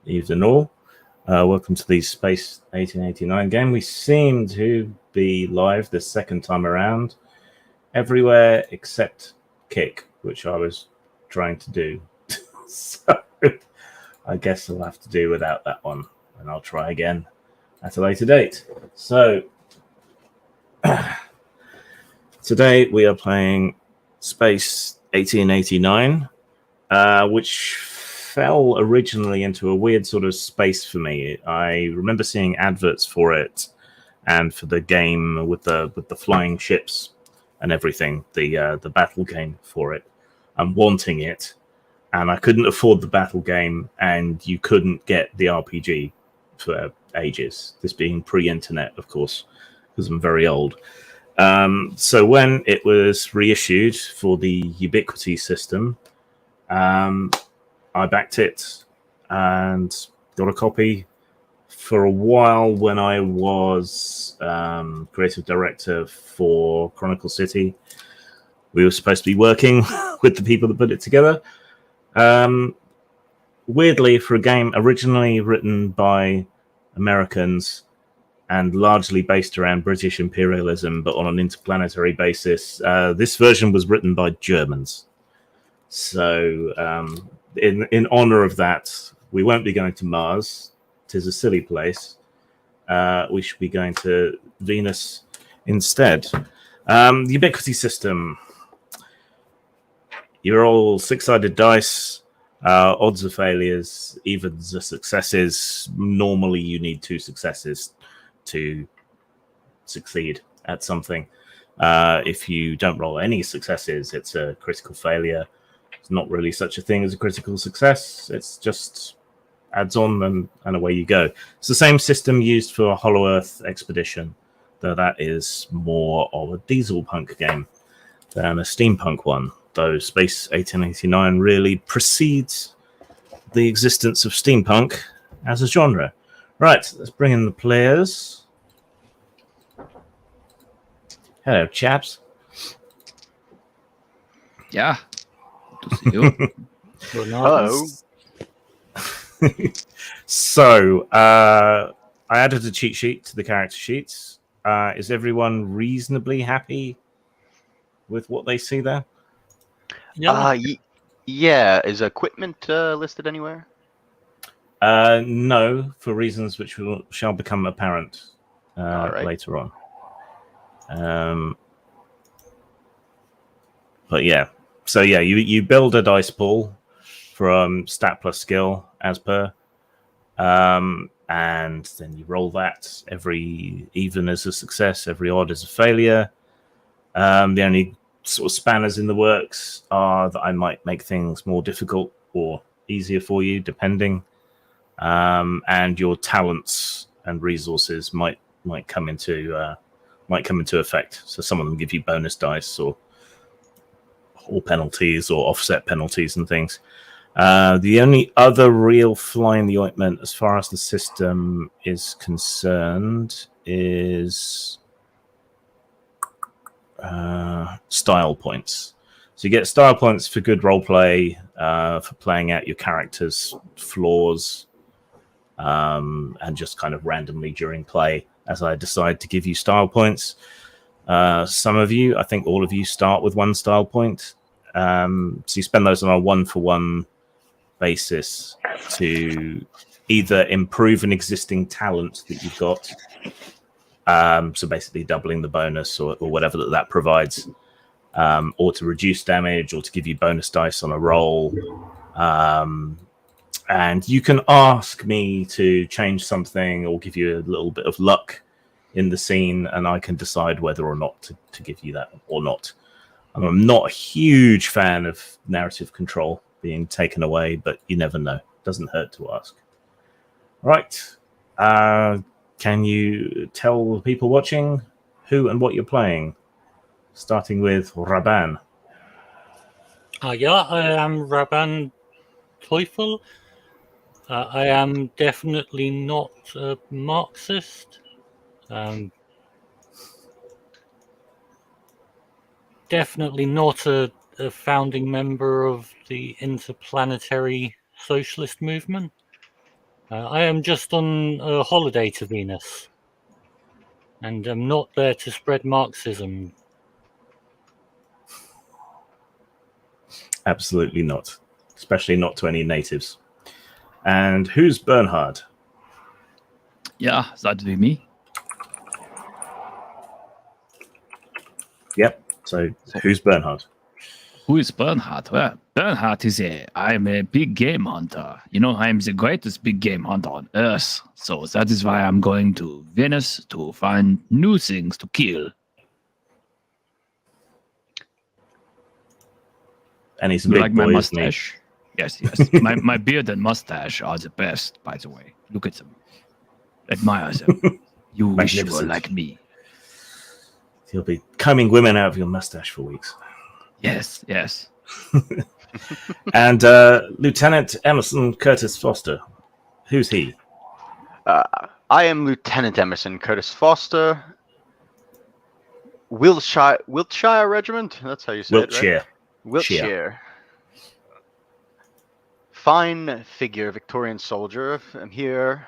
Evening all. Welcome to the Space 1889 game. We seem to be live this second time around everywhere except Kick, which I was trying to do. So I guess I'll have to do without that one, and I'll try again at a later date. So today we are playing Space 1889, which fell originally into a weird sort of space for me. I remember seeing adverts for it, and for the game with the flying ships and everything, the battle game for it, and wanting it, and I couldn't afford the battle game, and you couldn't get the RPG for ages. This being pre-internet, of course, because I'm very old. So when it was reissued for the Ubiquity system, I backed it and got a copy for a while when I was creative director for Chronicle City. We were supposed to be working with the people that put it together. Weirdly, for a game originally written by Americans and largely based around British imperialism, but on an interplanetary basis, this version was written by Germans. So in honor of that, we won't be going to Mars. 'Tis a silly place. We should be going to Venus instead. The Ubiquity system. You're all six-sided dice. Odds of failures, evens of successes. Normally, you need 2 successes to succeed at something. If you don't roll any successes, it's a critical failure. It's not really such a thing as a critical success. It's just adds on and away you go. It's the same system used for Hollow Earth Expedition, though that is more of a diesel punk game than a steampunk one, though Space 1889 really precedes the existence of steampunk as a genre. Right, let's bring in the players. Hello, chaps. Yeah. To see you. Hello. So, I added a cheat sheet to the character sheets. Is everyone reasonably happy with what they see there? Yeah. Is equipment listed anywhere? No, for reasons which shall become apparent right. later on. But yeah, so yeah, you build a dice pool from stat plus skill as per, and then you roll that. Every even is a success, every odd is a failure. The only sort of spanners in the works are that I might make things more difficult or easier for you, depending. And your talents and resources might come into effect. So some of them give you bonus dice or penalties or offset penalties and things. The only other real fly in the ointment as far as the system is concerned is style points. So you get style points for good roleplay, for playing out your character's flaws, and just kind of randomly during play as I decide to give you style points. Some of you, I think all of you, start with 1 style point. So you spend those on a 1-for-1 basis to either improve an existing talent that you've got, so basically doubling the bonus or whatever that provides, or to reduce damage, or to give you bonus dice on a roll. And you can ask me to change something or give you a little bit of luck in the scene, and I can decide whether or not to give you that or not. I'm not a huge fan of narrative control being taken away, but you never know. Doesn't hurt to ask. Right. Can you tell the people watching who and what you're playing? Starting with Raban. Yeah, I am Raban Teufel. I am definitely not a Marxist. Definitely not a founding member of the interplanetary socialist movement. I am just on a holiday to Venus, and am not there to spread Marxism. Absolutely not, especially not to any natives. And who's Bernhard? Yeah, that'd be me. Yep. So who's Bernhard? Who is Bernhard? Well, Bernhard is I'm a big game hunter. I'm the greatest big game hunter on Earth. So that is why I'm going to Venus to find new things to kill. And he's a You big like boy, my isn't he? mustache? Yes. my beard and mustache are the best, by the way. Look at them. Admire them. You wish you were Magnificent. like me. You'll be combing women out of your mustache for weeks. Yes. And Lieutenant Emerson Curtis Foster. Who's he? I am Lieutenant Emerson Curtis Foster. Wiltshire Regiment? That's how you say it, Wiltshire. right? Wiltshire. Fine figure, Victorian soldier. I'm here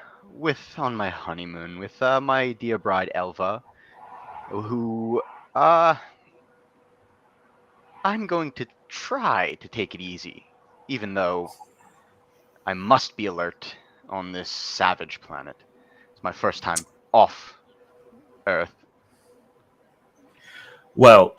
on my honeymoon with my dear bride Elva, who I'm going to try to take it easy, even though I must be alert on this savage planet. It's my first time off Earth. Well,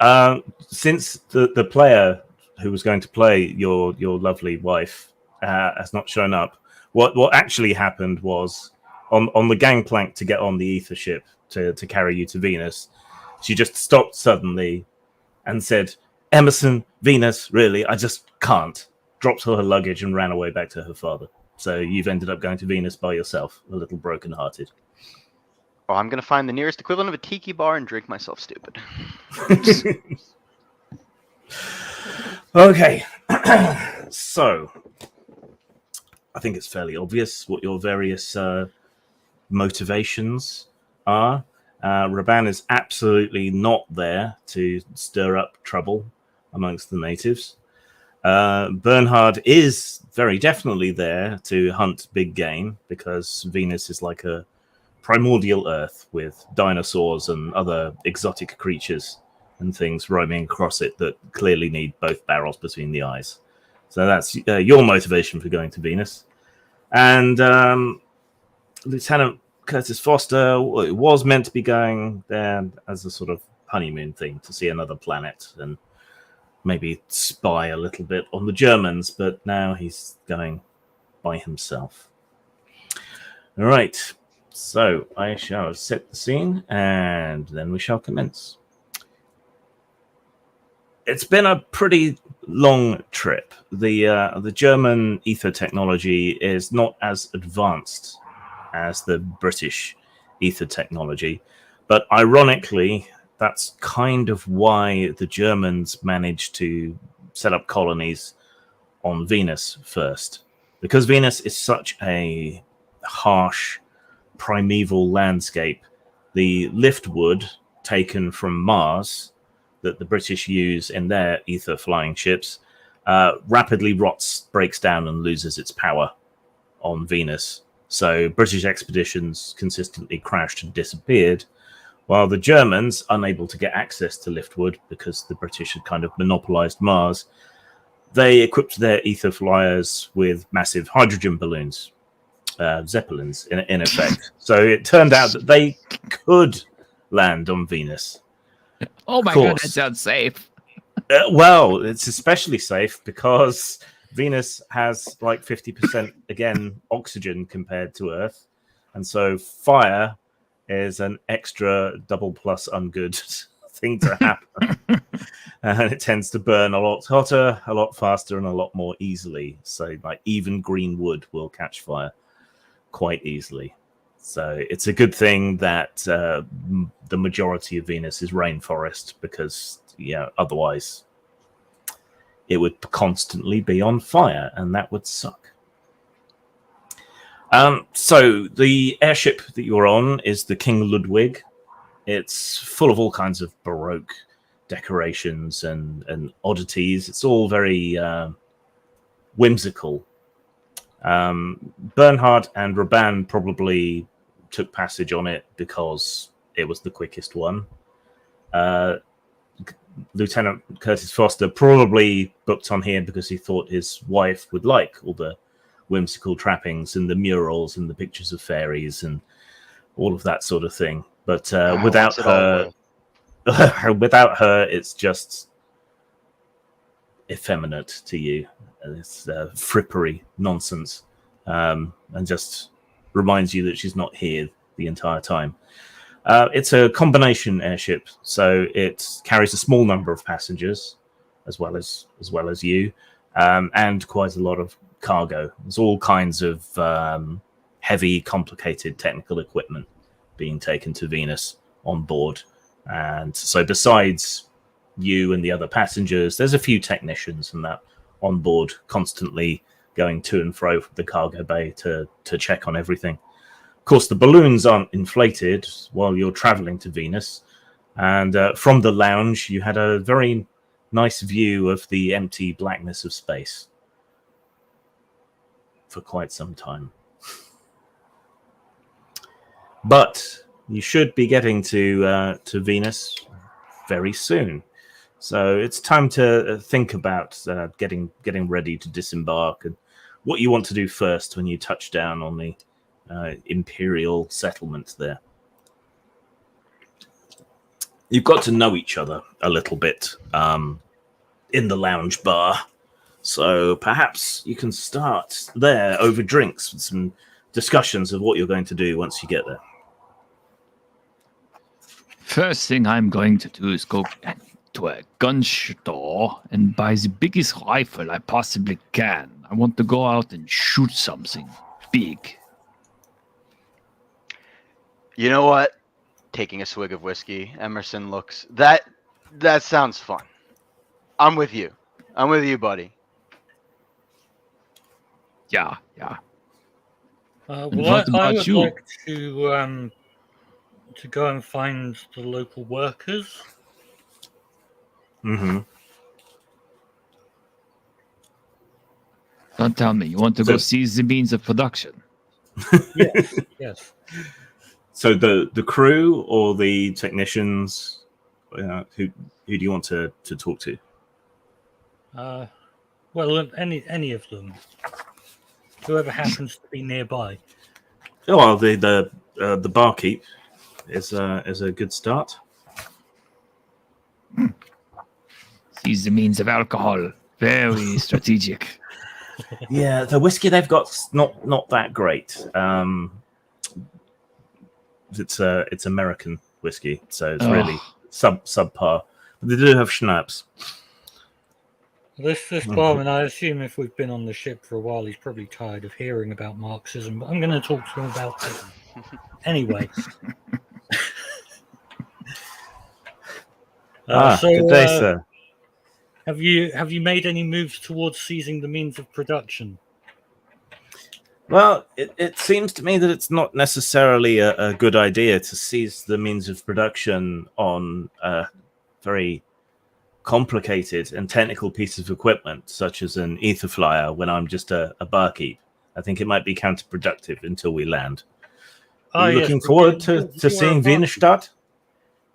since the player who was going to play your lovely wife has not shown up, what actually happened was on the gangplank to get on the ether ship to carry you to Venus, she just stopped suddenly and said, "Emerson, Venus, really, I just can't." Dropped her luggage and ran away back to her father. So you've ended up going to Venus by yourself, a little broken-hearted. Oh, I'm going to find the nearest equivalent of a tiki bar and drink myself stupid. Okay. So, I think it's fairly obvious what your various motivations are. Raban is absolutely not there to stir up trouble amongst the natives. Bernhard is very definitely there to hunt big game, because Venus is like a primordial Earth with dinosaurs and other exotic creatures and things roaming across it that clearly need both barrels between the eyes. So that's your motivation for going to Venus. And Lieutenant Curtis Foster was meant to be going there as a sort of honeymoon thing to see another planet and maybe spy a little bit on the Germans, but now he's going by himself. All right, so I shall set the scene and then we shall commence. It's been a pretty long trip. The German ether technology is not as advanced as the British ether technology, but ironically, that's kind of why the Germans managed to set up colonies on Venus first. Because Venus is such a harsh, primeval landscape, the liftwood taken from Mars that the British use in their ether flying ships rapidly rots, breaks down, and loses its power on Venus. So British expeditions consistently crashed and disappeared, while the Germans, unable to get access to liftwood because the British had kind of monopolized Mars, they equipped their ether flyers with massive hydrogen balloons, Zeppelins, in effect. So it turned out that they could land on Venus. Oh my god, that sounds safe. Well, it's especially safe because Venus has like 50% again oxygen compared to Earth, and so fire is an extra double plus ungood thing to happen. And it tends to burn a lot hotter, a lot faster, and a lot more easily. So like even green wood will catch fire quite easily. So it's a good thing that the majority of Venus is rainforest, because otherwise it would constantly be on fire, and that would suck. So the airship that you're on is the King Ludwig. It's full of all kinds of Baroque decorations and oddities. It's all very whimsical. Bernhard and Raban probably took passage on it because it was the quickest one. Lieutenant Curtis Foster probably booked on here because he thought his wife would like all the whimsical trappings and the murals and the pictures of fairies and all of that sort of thing. But without her, it's just effeminate to you. It's frippery nonsense, and just reminds you that she's not here the entire time. It's a combination airship, so it carries a small number of passengers, as well as you, and quite a lot of cargo. There's all kinds of heavy, complicated technical equipment being taken to Venus on board, and so besides you and the other passengers, there's a few technicians and that on board, constantly going to and fro from the cargo bay to check on everything. Of course, the balloons aren't inflated while you're traveling to Venus, and from the lounge you had a very nice view of the empty blackness of space for quite some time. But you should be getting to Venus very soon, so it's time to think about getting ready to disembark and what you want to do first when you touch down on the imperial settlement there. You've got to know each other a little bit in the lounge bar, so perhaps you can start there over drinks with some discussions of what you're going to do once you get there. First thing I'm going to do is go to a gun store and buy the biggest rifle I possibly can. I want to go out and shoot something big. You know what? Taking a swig of whiskey, Emerson looks... That sounds fun. I'm with you. I'm with you, buddy. Yeah. Well, what I about would you? like to go and find the local workers. Mm-hmm. Don't tell me. You want to go see the means of production? Yes. So the crew or the technicians, who do you want to talk to? Well, any of them. Whoever happens to be nearby. Oh, well, the barkeep is a good start. Seize the means of alcohol. Very strategic. Yeah, the whiskey they've got's not that great. It's American whiskey, so it's really subpar. But they do have schnapps. This barman, I assume if we've been on the ship for a while, he's probably tired of hearing about Marxism, but I'm going to talk to him about it anyway. Good day, sir. Have you made any moves towards seizing the means of production? Well, it seems to me that it's not necessarily a good idea to seize the means of production on a very complicated and technical piece of equipment, such as an ether flyer, when I'm just a barkeep. I think it might be counterproductive until we land. Are you looking forward to seeing Venusstadt?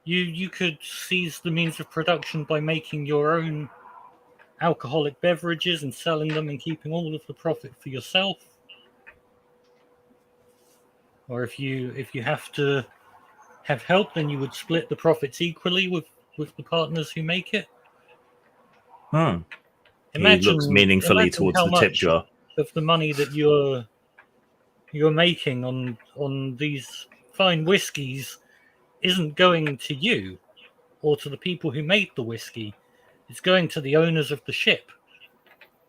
You could seize the means of production by making your own alcoholic beverages and selling them and keeping all of the profit for yourself. Or if you have to have help, then you would split the profits equally with the partners who make it. He looks meaningfully towards the tip jar. Of the money that you're making on these fine whiskies isn't going to you or to the people who made the whiskey. It's going to the owners of the ship.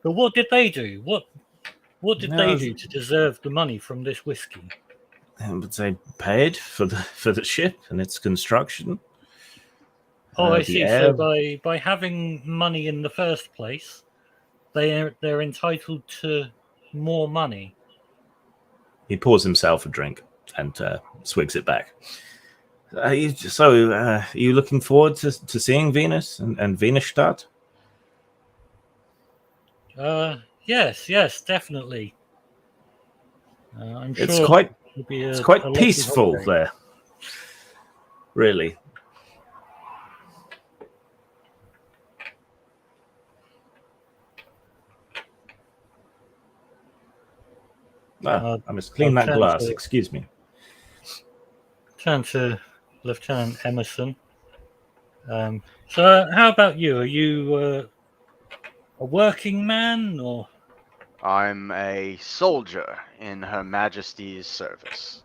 But what did they do? What did they do to deserve the money from this whiskey? But they paid for the ship and its construction. Oh, I see. So by having money in the first place, they're entitled to more money. He pours himself a drink and swigs it back. Are you looking forward to seeing Venus and Yes, definitely. I'm It's sure quite it'll be it's a quite lovely peaceful holiday. there. Really. I must clean I'll that glass. Excuse me. turn to Lieutenant Emerson. So, how about you? Are you a working man, or I'm a soldier in Her Majesty's service.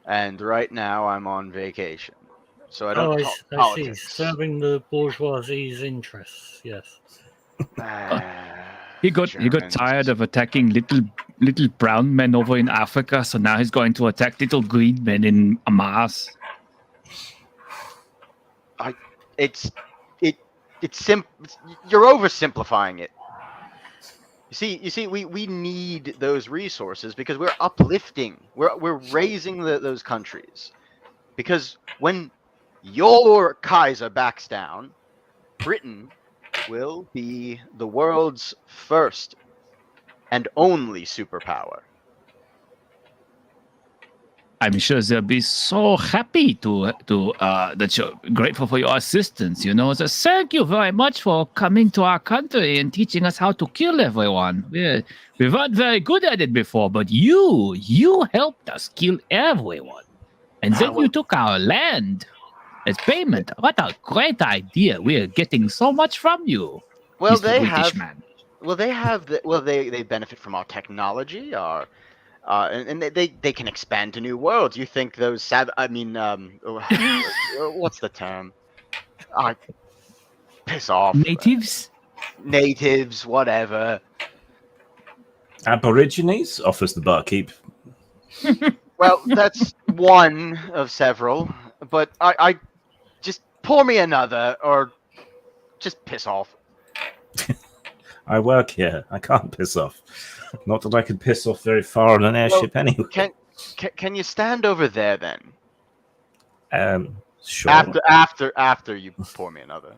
And right now I'm on vacation. So I don't talk I see, politics. serving the bourgeoisie's interests? Yes. He got Germans. tired of attacking little brown men over in Africa, so now he's going to attack little green men in Mars. It's you're oversimplifying it. You see, we need those resources because we're uplifting, we're raising those countries. Because when your Kaiser backs down, Britain will be the world's first and only superpower. I'm sure they'll be so happy to that you're grateful for your assistance. You know, so thank you very much for coming to our country and teaching us how to kill everyone. We weren't very good at it before, but you helped us kill everyone, and then you took our land as payment. What a great idea! We're getting so much from you, Well, Mr. British man. They benefit from our technology, our and they can expand to new worlds. You think those what's the term? Piss off. Natives, whatever. Aborigines, offers the barkeep. Well, that's one of several, but I just pour me another, or just piss off. I work here. I can't piss off. Not that I could piss off very far on an airship anyway. Can you stand over there then? Sure. After you pour me another.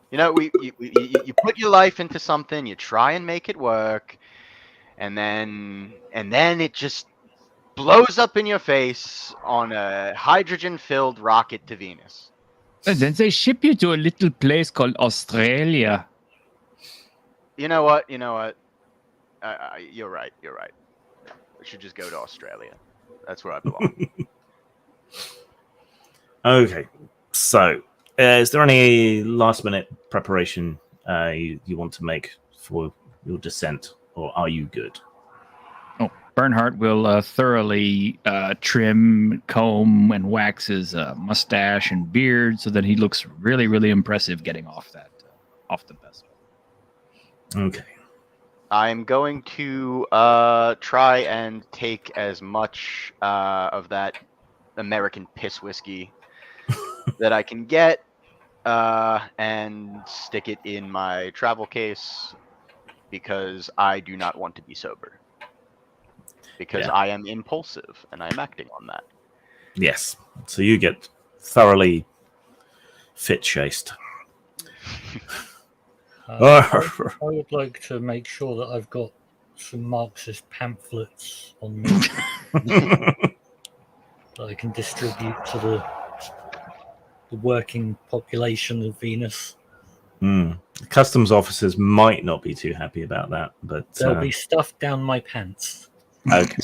You know, you put your life into something, you try and make it work, and then it just blows up in your face on a hydrogen-filled rocket to Venus. And then they ship you to a little place called Australia. You know what? You're right. I should just go to Australia. That's where I belong. Okay, so is there any last-minute preparation you want to make for your descent, or are you good? Oh, Bernhardt will thoroughly trim, comb, and wax his mustache and beard so that he looks really, really impressive getting off the vessel. Okay. I'm going to try and take as much of that American piss whiskey that I can get and stick it in my travel case because I do not want to be sober. Because I am impulsive and I'm acting on that. Yes. So you get thoroughly fit-chased. I would like to make sure that I've got some Marxist pamphlets on me that I can distribute to the working population of Venus. The customs officers might not be too happy about that, but There'll be stuff down my pants. Okay.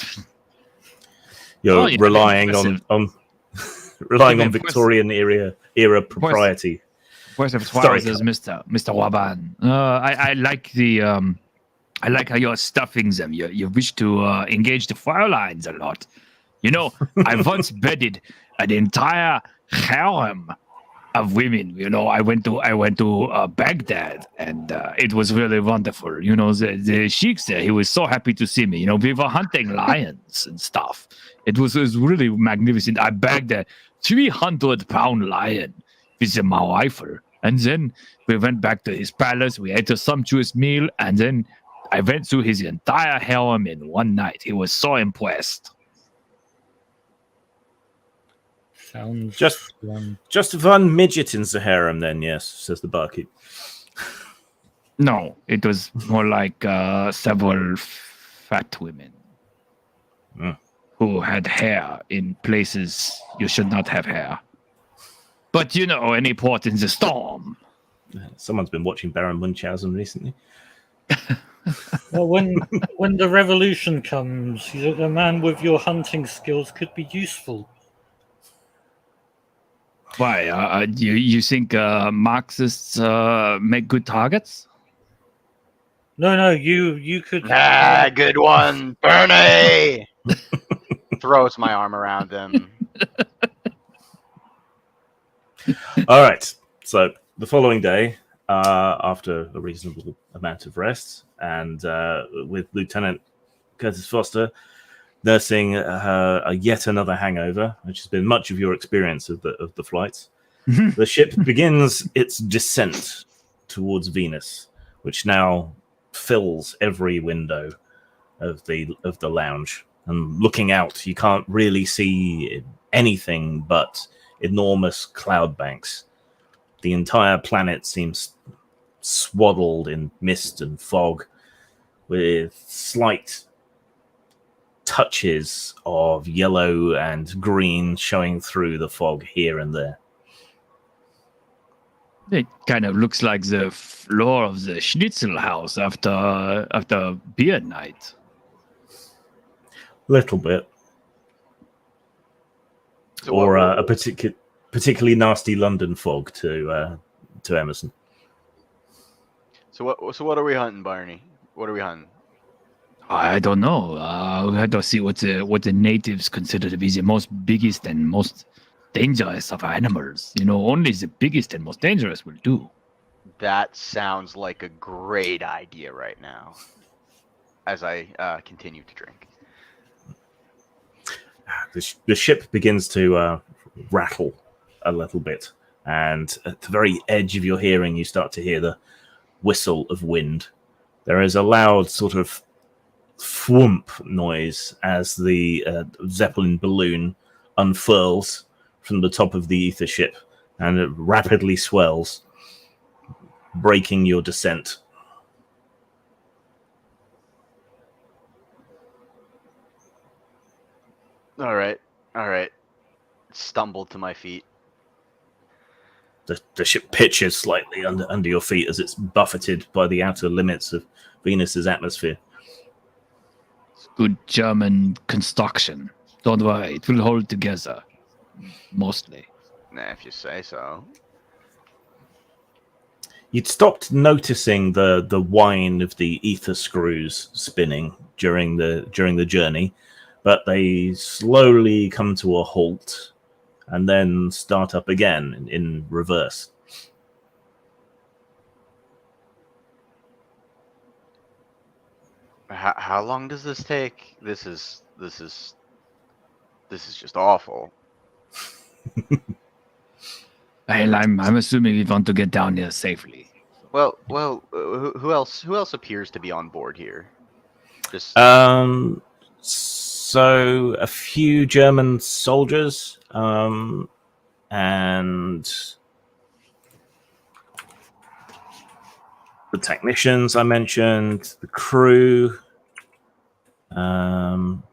You're relying on relying on Victorian era propriety. Where's the trousers, Mr. Waban? I like the I like how you're stuffing them. You wish to engage the fire lines a lot. You know, I once bedded an entire harem of women. You know, I went to Baghdad, and it was really wonderful. You know, the sheikhs there, he was so happy to see me. You know, we were hunting lions and stuff. It was really magnificent. I bagged a 300-pound lion with my rifle. And then we went back to his palace. We ate a sumptuous meal. And then I went through his entire harem in one night. He was so impressed. Sounds just one midget in the harem, then, yes, says the barkeep. No, it was more like several fat women. who had hair in places you should not have hair. But any port in the storm. Someone's been watching Baron Munchausen recently. Well, when the revolution comes, a man with your hunting skills could be useful. Why? You think Marxists make good targets? No, you could. Good one, Bernie! Throws my arm around him. All right. So the following day, after a reasonable amount of rest, and with Lieutenant Curtis Foster nursing yet another hangover, which has been much of your experience of the flights, the ship begins its descent towards Venus, which now fills every window of the lounge. And looking out, you can't really see anything but enormous cloud banks. The entire planet seems swaddled in mist and fog, with slight touches of yellow and green showing through the fog here and there. It kind of looks like the floor of the Schnitzel house after beer night. Little bit. So Or a particularly nasty London fog to Emerson. So what are we hunting, Barney? What are we hunting? I don't know. We had to see what the natives consider to be the most biggest and most dangerous of animals. Only the biggest and most dangerous will do. That sounds like a great idea right now. As I continue to drink. The ship begins to rattle a little bit, and at the very edge of your hearing, you start to hear the whistle of wind. There is a loud sort of thwomp noise as the Zeppelin balloon unfurls from the top of the ether ship, and it rapidly swells, breaking your descent. All right. Stumbled to my feet. The ship pitches slightly under your feet as it's buffeted by the outer limits of Venus's atmosphere. It's good German construction. Don't worry, it will hold together. Mostly. Nah, if you say so. You'd stopped noticing the whine of the ether screws spinning during the journey, but they slowly come to a halt and then start up again in reverse. How long does this take? This is just awful. Well, I'm assuming we want to get down here safely. Well, who else appears to be on board here? Just So a few German soldiers, and the technicians I mentioned, the crew, and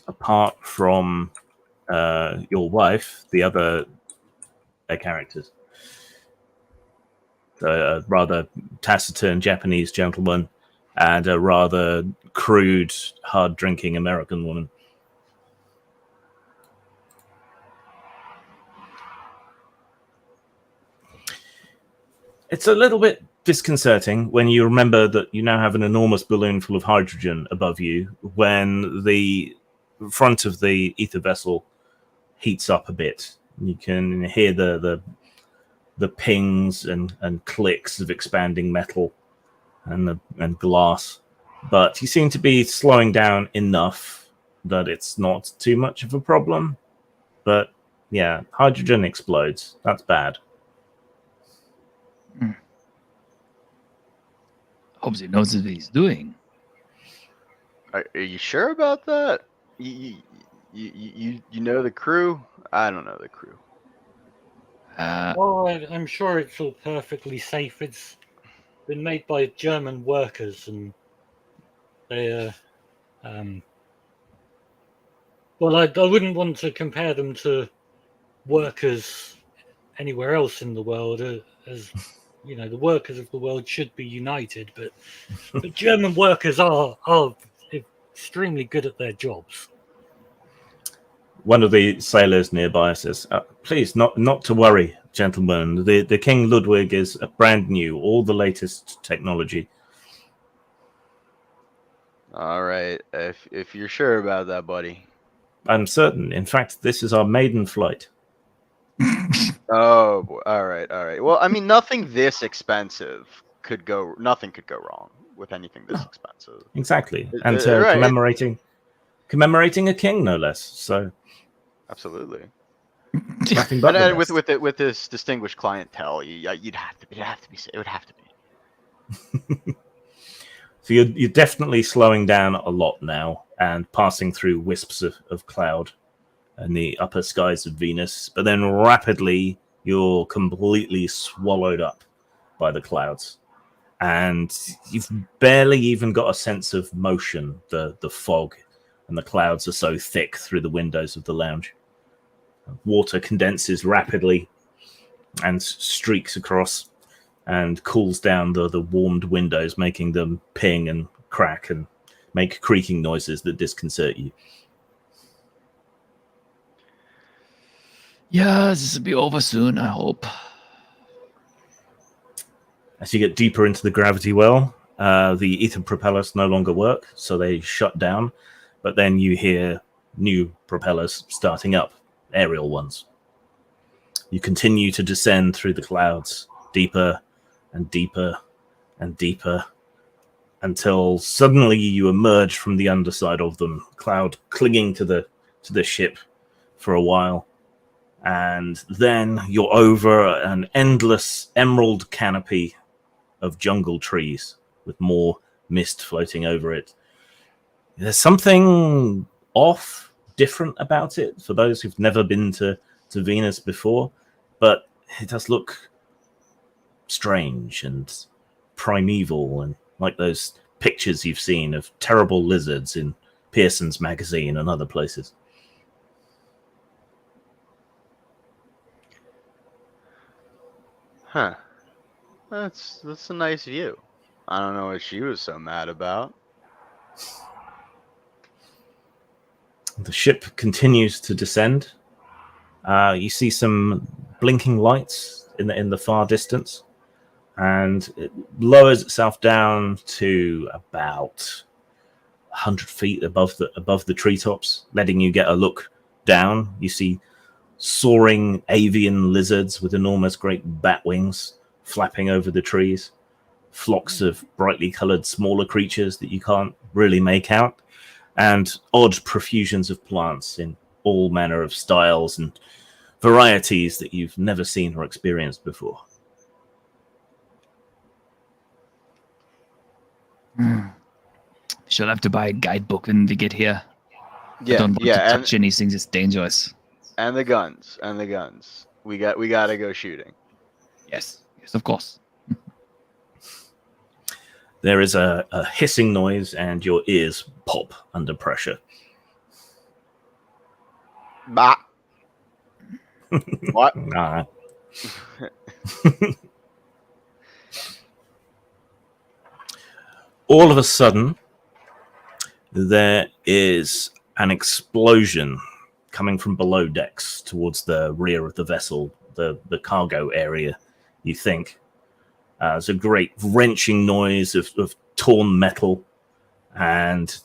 apart from your wife, the other characters. A rather taciturn Japanese gentleman and a rather crude, hard-drinking American woman. It's a little bit disconcerting when you remember that you now have an enormous balloon full of hydrogen above you when the front of the ether vessel heats up a bit. You can hear the pings and clicks of expanding metal and glass, but you seem to be slowing down enough that it's not too much of a problem. But yeah, hydrogen explodes. That's bad. Hope he knows what he's doing. Are you sure about that? You know the crew? I don't know the crew. I'm sure it's all perfectly safe. It's been made by German workers, and they well, I wouldn't want to compare them to workers anywhere else in the world, as you know, the workers of the world should be united, but German workers are extremely good at their jobs. One of the sailors nearby says, "Please, not to worry, gentlemen. The King Ludwig is brand new, all the latest technology." All right, if you're sure about that, buddy. I'm certain. In fact, this is our maiden flight. Oh, boy. All right. Well, I mean, nothing this expensive nothing could go wrong with anything this expensive. Exactly, It- and right, commemorating a king, no less. So Absolutely. nothing but the And best. with this distinguished clientele, it'd have to be. It would have to be. So you're definitely slowing down a lot now and passing through wisps of cloud in the upper skies of Venus, but then rapidly you're completely swallowed up by the clouds. And you've barely even got a sense of motion. The fog and the clouds are so thick through the windows of the lounge. Water condenses rapidly and streaks across and cools down the warmed windows, making them ping and crack and make creaking noises that disconcert you. Yeah, this will be over soon, I hope. As you get deeper into the gravity well, the ether propellers no longer work, so they shut down. But then you hear new propellers starting up, aerial ones. You continue to descend through the clouds, deeper and deeper and deeper, until suddenly you emerge from the underside of them, cloud clinging to the ship for a while. And then you're over an endless emerald canopy of jungle trees with more mist floating over it. There's something off, different about it for those who've never been to Venus before, but it does look strange and primeval, and like those pictures you've seen of terrible lizards in Pearson's magazine and other places. Huh. That's a nice view. I don't know what she was so mad about. The ship continues to descend. You see some blinking lights in the far distance, and it lowers itself down to about 100 feet above the treetops, letting you get a look down. You see soaring avian lizards with enormous great bat wings flapping over the trees, flocks of brightly colored smaller creatures that you can't really make out, and odd profusions of plants in all manner of styles and varieties that you've never seen or experienced before. She'll have to buy a guidebook when we get here. I Yeah, don't want to yeah, touch anything that's dangerous. and the guns. We gotta go shooting. Yes, of course. There is a hissing noise, and your ears pop under pressure. Bah. What? Nah. All of a sudden, there is an explosion coming from below decks towards the rear of the vessel, the cargo area, you think. There's a great wrenching noise of torn metal, and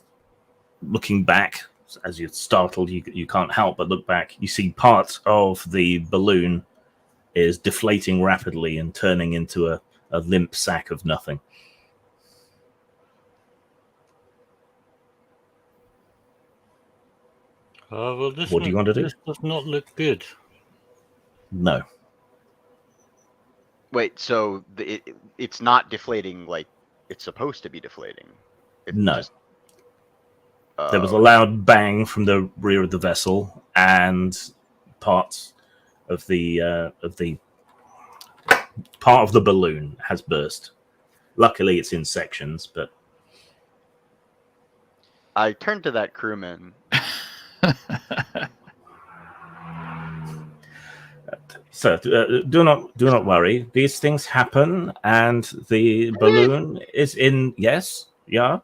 looking back, as you're startled, you can't help but look back. You see part of the balloon is deflating rapidly and turning into a limp sack of nothing. Well, What do you want to do? This does not look good. No. Wait, so it's not deflating like it's supposed to be deflating? No. There was a loud bang from the rear of the vessel, and part of the balloon has burst, Luckily, it's in sections, but I turned to that crewman. so do not worry. These things happen, and the balloon is in. Yes, yeah,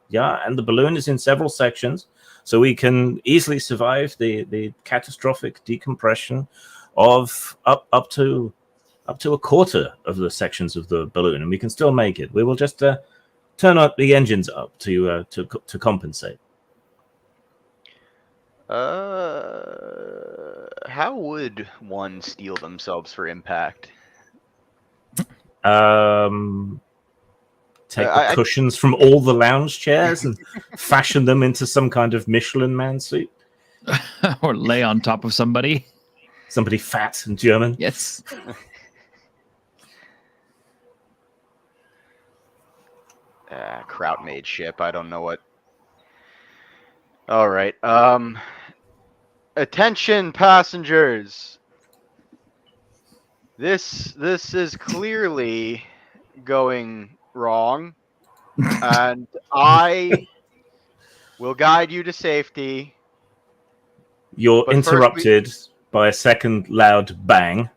and the balloon is in several sections, so we can easily survive the catastrophic decompression of up to a quarter of the sections of the balloon, and we can still make it. We will just turn up the engines up to compensate. How would one steel themselves for impact? Take the cushions from all the lounge chairs and fashion them into some kind of Michelin man suit. Or lay on top of somebody. Somebody fat and German. Yes. Kraut made ship. I don't know what. All right. Attention, passengers. This is clearly going wrong, and I will guide you to safety. You're But first interrupted by a second loud bang,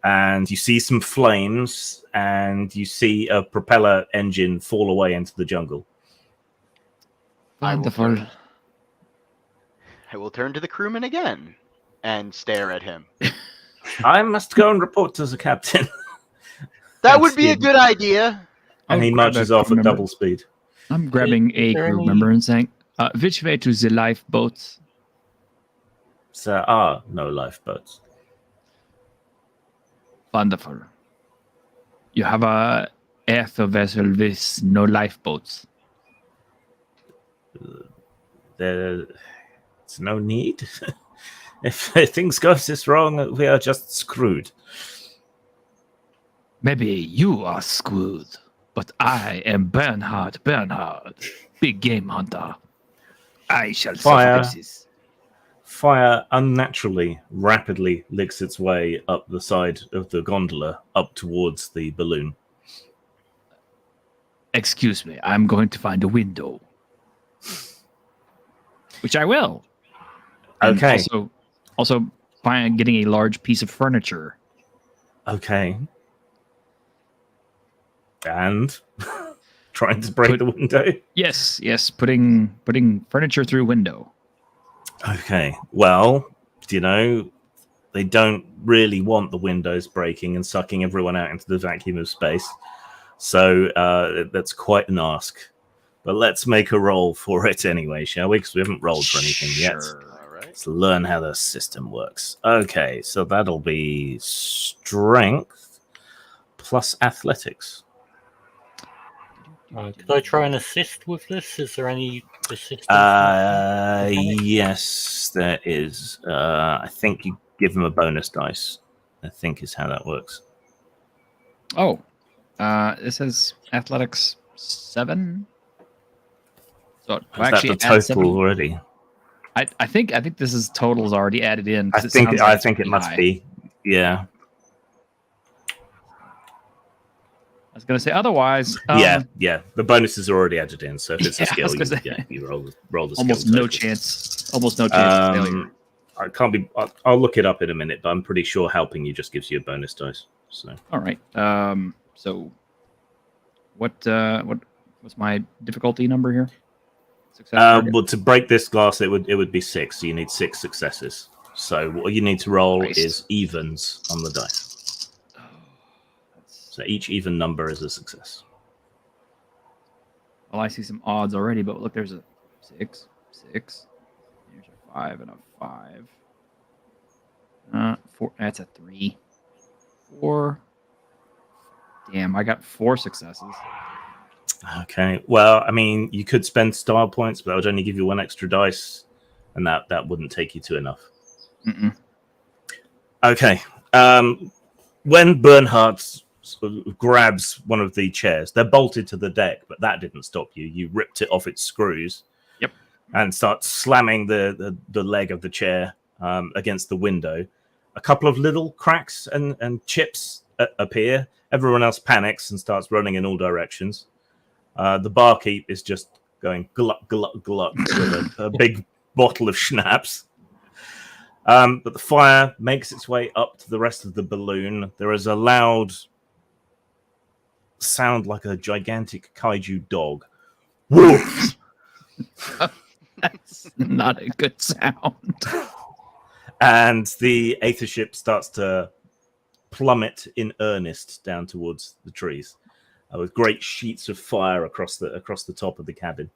and you see some flames, and you see a propeller engine fall away into the jungle. Wonderful. I will turn to the crewman again and stare at him. I must go and report to the captain. That would be a good idea. And he marches off at double speed. I'm grabbing a there crew any- member and saying, which way to the lifeboats? There are no lifeboats. Wonderful. You have a earth vessel with no lifeboats. There's no need. If things go this wrong, we are just screwed. Maybe you are screwed, but I am Bernhard, big game hunter. I shall Fire. suffer this. Fire unnaturally, rapidly licks its way up the side of the gondola, up towards the balloon. Excuse me, I'm going to find a window. Which I will. And Okay. Also getting a large piece of furniture. Okay. And trying to break the window. Yes, putting furniture through window. Okay. Well, they don't really want the windows breaking and sucking everyone out into the vacuum of space. So that's quite an ask. But let's make a roll for it anyway, shall we? Because we haven't rolled for anything yet. All right. Let's learn how the system works. Okay, so that'll be strength plus athletics. Could I try and assist with this? Is there any assistance? Yes, there is. I think you give them a bonus dice. I think is how that works. Oh, this is athletics 7. So Is that the add total 7. already? I think this is totals already added in. I 'cause sounds like it's think it pretty must high. be. Yeah. I was gonna say otherwise. Yeah. The bonuses are already added in, so if it's a Yeah, I was skill, gonna say. you roll the Almost skill no total. chance. Almost no chance of failure. I can't be. I'll look it up in a minute, but I'm pretty sure helping you just gives you a bonus dice. So All right. So, what's my difficulty number here? Success target? well, to break this glass, it would be 6. So you need 6 successes. So what you need to roll Christ. is evens on the dice. So each even number is a success. Well, I see some odds already, but look, there's a 6. There's a 5 and a 5. 4. That's a 3. 4. Damn, I got 4 successes. Okay. Well, I mean, you could spend style points, but that would only give you 1 extra dice, and that wouldn't take you to enough. Mm-mm. Okay. When Bernhard grabs one of the chairs, they're bolted to the deck, but that didn't stop you. You ripped it off its screws. Yep. And start slamming the leg of the chair against the window. A couple of little cracks and chips appear. Everyone else panics and starts running in all directions. The barkeep is just going gluck, gluck, gluck with a big bottle of schnapps. But the fire makes its way up to the rest of the balloon. There is a loud sound like a gigantic kaiju dog. Woof! That's not a good sound. And the Aether ship starts to plummet in earnest down towards the trees, with great sheets of fire across the top of the cabin.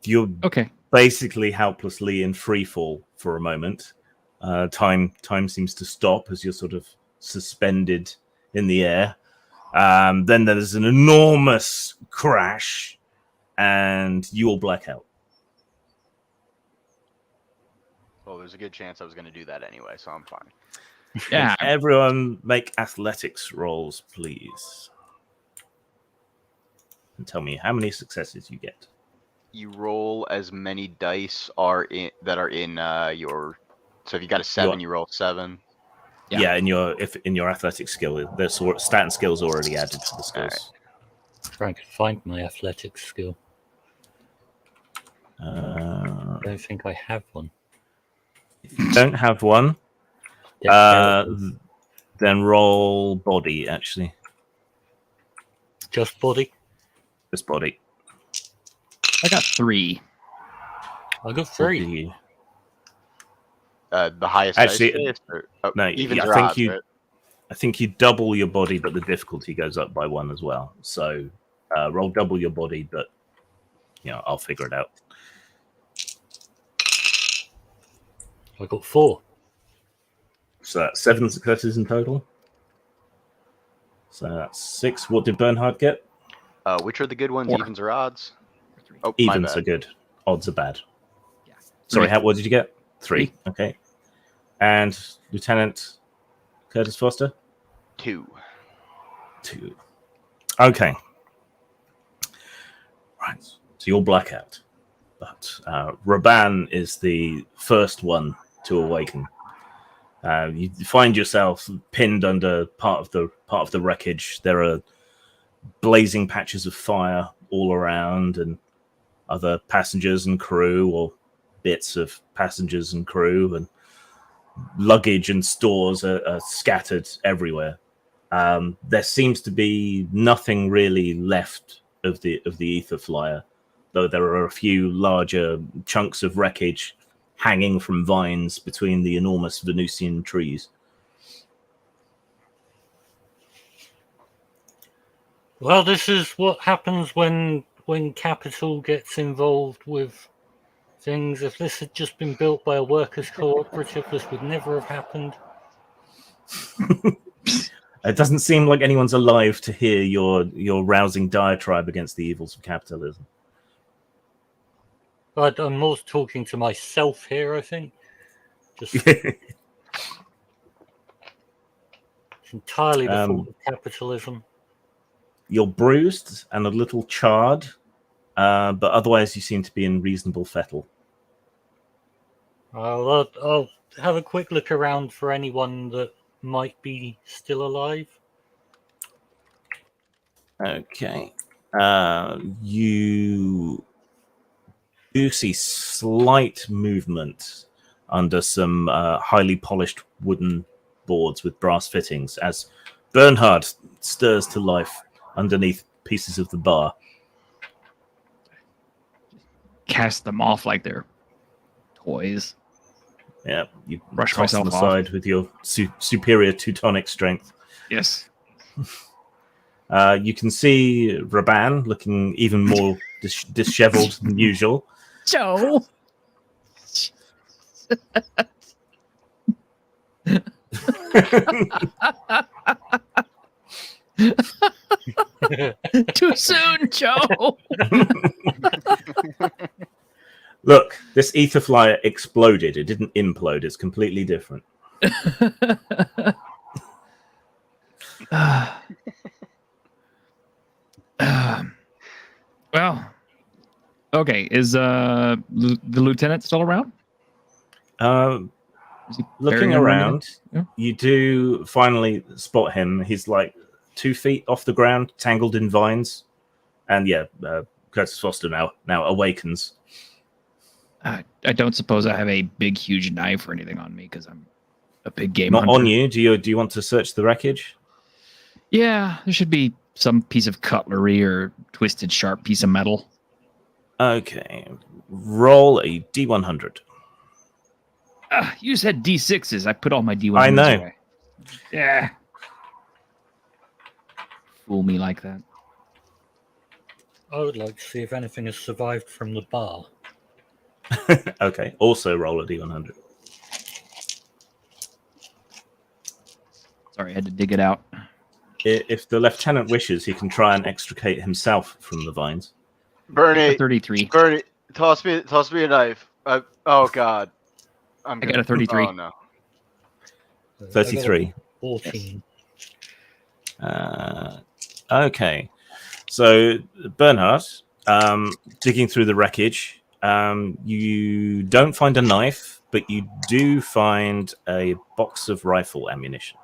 You're Okay. basically helplessly in free fall for a moment. Time seems to stop as you're sort of suspended in the air. Then there's an enormous crash, and you all black out. Well, there's a good chance I was going to do that anyway, so I'm fine. Yeah. Everyone make athletics rolls, please. And tell me how many successes you get. You roll as many dice that are in your. So if you got a 7, you roll 7. Yeah. In your athletic skill, the stat and skills already added to the skills. Trying to find my athletics skill. Uh, I don't think I have one. if you don't have one, then roll body, actually. Just body? Just body. I got 3. I got 3. Body. The highest Actually, dice or, no, evens I or think odds, you. right? I think you double your body, but the difficulty goes up by 1 as well. So roll double your body, but I'll figure it out. I got 4. So that's 7 successes in total. So that's 6. What did Bernhard get? Which are the good ones, 4. evens or odds? Oh, my Evens bad. are good. Odds are bad. Yeah. Sorry, 3. what did you get? 3. Okay. And Lieutenant Curtis Foster? 2. 2. Okay. Right. So you're blackout. But Raban is the first one to awaken. You find yourself pinned under part of the wreckage. There are blazing patches of fire all around, and other passengers and crew, or bits of passengers and crew, and luggage and stores are scattered everywhere. There seems to be nothing really left of the ether flyer, though there are a few larger chunks of wreckage hanging from vines between the enormous Venusian trees. Well, this is what happens when capital gets involved with things. If this had just been built by a workers' cooperative, this would never have happened. It doesn't seem like anyone's alive to hear your rousing diatribe against the evils of capitalism. But I'm more talking to myself here, I think. Just it's entirely the fault of capitalism. You're bruised and a little charred, but otherwise you seem to be in reasonable fettle. I'll have a quick look around for anyone that might be still alive. Okay. You do see slight movement under some highly polished wooden boards with brass fittings as Bernhard stirs to life underneath pieces of the bar. Cast them off like they're toys. Yeah, you Brush toss them myself off. aside with your superior Teutonic strength. Yes. You can see Raban looking even more disheveled than usual. Joe. Too soon, Joe. Look, this ether flyer exploded. It didn't implode. It's completely different. Well, okay. Is the lieutenant still around? Looking carrying on around, Yeah. you do finally spot him. He's like 2 feet off the ground, tangled in vines. And Curtis Foster now awakens. I don't suppose I have a big, huge knife or anything on me because I'm a big game Not hunter. on you. Do you want to search the wreckage? Yeah, there should be some piece of cutlery or twisted, sharp piece of metal. Okay. Roll a D100. You said D6s. I put all my D100s I know. away. Yeah. Fool me like that. I would like to see if anything has survived from the bar. Okay. Also roll a D100. Sorry, I had to dig it out. If the lieutenant wishes, he can try and extricate himself from the vines. Bernie, 33. Bernie, toss me a knife. Oh God, I got a 33. Oh no. 33. 14. Okay. So, Bernhard, digging through the wreckage, you don't find a knife, but you do find a box of rifle ammunition.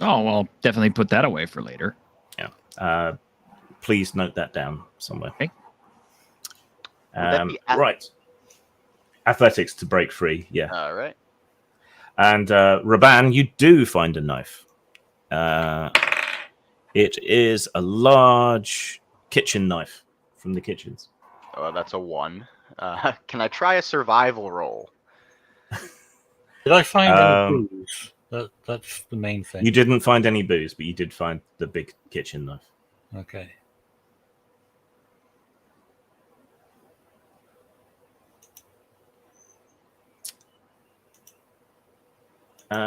Oh, well, definitely put that away for later. Yeah. Please note that down somewhere. Okay. That be Right. Athletics to break free, yeah. All right. And Raban, you do find a knife. It is a large kitchen knife from the kitchens. Oh, that's a 1. Can I try a survival roll? Did I find any booze? That's the main thing. You didn't find any booze, but you did find the big kitchen knife. Okay.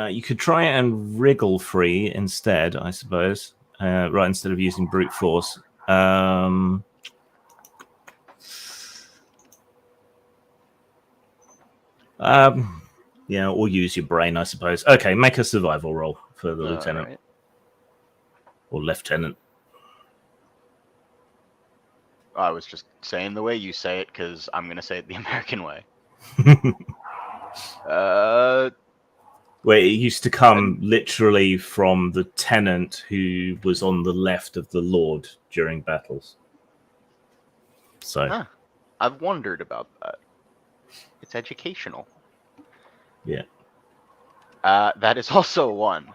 You could try and wriggle free instead, I suppose. Right, instead of using brute force. Yeah, or use your brain, I suppose. Okay, make a survival roll for the lieutenant. Right. Or lieutenant. I was just saying the way you say it because I'm gonna say it the American way. Where it used to come literally from the tenant who was on the left of the Lord during battles. So, I've wondered about that. It's educational. yeah. That is also a 1.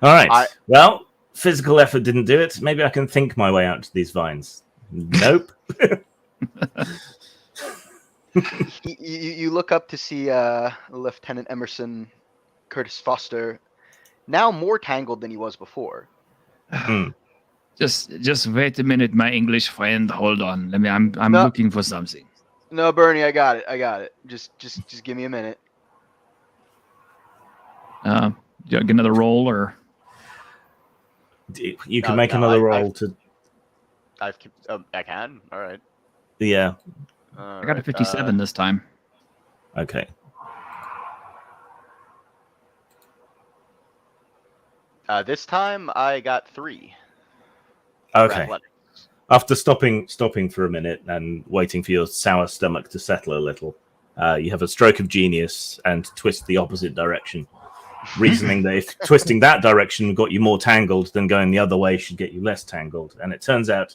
All right. Well, physical effort didn't do it. Maybe I can think my way out to these vines. Nope. You look up to see Lieutenant Emerson Curtis Foster, now more tangled than he was before. Just wait a minute, my English friend. Hold on. I'm No. looking for something. No, Bernie, I got it. Just give me a minute. Do you get another roll or? You can make another roll to. I can. All right. Yeah. I got a 57 this time. Okay. This time I got 3. Okay. Athletics. After stopping for a minute and waiting for your sour stomach to settle a little, you have a stroke of genius and twist the opposite direction, reasoning that if twisting that direction got you more tangled, then going the other way should get you less tangled. And it turns out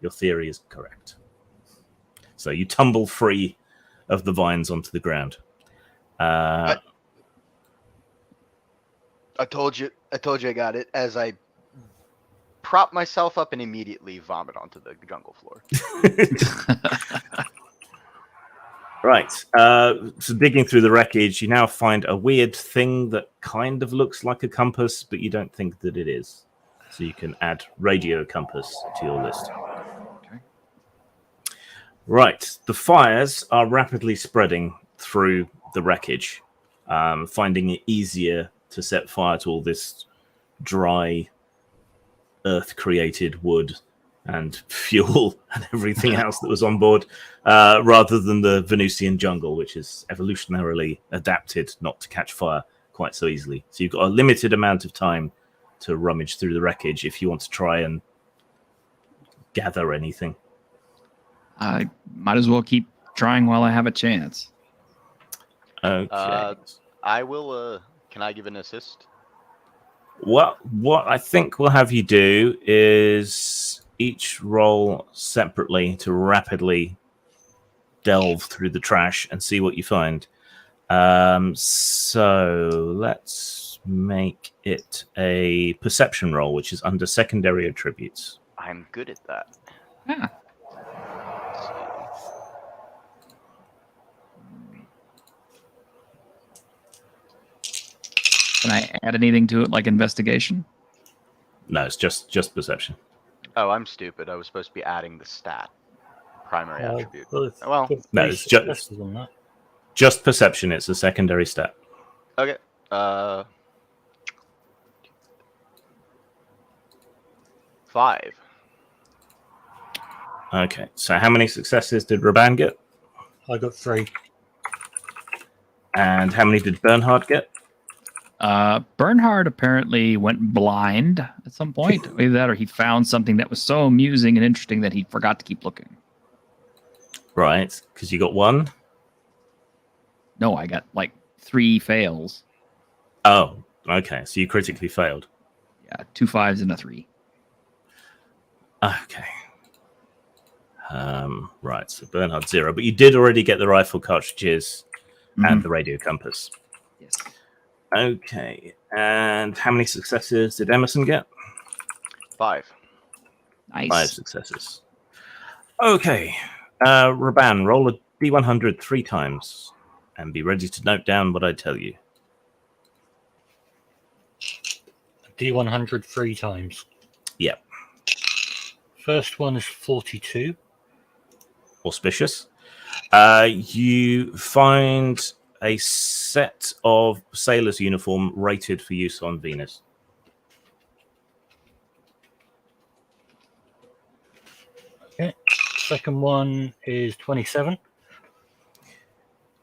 your theory is correct. So you tumble free of the vines onto the ground. I told you I got it, as I prop myself up and immediately vomit onto the jungle floor. Right. So digging through the wreckage, you now find a weird thing that kind of looks like a compass, but you don't think that it is. So you can add radio compass to your list. Okay. Right. The fires are rapidly spreading through the wreckage, finding it easier to set fire to all this dry, earth-created wood and fuel and everything else that was on board, rather than the Venusian jungle, which is evolutionarily adapted not to catch fire quite so easily. So you've got a limited amount of time to rummage through the wreckage if you want to try and gather anything. I might as well keep trying while I have a chance. Okay. I will. Can I give an assist? What I think we'll have you do is each roll separately to rapidly delve through the trash and see what you find. So let's make it a perception roll, which is under secondary attributes. I'm good at that. Yeah. Let's see. Can I add anything to it, like investigation? No, it's just perception. Oh, I'm stupid. I was supposed to be adding the stat. Primary attribute. It's Well, got no, three it's just- successes on that. Just perception. It's a secondary stat. Okay. 5. Okay. So how many successes did Raban get? I got 3. And how many did Bernhard get? Bernhard apparently went blind at some point. Either that or he found something that was so amusing and interesting that he forgot to keep looking. Right, because you got 1. No, I got like 3 fails. Oh, okay. So you critically failed. Yeah, 2 5s and a 3. Okay. Right, so Bernhard 0. But you did already get the rifle cartridges and the radio compass. Yes. Okay. And how many successes did Emerson get? 5. Nice. 5 successes. Okay. Raban, roll a D100 3 times and be ready to note down what I tell you. D100 3 times. Yep. First one is 42. Auspicious. You find a set of sailor's uniform rated for use on Venus. Okay. Second one is 27.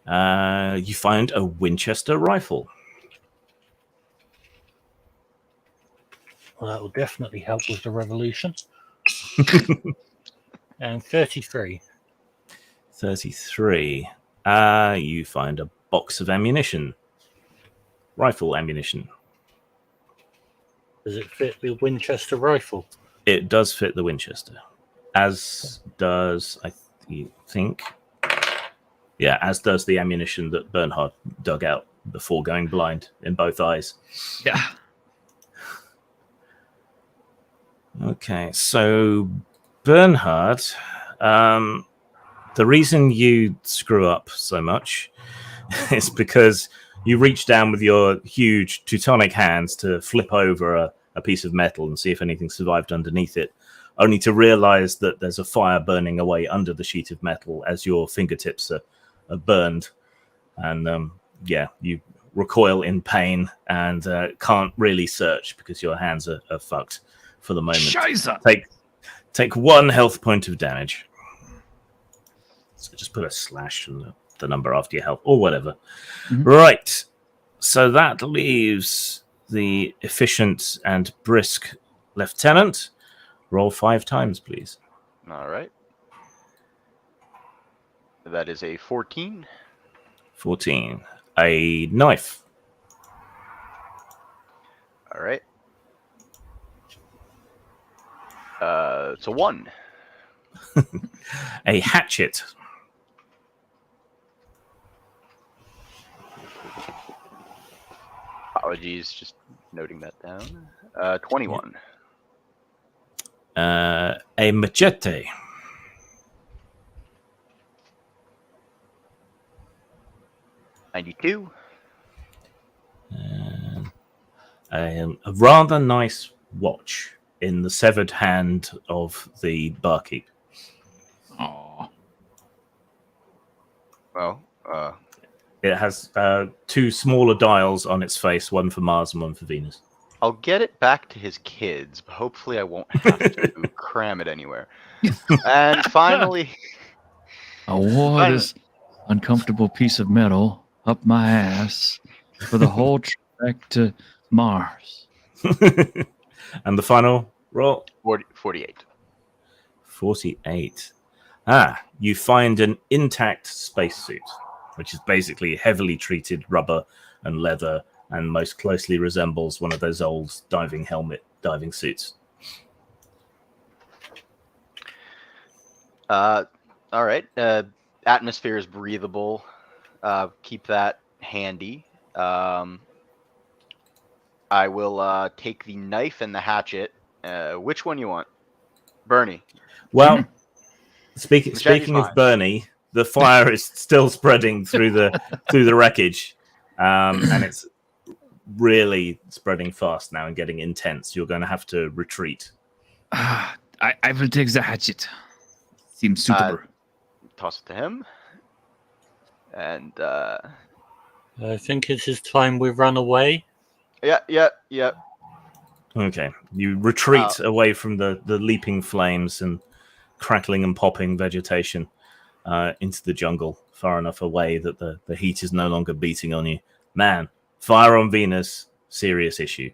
You find a Winchester rifle. Well, that will definitely help with the revolution. And 33. 33. You find a box of ammunition. Rifle ammunition. Does it fit the Winchester rifle? It does fit the Winchester. As does, I think... Yeah, as does the ammunition that Bernhard dug out before going blind in both eyes. Yeah. Okay, so Bernhard, the reason you screw up so much is because you reach down with your huge Teutonic hands to flip over a piece of metal and see if anything survived underneath it, only to realize that there's a fire burning away under the sheet of metal as your fingertips are burned. And you recoil in pain and can't really search because your hands are fucked for the moment. Scheiße. Take 1 health point of damage. So just put a slash and the number after your health or whatever. Mhm. Right. So that leaves the efficient and brisk lieutenant. Roll 5 times, please. All right. That is a 14. 14. A knife. All right. It's a 1. A hatchet. Apologies, just noting that down. 21. A machete. $92. A rather nice watch in the severed hand of the barkeep. Aw. Well, It has 2 smaller dials on its face, one for Mars and one for Venus. I'll get it back to his kids, but hopefully I won't have to cram it anywhere. And finally, I wore this uncomfortable piece of metal up my ass for the whole trek to Mars. And the final roll? 48. 48. You find an intact spacesuit, which is basically heavily treated rubber and leather and most closely resembles one of those old diving suits. All right. Atmosphere is breathable. Keep that handy. I will take the knife and the hatchet. Which one you want? Bernie. Well, speaking Machete's of fine. Bernie, the fire is still spreading through the wreckage, and it's really spreading fast now and getting intense. You're going to have to retreat. I will take the hatchet. Seems suitable. Toss it to him. And I think it is time we run away. yeah. Okay, you retreat away from the leaping flames and crackling and popping vegetation into the jungle, far enough away that the heat is no longer beating on you. Man, fire on Venus, serious issue.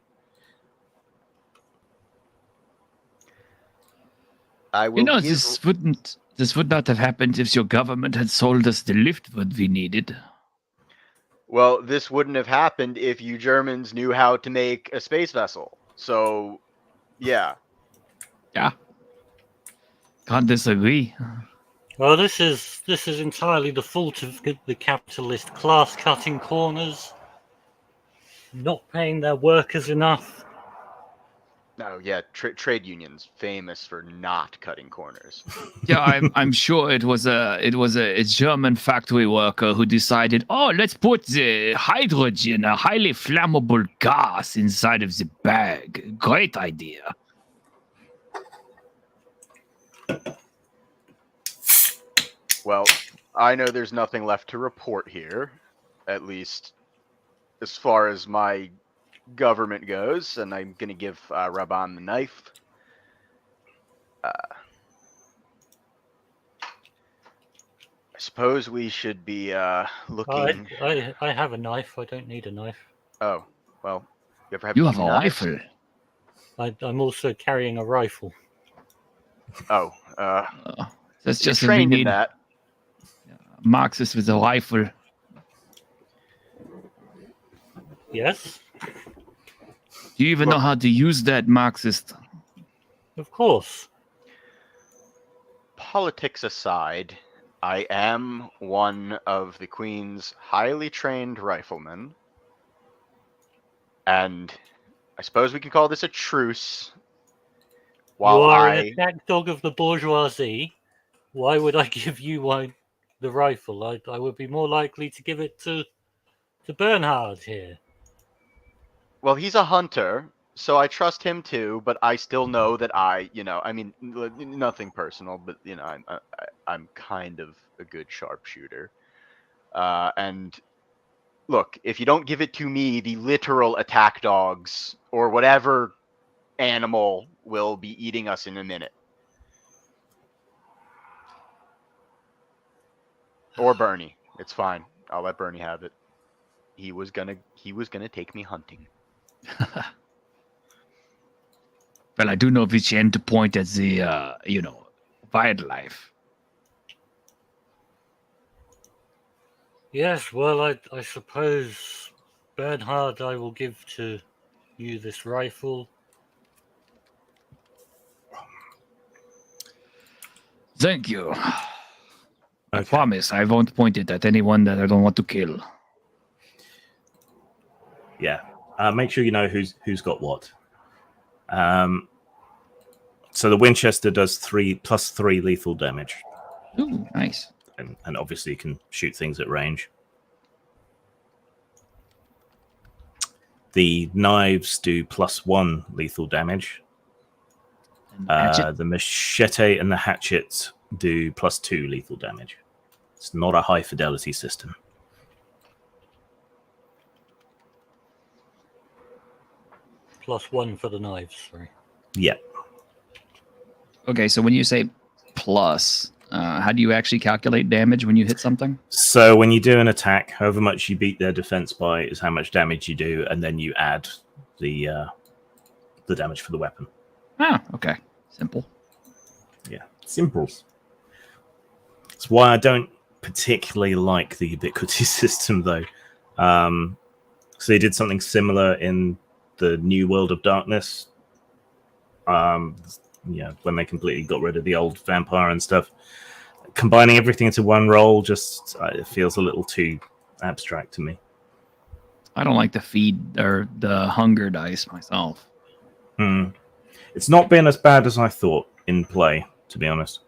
I will this would not have happened if your government had sold us the lift what we needed. Well, this wouldn't have happened if you Germans knew how to make a space vessel. So, yeah. Yeah. Can't disagree. Well, this is entirely the fault of the capitalist class cutting corners, not paying their workers enough. Oh, yeah. Trade unions famous for not cutting corners. Yeah, I'm sure it was a German factory worker who decided, let's put the hydrogen, a highly flammable gas, inside of the bag. Great idea. Well, I know there's nothing left to report here, at least as far as my government goes, and I'm gonna give Raban the knife. I suppose we should be looking. I have a knife. I don't need a knife. Oh, well, you ever have? You to have use a knives? rifle. I'm also carrying a rifle. Oh, That's you're just that we trained in need that. Marxist with a rifle. Yes, Do you even know how to use that, Marxist? of course. Politics aside, I am one of the Queen's highly trained riflemen, and I suppose we can call this a truce. While You are an attack dog of the bourgeoisie. Why would I give you the rifle? I would be more likely to give it to Bernhard here. Well, he's a hunter, so I trust him too. But I still know that I mean, nothing personal, but I'm kind of a good sharpshooter. And look, if you don't give it to me, the literal attack dogs or whatever animal will be eating us in a minute. Or Bernie. It's fine. I'll let Bernie have it. He was gonna take me hunting. Well, I do know we tend to point at the, wildlife. Yes, well, I suppose, Bernhard, I will give to you this rifle. Thank you. I Okay. promise I won't point it at anyone that I don't want to kill. Yeah. Make sure you know who's got what. So the Winchester does +3 lethal damage, Ooh, nice. and obviously you can shoot things at range. The knives do +1 lethal damage. And hatchet? The machete and the hatchet do +2 lethal damage. It's not a high fidelity system. +1 for the knives, sorry. Yeah. Okay, so when you say plus, how do you actually calculate damage when you hit something? So when you do an attack, however much you beat their defense by is how much damage you do, and then you add the damage for the weapon. Ah, okay. Simple. Yeah, simples. That's why I don't particularly like the Ubiquity system, though. So they did something similar in the New World of Darkness. When they completely got rid of the old vampire and stuff. Combining everything into one role just it feels a little too abstract to me. I don't like the feed or the hunger dice myself. It's not been as bad as I thought in play, to be honest.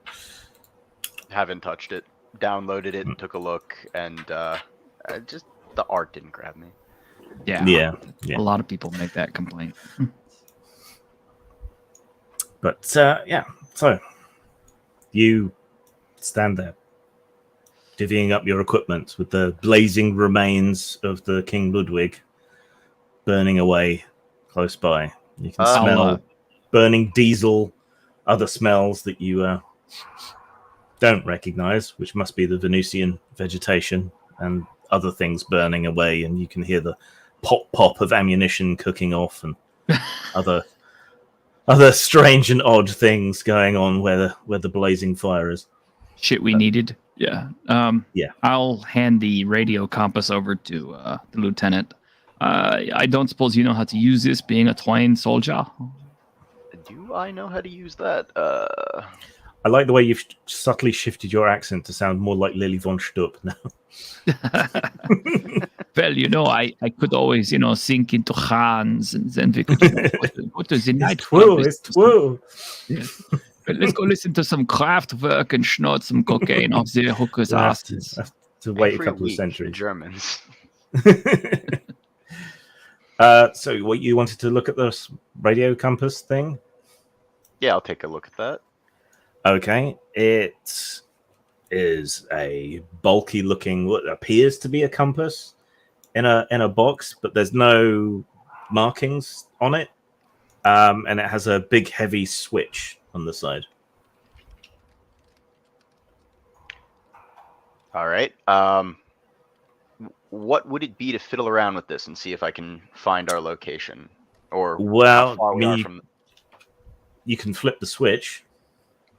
Haven't touched it. Downloaded it and took a look, and just the art didn't grab me. Yeah. A lot of people make that complaint. But so you stand there, divvying up your equipment with the blazing remains of the King Ludwig burning away close by. You can smell burning diesel, other smells that you don't recognize, which must be the Venusian vegetation and other things burning away, and you can hear the pop of ammunition cooking off and other strange and odd things going on where the blazing fire is. Shit we needed. Yeah. I'll hand the radio compass over to the lieutenant. I don't suppose you know how to use this, being a trained soldier? Do I know how to use that? I like the way you've subtly shifted your accent to sound more like Lily von Stupp now. Well, I could always, sink into Hans, and then we could go to the night. It's true. Yes. Well, let's go listen to some craft work and snort some cocaine off the hookers' asses. Have to wait Every a couple of week, centuries. the Germans. So what, you wanted to look at this radio compass thing? Yeah, I'll take a look at that. Okay, it is a bulky looking, what appears to be a compass in a box, but there's no markings on it, and it has a big heavy switch on the side. All right. What would it be to fiddle around with this and see if I can find our location, or how far we are from? You can flip the switch.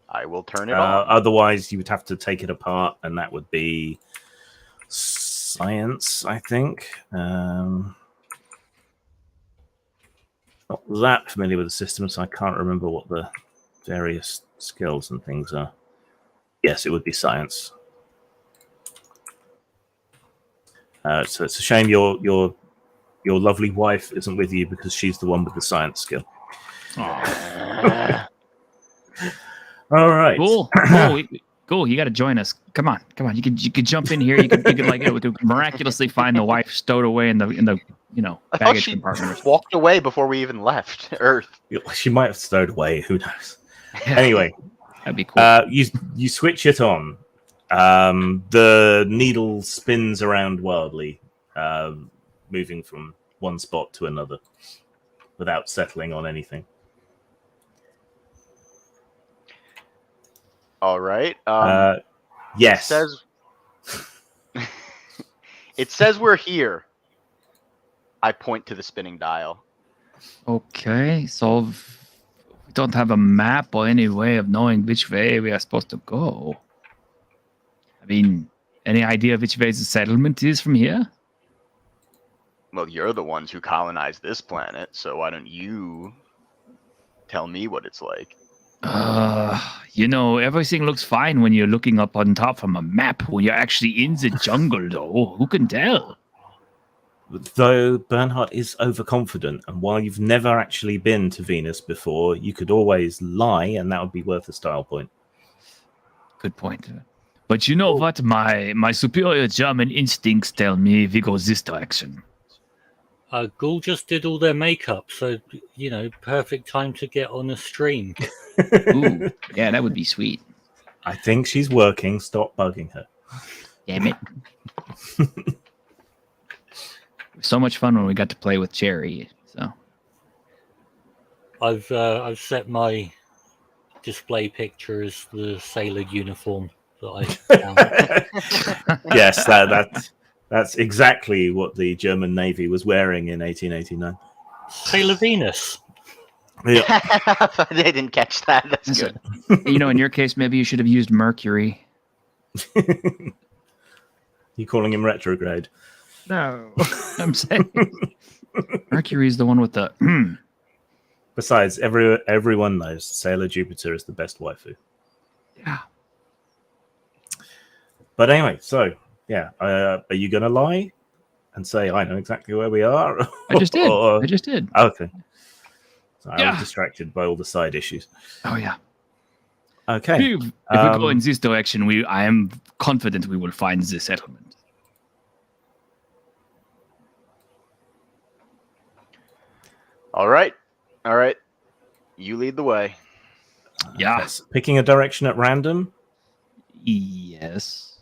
I will turn it on. Otherwise, you would have to take it apart, and that would be science, I think. Not that familiar with the system, so I can't remember what the various skills and things are. Yes, it would be science. So it's a shame your lovely wife isn't with you, because she's the one with the science skill. All right. Cool. Cool. You got to join us. Come on. You could jump in here. You could we could miraculously find the wife stowed away in the I thought baggage she compartment. walked away before we even left Earth. She might have stowed away. Who knows? Anyway, that'd be cool. You switch it on. The needle spins around wildly, moving from one spot to another without settling on anything. All right. Yes. It says we're here. I point to the spinning dial. Okay, so we don't have a map or any way of knowing which way we are supposed to go. I mean, any idea which way the settlement is from here? Well, you're the ones who colonized this planet, so why don't you tell me what it's like? Everything looks fine when you're looking up on top from a map. When you're actually in the jungle, though, who can tell? Though Bernhard is overconfident, and while you've never actually been to Venus before, you could always lie, and that would be worth a style point. Good point. But you know what? My superior German instincts tell me we go this direction. Ghoul just did all their makeup, so, perfect time to get on a stream. Ooh, yeah, that would be sweet. I think she's working. Stop bugging her. Damn it. So much fun when we got to play with Cherry. So I've set my display picture as the sailor uniform that I found. Yes, that's exactly what the German Navy was wearing in 1889. Sailor Venus. Yeah. They didn't catch that. That's good. In your case, maybe you should have used Mercury. You calling him retrograde? No, I'm saying Mercury's the one with the. Besides, everyone knows Sailor Jupiter is the best waifu. Yeah. But anyway, so yeah, are you gonna lie and say I know exactly where we are? I just did. Or- I just did. Okay. So I Yeah. was distracted by all the side issues. Oh yeah. Okay. If we go in this direction, I am confident we will find the settlement. All right. You lead the way. Yeah. Yes. Picking a direction at random. Yes.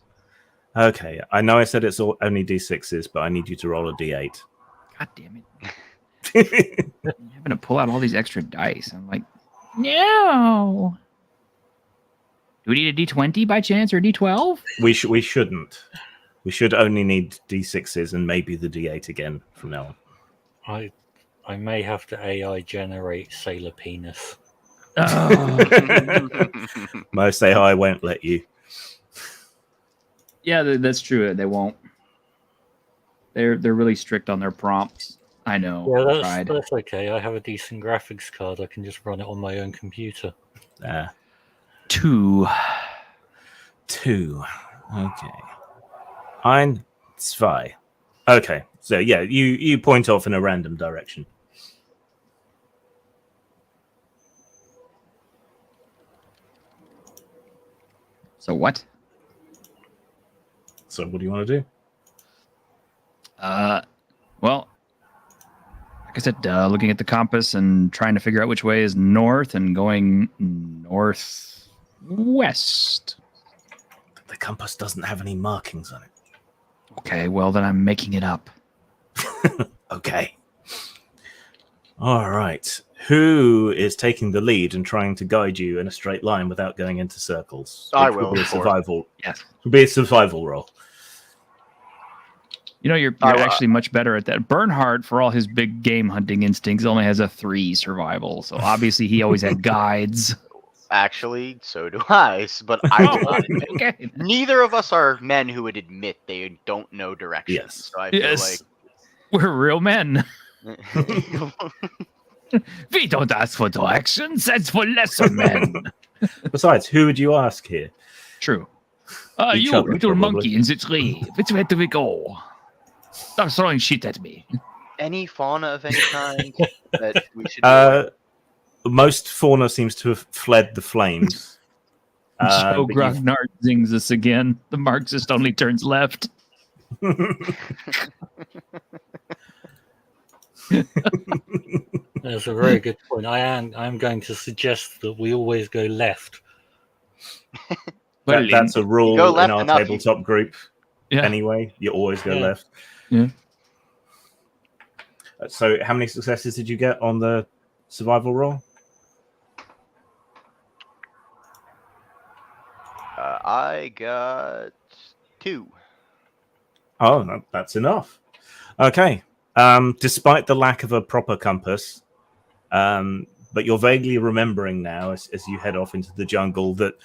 Okay. I know I said it's only D6s, but I need you to roll a D8. God damn it! I'm having to pull out all these extra dice. I'm like, no. Do we need a D20 by chance or a D12? We shouldn't. We should only need D6s and maybe the D8 again from now on. I may have to AI generate Sailor Penis. Most AI won't let you. Yeah, that's true. They won't. They're really strict on their prompts. I know. Yeah, that's okay. I have a decent graphics card. I can just run it on my own computer. 2. Okay. 1, 2. Okay. So yeah, you point off in a random direction. So what? So what do you want to do? Well, like I said, looking at the compass and trying to figure out which way is north and going northwest. The compass doesn't have any markings on it. Okay, well then I'm making it up. Okay. All right. Who is taking the lead and trying to guide you in a straight line without going into circles? I Which will, Be a of course. survival. Yes. Would be a survival roll. You know, you're actually much better at that. Bernhard, for all his big game hunting instincts, only has a 3 survival. So obviously he always had guides. Actually, so do I. But I will not admit. Okay. Neither of us are men who would admit they don't know directions. Yes. So I feel Yes. We're real men. like We don't ask for directions. That's for lesser men. Besides, who would you ask here? True. Each You other, little probably. monkey in the tree. Which way do we go? Stop throwing shit at me. any fauna of any kind that we should. Be aware of? Most fauna seems to have fled the flames. Joe but Grognard zings us again. The Marxist only turns left. That's a very good point. I'm going to suggest that we always go left. That's a rule go in left our enough, tabletop group. Yeah. Anyway, you always go Yeah. left. Yeah. So, how many successes did you get on the survival roll? I got 2. Oh, that's enough. Okay. Despite the lack of a proper compass, but you're vaguely remembering now as you head off into the jungle that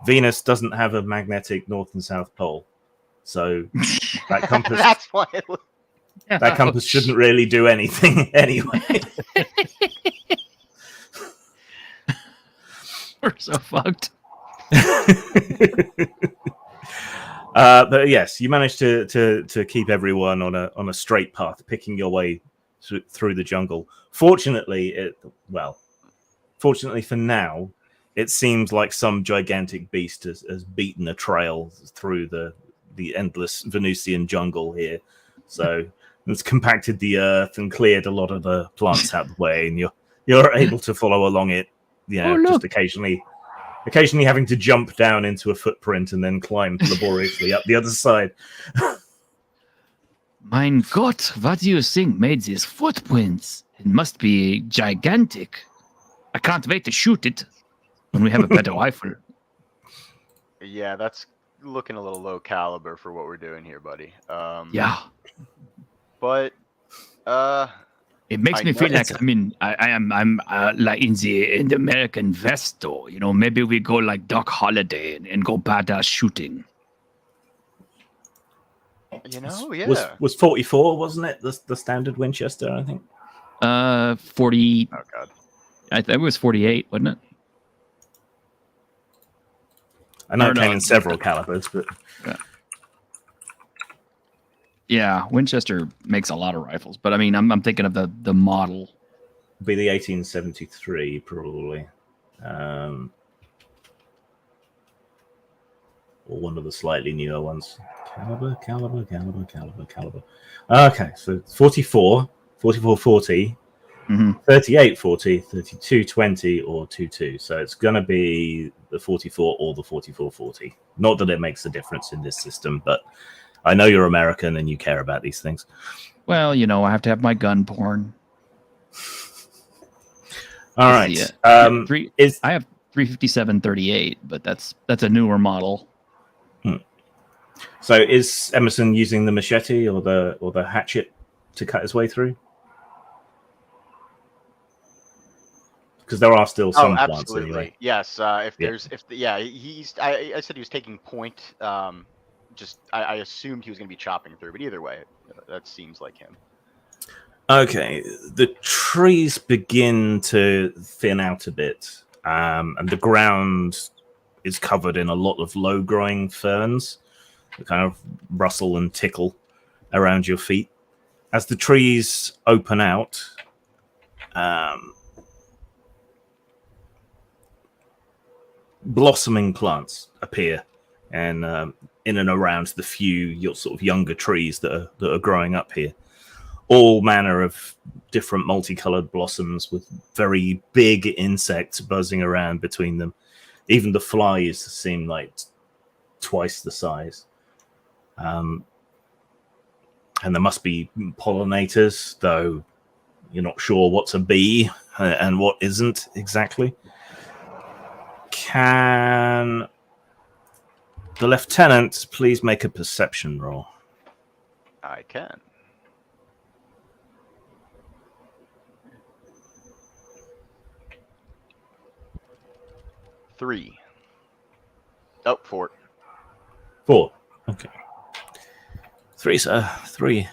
Venus doesn't have a magnetic north and south pole. So that compass That's why. that compass shouldn't really do anything anyway. We're so fucked. But yes, you managed to keep everyone on a straight path, picking your way through the jungle. Fortunately for now, it seems like some gigantic beast has beaten a trail through the endless Venusian jungle here. So it's compacted the earth and cleared a lot of the plants out of the way, and you're able to follow along it. Yeah, just occasionally having to jump down into a footprint and then climb laboriously up the other side. Mein Gott, what do you think made these footprints? It must be gigantic. I can't wait to shoot it when we have a better rifle. Yeah, that's looking a little low caliber for what we're doing here, buddy. Yeah. But It makes I me feel know like I'm like in the American West, though. You know, maybe we go like Doc Holliday and go badass shooting. You know, yeah. Was 44, wasn't it? The standard Winchester, I think. 40. Oh god. I think it was 48, wasn't it? I know Or it no, came in several calibers, but Yeah, Winchester makes a lot of rifles, but I mean, I'm thinking of the model. it'd be the 1873 probably, or one of the slightly newer ones. Caliber. Okay, so 44, 4440, Mm-hmm. 3840, 3220, or 22. So it's going to be the 44 or the 4440. Not that it makes a difference in this system, but I know you're American and you care about these things. Well, you know, I have to have my gun porn. All right. I have 357-38, but that's a newer model. So is Emerson using the machete or the hatchet to cut his way through? Because there are still some plants absolutely. anyway. Yes. I said he was taking point. I assumed he was going to be chopping through, but either way, that seems like him. Okay, the trees begin to thin out a bit, and the ground is covered in a lot of low-growing ferns that kind of rustle and tickle around your feet. As the trees open out, blossoming plants appear, and in and around the few sort of younger trees that are growing up here. All manner of different multicolored blossoms with very big insects buzzing around between them. Even the flies seem like twice the size. And there must be pollinators, though you're not sure what's a bee and what isn't exactly. Can the lieutenant please make a perception roll? I can. Three. Oh, 4. 4. Okay. 3, sir. 3.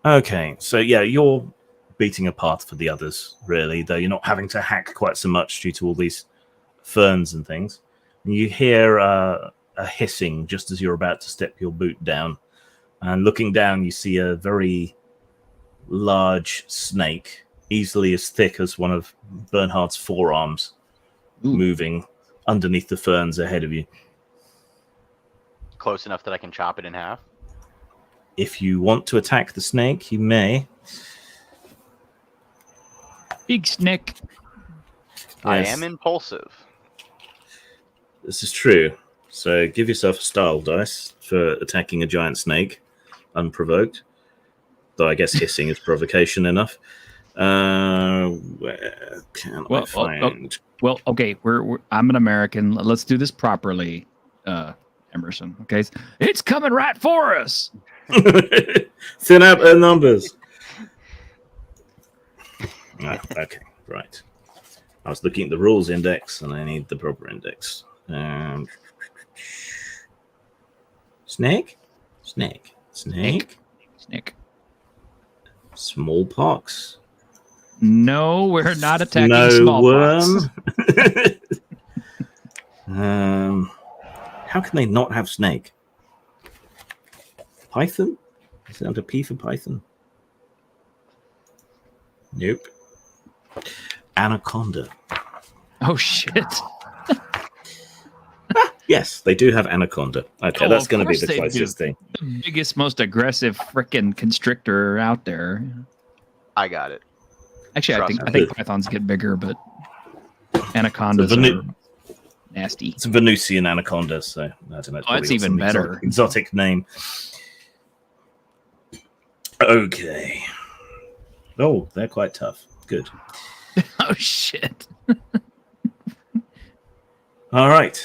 Okay, so yeah, you're beating a path for the others, really, though you're not having to hack quite so much due to all these ferns and things. And you hear a hissing just as you're about to step your boot down. And looking down, you see a very large snake, easily as thick as one of Bernhard's forearms, moving underneath the ferns ahead of you. Close enough that I can chop it in half. If you want to attack the snake, you may. Big snake. I Yes, am impulsive. this is true. So give yourself a style dice for attacking a giant snake, unprovoked. Though I guess hissing is provocation enough. Where can I find? Well, okay, I'm an American. Let's do this properly, Emerson. Okay, it's coming right for us. Thin out their numbers. Okay, right. I was looking at the rules index, and I need the proper index. Snake. Smallpox. No, we're not attacking No smallpox. worm. How can they not have snake? Python? Is it under P for Python? Nope. Anaconda. Oh shit! Yes, they do have anaconda. Okay, that's of going to be course the they closest do. thing. The biggest, most aggressive frickin' constrictor out there. I got it. Actually, Trust I think pythons get bigger, but anacondas are nasty. It's a Venusian anaconda, so I don't know. Oh, that's even better. Exotic name. Okay. Oh, they're quite tough. Good. Oh shit! All right.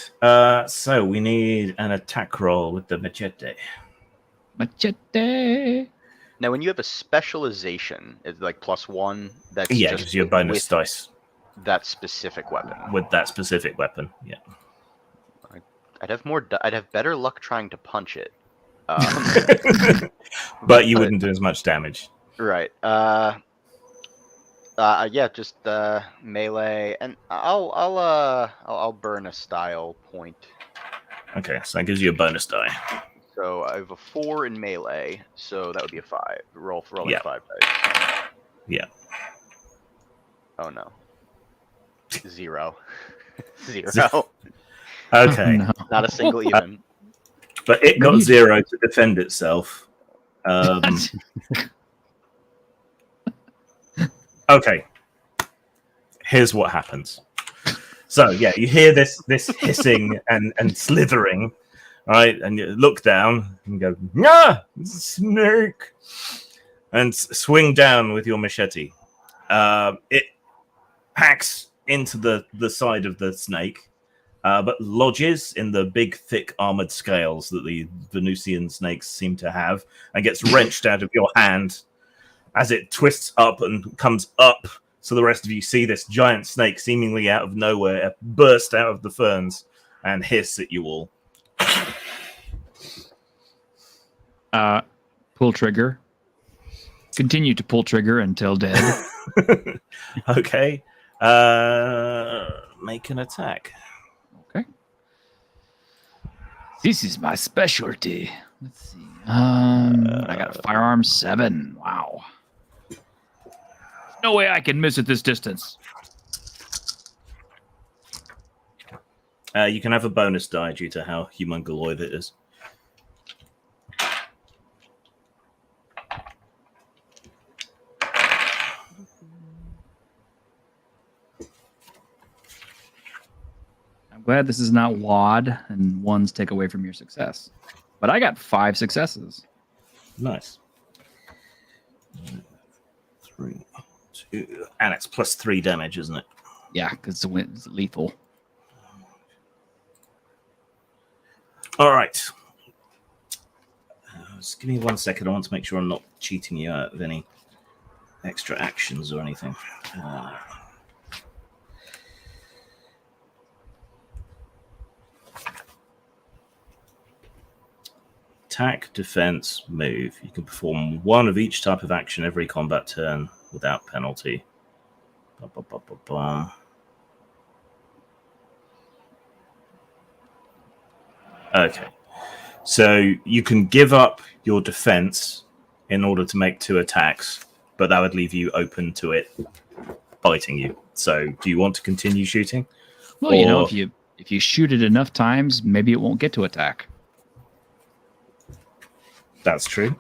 So we need an attack roll with the machete. Machete. Now, when you have a specialization, it's like +1. That's Yeah, just gives you a bonus with dice that specific weapon. with that specific weapon. Yeah. I'd have better luck trying to punch it. But you wouldn't do as much damage. Right. Yeah, just melee, and I'll burn a style point. Okay, so that gives you a bonus die. So I have a 4 in melee, so that would be a 5. Rolling Yeah. 5 dice. Yeah. Oh no. 0. 0. Okay, No. Not a single even. but it got Maybe- 0 to defend itself. Okay, here's what happens. So yeah, you hear this hissing and slithering, right? And you look down and go, "Ah, snake!" and swing down with your machete. It hacks into the side of the snake, but lodges in the big, thick armored scales that the Venusian snakes seem to have, and gets wrenched out of your hand as it twists up and comes up. So the rest of you see this giant snake seemingly out of nowhere burst out of the ferns and hiss at you all. Pull trigger. Continue to pull trigger until dead. Okay. Make an attack. Okay. This is my specialty. Let's see. I got a firearm 7. Wow. No way I can miss at this distance. You can have a bonus die due to how humongoloid it is. I'm glad this is not WAD and ones take away from your success. But I got 5 successes. Nice. 3, 2, and it's plus 3 damage, isn't it? Yeah, because it's lethal. All right. Just give me 1 second. I want to make sure I'm not cheating you out of any extra actions or anything. Attack, defense, move. You can perform one of each type of action every combat turn without penalty. Okay. So you can give up your defense in order to make 2 attacks, but that would leave you open to it biting you. So do you want to continue shooting? Well, you know, if you shoot it enough times, maybe it won't get to attack. That's true.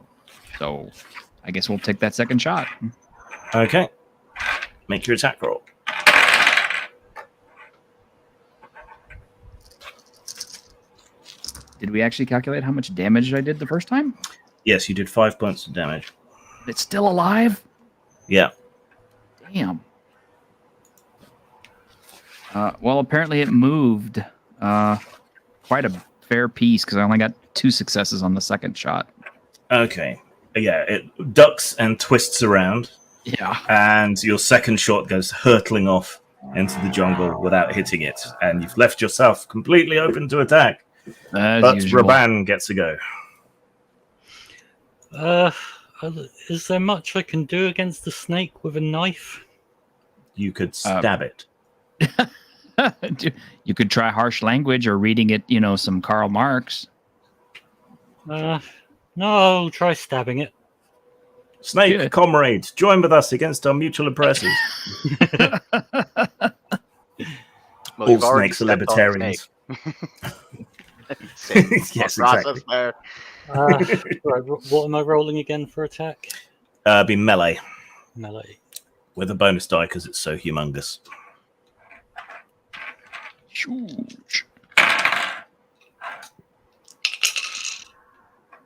So I guess we'll take that second shot. Okay. Make your attack roll. Did we actually calculate how much damage I did the first time? Yes, you did 5 points of damage. It's still alive? Yeah. Damn. Well, apparently it moved quite a fair piece because I only got 2 successes on the second shot. Okay. Yeah, it ducks and twists around, Yeah. and your second shot goes hurtling off into the jungle without hitting it, and you've left yourself completely open to attack. As But usual. Raban gets a go. Is there much I can do against the snake with a knife? You could stab it. You could try harsh language or reading it, some Karl Marx. No, I'll try stabbing it. Snake, Good. comrade, join with us against our mutual oppressors. Well, All you've already snakes are stepped on the libertarians. Same Yes, process exactly. there. Right, what am I rolling again for attack? Be melee Melee. with a bonus die because it's so humongous. Huge.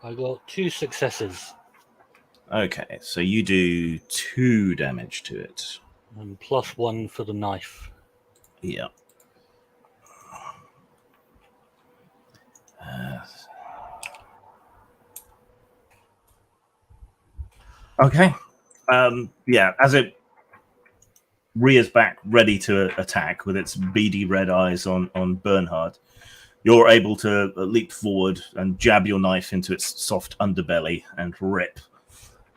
I got 2 successes Okay, so you do 2 damage to it. and +1 for the knife. Yeah. Okay. Yeah, as it rears back, ready to attack with its beady red eyes on Bernhard, you're able to leap forward and jab your knife into its soft underbelly and rip.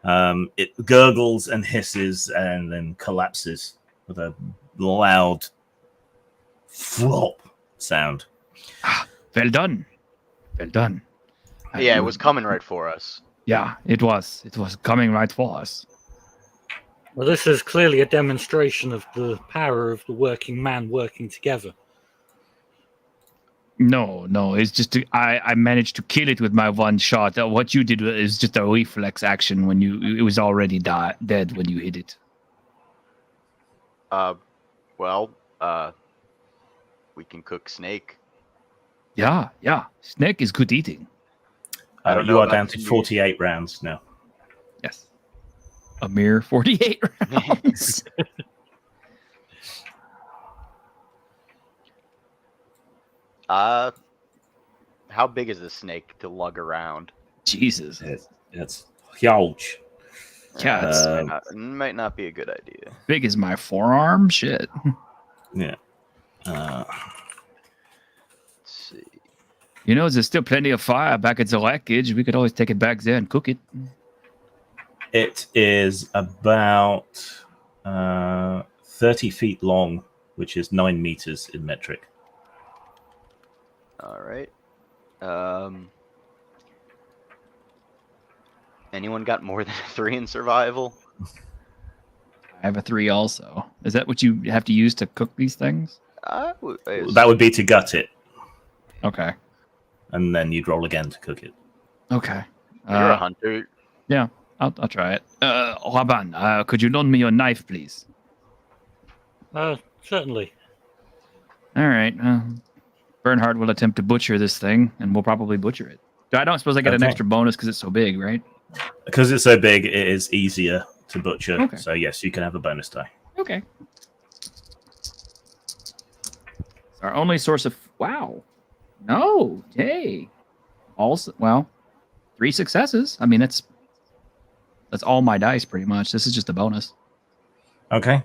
It gurgles and hisses and then collapses with a loud flop sound. Well done. Well done. Yeah, it was coming right for us. Yeah, it was. It was coming right for us. Well, this is clearly a demonstration of the power of the working man working together. No, it's just I managed to kill it with my one shot. What you did is just a reflex action when it was already dead when you hit it. We can cook snake. Yeah. Snake is good eating. I don't You know are about down to the- 48 rounds now. Yes. A mere 48 rounds. How big is the snake to lug around? Jesus. It's huge. Yeah, it's Might not be a good idea. big as my forearm. Shit. Yeah. Let's see. You know, there's still plenty of fire back at the wreckage. We could always take it back there and cook it. It is about 30 feet long, which is 9 meters in metric. All right. Anyone got more than a 3 in survival? I have a 3 also. Is that what you have to use to cook these things? That would be to gut it, Okay. and then you'd roll again to cook it. Okay. You're a hunter. Yeah, I'll try it. Raban, could you loan me your knife, please? Certainly. All right. Bernhard will attempt to butcher this thing, and we'll probably butcher it. I don't suppose I get an Okay. extra bonus because it's so big, right? Because it's so big, it is easier to butcher. Okay. So yes, you can have a bonus die. Okay. It's our only source of... Wow. No. Hey. Also, well, 3 successes. I mean, that's all my dice, pretty much. This is just a bonus. Okay.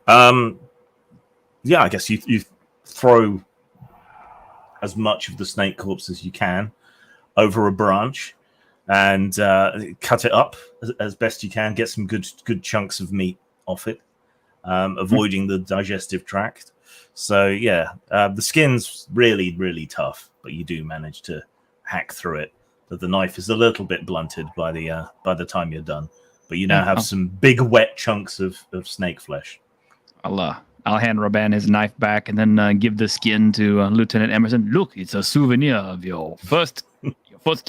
Yeah, I guess you throw as much of the snake corpse as you can over a branch and cut it up as best you can. Get some good chunks of meat off it, avoiding the digestive tract. So yeah, the skin's really, really tough, but you do manage to hack through it. But the knife is a little bit blunted by the time you're done. But you now have some big wet chunks of snake flesh. I'll hand Raban his knife back and then give the skin to Lieutenant Emerson. Look, it's a souvenir of your first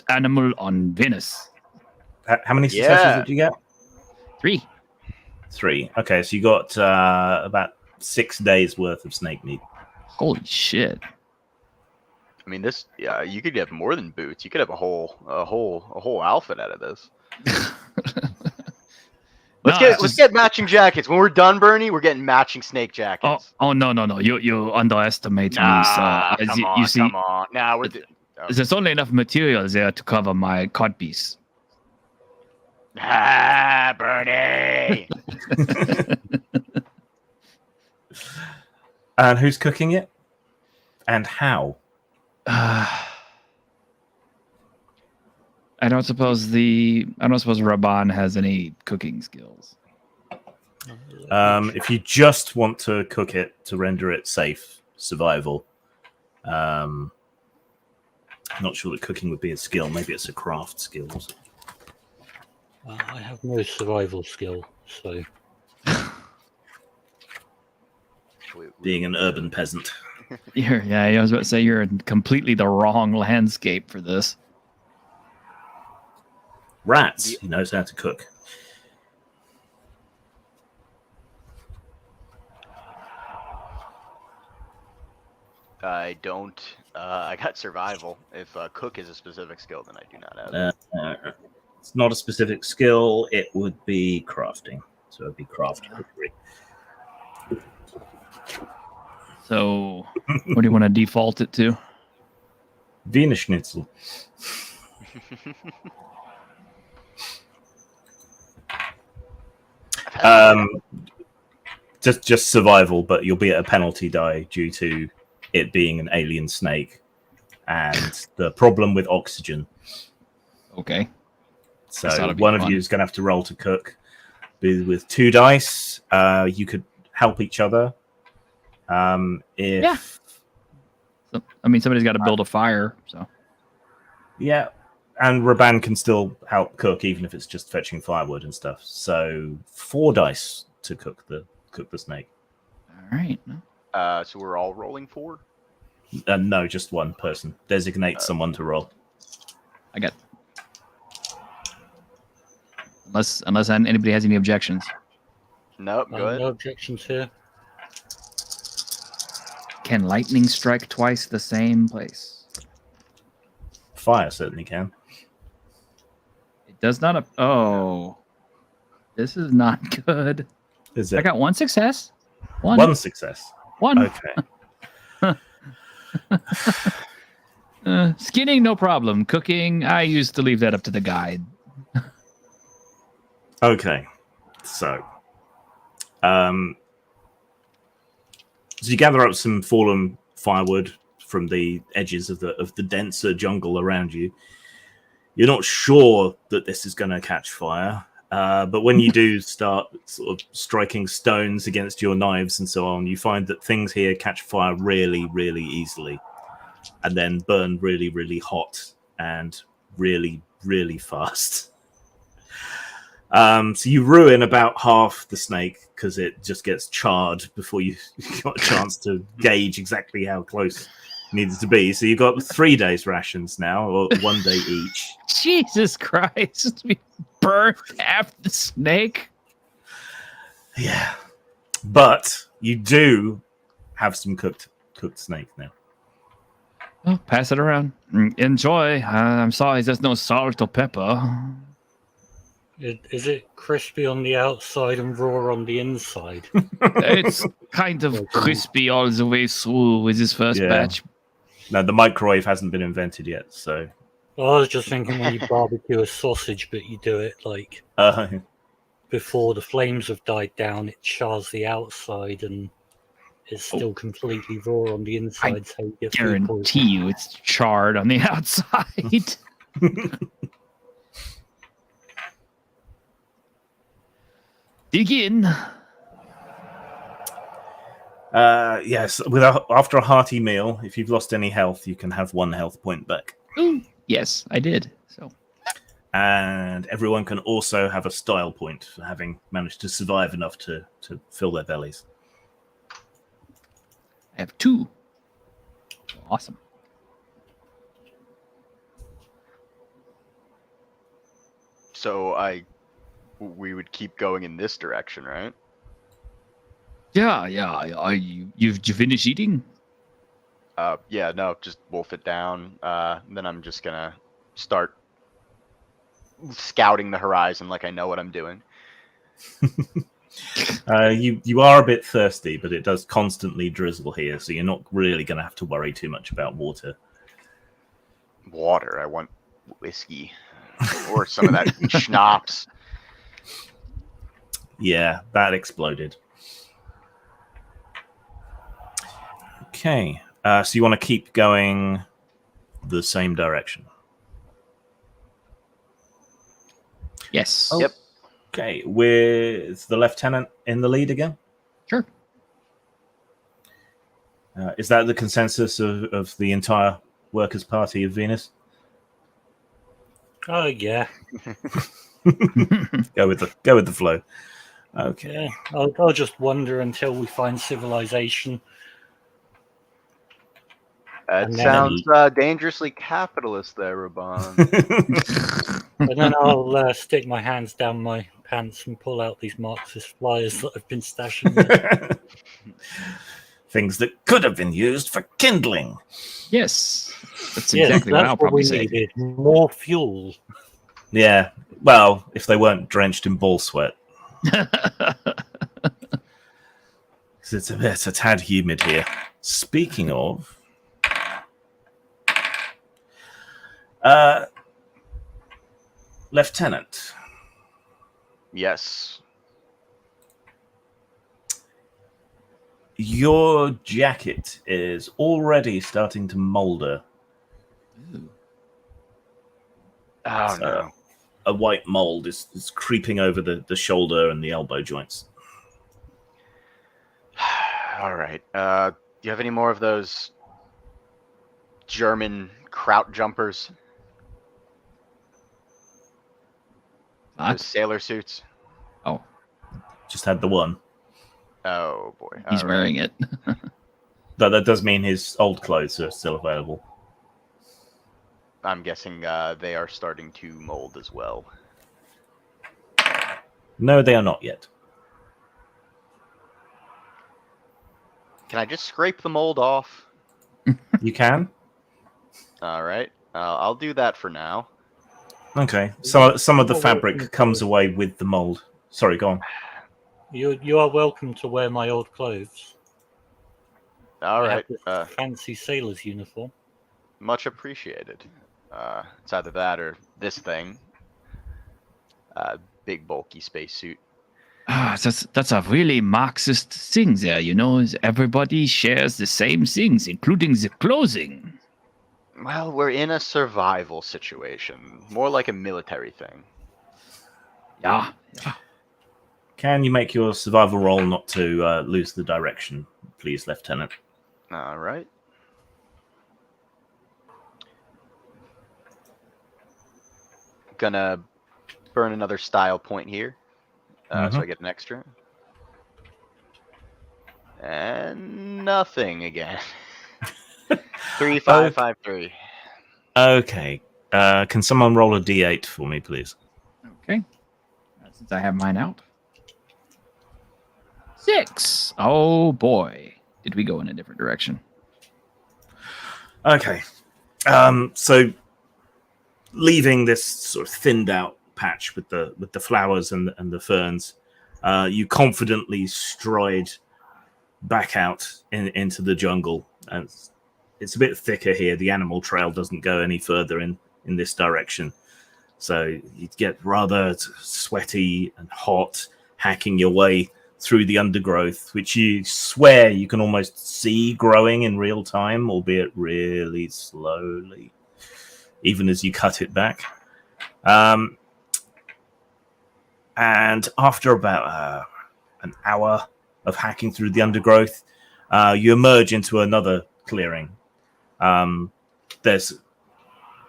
animal on Venus. How many successes did you get? 3. 3. Okay, so you got about 6 days worth of snake meat. Holy shit. I mean, this. Yeah, you could get more than boots. You could have a whole outfit out of this. Let's get matching jackets. When we're done, Bernie, we're getting matching snake jackets. Oh no. You underestimate me, sir. Come on. Now we're. There's only enough material there to cover my codpiece. Bernie. And who's cooking it? And how? I don't suppose Raban has any cooking skills. If you just want to cook it to render it safe, survival. I'm not sure that cooking would be a skill. Maybe it's a craft skill. I have no survival skill, so Being an urban peasant. I was about to say you're in completely the wrong landscape for this. Rats. He knows how to cook. I don't. I got survival. If cook is a specific skill, then I do not have it. It's not a specific skill. It would be crafting. So it would be craft cookery. So, what do you want to default it to? Wiener Schnitzel. Just survival, but you'll be at a penalty die due to it being an alien snake. and the problem with oxygen. Okay. So That'll be one of fun. you is going to have to roll to cook. With 2 dice, you could help each other. If Yeah. So, I mean, somebody's got to build a fire, so. Yeah, and Raban can still help cook, even if it's just fetching firewood and stuff. So 4 dice to cook the snake. All right. So we're all rolling 4? No, just one person. Designate someone to roll. I got. Unless anybody has any objections. Nope, go ahead. No objections here. Can lightning strike twice the same place? Fire certainly can. It does not. Oh, this is not good. Is I it got 1 success. one success? One. Okay. Skinning, no problem. Cooking, I used to leave that up to the guide. Okay. So you gather up some fallen firewood from the edges of the denser jungle around you. You're not sure that this is going to catch fire, but when you do start sort of striking stones against your knives and so on, you find that things here catch fire really, really easily, and then burn really, really hot and really, really fast. So you ruin about half the snake because it just gets charred before you got a chance to gauge exactly how close it needed to be. So you've got 3 days rations now, or 1 day each. Jesus Christ! We burned half the snake. Yeah, but you do have some cooked snake now. Oh, pass it around. Enjoy. I'm sorry, there's no salt or pepper. Is it crispy on the outside and raw on the inside? It's kind of crispy all the way through with this first Yeah. batch. No, the microwave hasn't been invented yet, so I was just thinking when you barbecue a sausage, but you do it like before the flames have died down, it chars the outside and it's still completely raw on the inside. So you get food poisoning. Guarantee you it's charred on the outside. Dig in. yes, after a hearty meal, if you've lost any health, you can have 1 health point back. Ooh, yes, I did. So, And everyone can also have a style point for having managed to survive enough to fill their bellies. I have 2. Awesome. So we would keep going in this direction, right? Yeah. You've finished eating? Yeah, no, just wolf it down. Then I'm just gonna start scouting the horizon like I know what I'm doing. You are a bit thirsty, but it does constantly drizzle here, so you're not really going to have to worry too much about water. Water. I want whiskey or some of that schnapps. Yeah, that exploded. Okay, so you want to keep going the same direction. Yes. Oh. Yep. Okay, with the lieutenant in the lead again? Sure. Is that the consensus of the entire Workers' Party of Venus? Oh yeah. Go with the flow. Okay. Yeah, I'll just wander until we find civilization. That And then- sounds dangerously capitalist there, Raban. And then I'll stick my hands down my pants and pull out these Marxist flyers that I've been stashing there. Things that could have been used for kindling. Yes. That's Yes, exactly what that's I'll what probably we say. needed. More fuel. Yeah. Well, if they weren't drenched in ball sweat. Because it's a tad humid here. Speaking of... Lieutenant. Yes. Your jacket is already starting to molder. Ooh. Oh, So, no. a white mold is creeping over the shoulder and the elbow joints. All right. Do you have any more of those German kraut jumpers? Those What? sailor suits? Oh, Just had the one. Oh, boy. he's All right. wearing it. Though that does mean his old clothes are still available. I'm guessing they are starting to mold as well. No, they are not yet. Can I just scrape the mold off? You can? All right. I'll do that for now. Okay. So some of the You're welcome fabric comes to- away with the mold. Sorry, go on. You are welcome to wear my old clothes. All I right. have this fancy sailor's uniform. Much appreciated. It's either that or this thing. Big bulky spacesuit. That's a really Marxist thing there, you know. Is everybody shares the same things, including the clothing. Well, we're in a survival situation, more like a military thing. Yeah. Can you make your survival roll not to lose the direction, please, Lieutenant? All right. Gonna burn another style point here, so I get an extra. And nothing again. 3, 5, 5, 3. Okay. Can someone roll a d8 for me, please? Okay. Since I have mine out. 6. Oh boy, did we go in a different direction? Okay. So leaving this sort of thinned out patch with the flowers and the ferns, you confidently stride back out into the jungle. And it's a bit thicker here. The animal trail doesn't go any further in this direction. So you get rather sweaty and hot, hacking your way through the undergrowth, which you swear you can almost see growing in real time, albeit really slowly, even as you cut it back. And after about an hour of hacking through the undergrowth, you emerge into another clearing. There's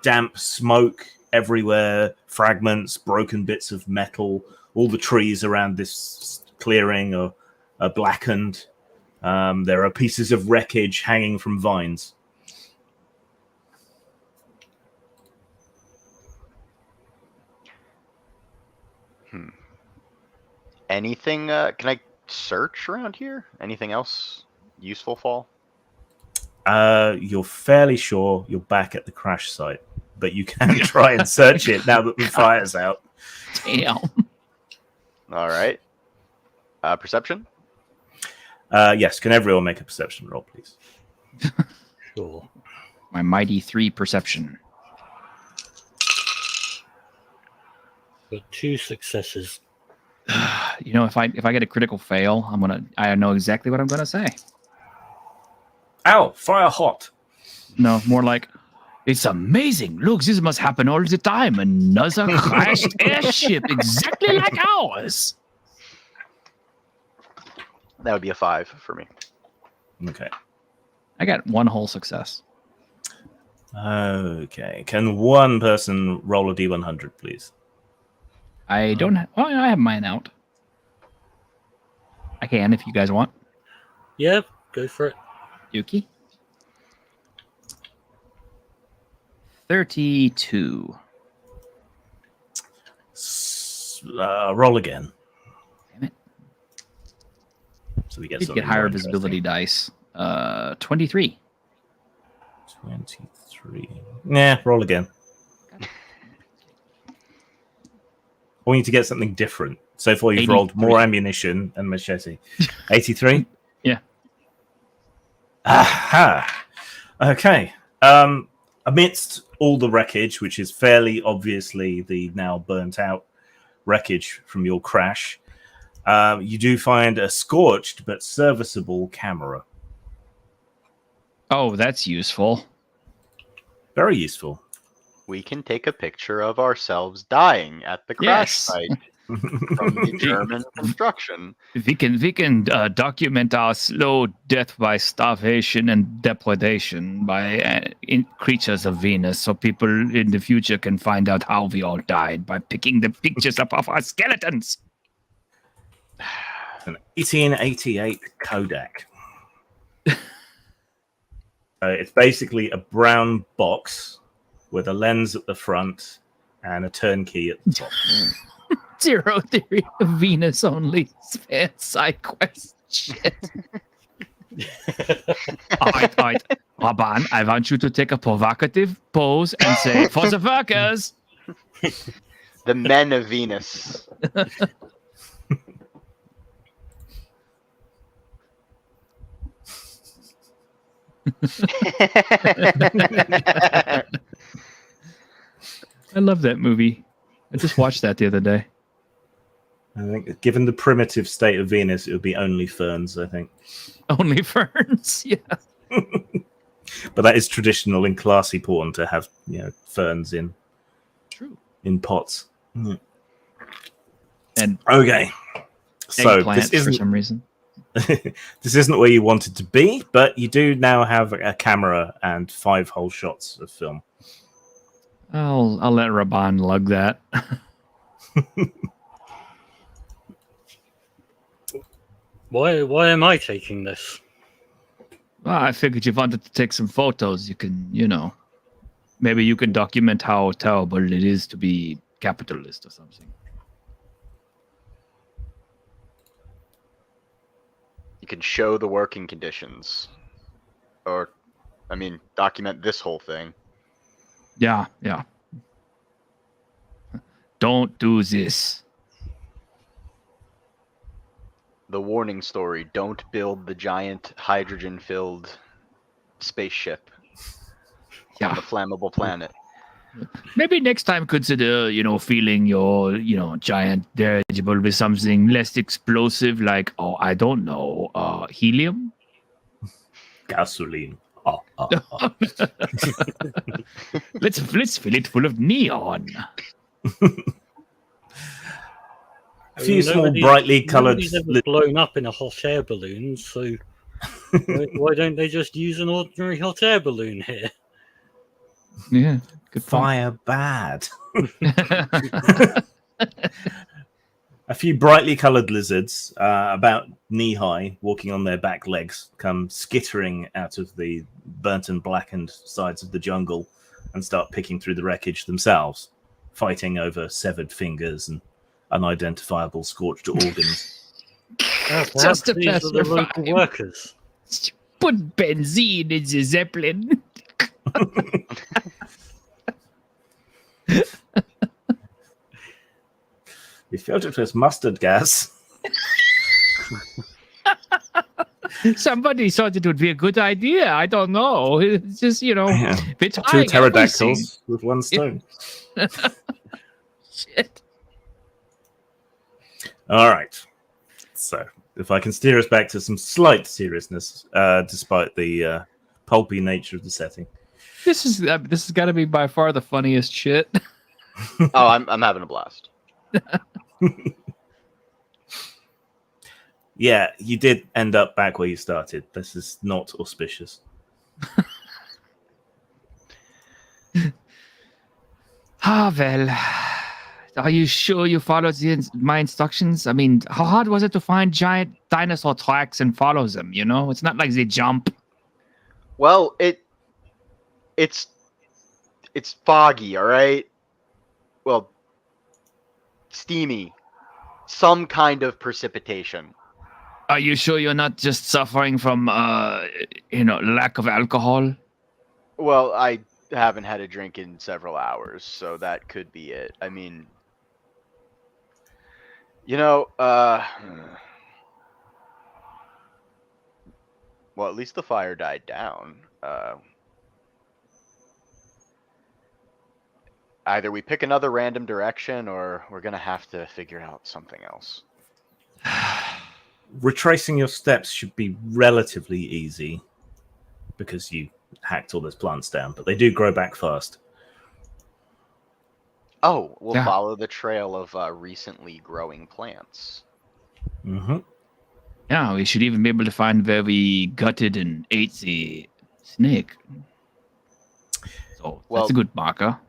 damp smoke everywhere, fragments, broken bits of metal. All the trees around this clearing are blackened. There are pieces of wreckage hanging from vines. Anything? Can I search around here? Anything else useful, Fall? You're fairly sure you're back at the crash site, but you can try and search it now that the fire's out. Damn. All right. Perception? Yes, can everyone make a perception roll, please? Sure. My mighty 3 perception. Got 2 successes. You know, if I get a critical fail, I know exactly what I'm gonna say. Ow! Fire hot! No, more like, it's amazing. Look, this must happen all the time. Another crashed airship exactly like ours. That would be a 5 for me. Okay. I got 1 whole success. Okay. Can one person roll a d100, please? I don't have... Oh, I have mine out. I can if you guys want. Yeah, go for it. Yuki. 32. Roll again. Damn it. So we get Did something get higher more visibility dice. 23. 23. Nah, roll again. I want you to get something different. So far, you've rolled 83. more ammunition and machete. 83? Yeah. Aha! Okay. Amidst all the wreckage, which is fairly obviously the now burnt out wreckage from your crash, you do find a scorched but serviceable camera. Oh, that's useful. Very useful. We can take a picture of ourselves dying at the crash Yes. site from the German construction. We can document our slow death by starvation and depredation by creatures of Venus, so people in the future can find out how we all died by picking the pictures up of our skeletons. An 1888 Kodak. It's basically a brown box with a lens at the front and a turnkey at the top. Zero theory of Venus only side quest shit. All right. Raban, I want you to take a provocative pose and say, for the workers. The men of Venus. I love that movie. I just watched that the other day. I think, given the primitive state of Venus, it would be only ferns, I think. Only ferns, yeah. But that is traditional in classy porn to have, ferns in pots. Mm. And okay, so eggplant for some reason. This isn't where you wanted to be, but you do now have a camera and 5 whole shots of film. I'll let Raban lug that. Why am I taking this? Well, I figured you wanted to take some photos. You can, maybe you can document how terrible it is to be capitalist or something. You can show the working conditions. Or, document this whole thing. Yeah. Don't do this. The warning story, don't build the giant hydrogen-filled spaceship on the flammable planet. Maybe next time consider, filling your, giant dirigible with something less explosive, like, I don't know, helium? Gasoline. Let's fill it full of neon. A few small brightly coloured... Nobody's ever blown up in a hot air balloon, so why don't they just use an ordinary hot air balloon here? Yeah, good fire bad. A few brightly coloured lizards, about knee-high, walking on their back legs, come skittering out of the burnt and blackened sides of the jungle and start picking through the wreckage themselves, fighting over severed fingers and unidentifiable scorched organs. Just to these are the local workers. Put benzene in the Zeppelin. We filled it with mustard gas. Somebody thought it would be a good idea. I don't know. It's just, bit high. 2 pterodactyls with 1 stone. Shit. All right. So, if I can steer us back to some slight seriousness, despite the pulpy nature of the setting. This has got to be by far the funniest shit. Oh, I'm having a blast. Yeah, you did end up back where you started. This is not auspicious. Well, are you sure you followed my instructions? I mean, how hard was it to find giant dinosaur tracks and follow them? It's not like they jump. Well, it's foggy, all right? Well, steamy. Some kind of precipitation. Are you sure you're not just suffering from, lack of alcohol? Well, I haven't had a drink in several hours, so that could be it. I mean, well, at least the fire died down. Either we pick another random direction or we're going to have to figure out something else. Retracing your steps should be relatively easy. because you hacked all those plants down, but they do grow back fast. Oh, we'll Yeah. follow the trail of recently growing plants. Mm-hmm. Yeah, we should even be able to find where we gutted and ate the snake. So Well- that's a good marker.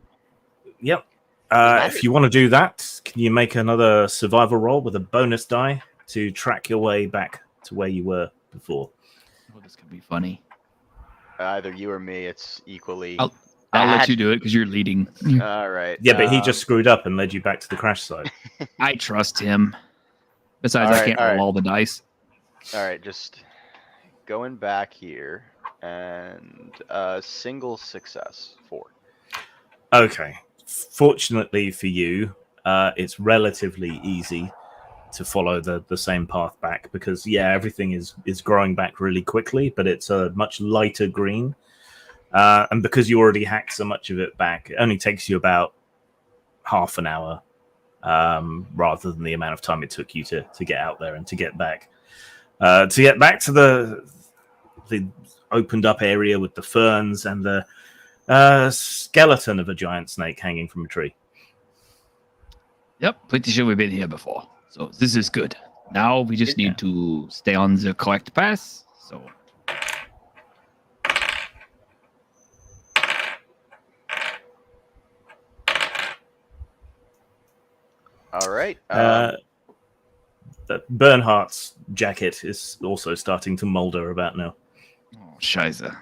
Yep. that If it? you want to do that, can you make another survival roll with a bonus die to track your way back to where you were before? Oh, this could be funny. Either you or me, it's equally. I'll I let had- you do it because you're leading. All right. Yeah, but he just screwed up and led you back to the crash site. I trust him. Besides, All I right, can't all roll right. all the dice. All right, just going back here and single success 4. Okay. Fortunately for you, it's relatively easy to follow the same path back because, yeah, everything is growing back really quickly, but it's a much lighter green. And because you already hacked so much of it back, it only takes you about half an hour rather than the amount of time it took you to get out there and to get back. To get back to the opened up area with the ferns and the skeleton of a giant snake hanging from a tree. Yep, pretty sure we've been here before. So this is good. Now we just Yeah. need to stay on the correct path. So All right. Bernhardt's jacket is also starting to molder about now. oh, scheiße.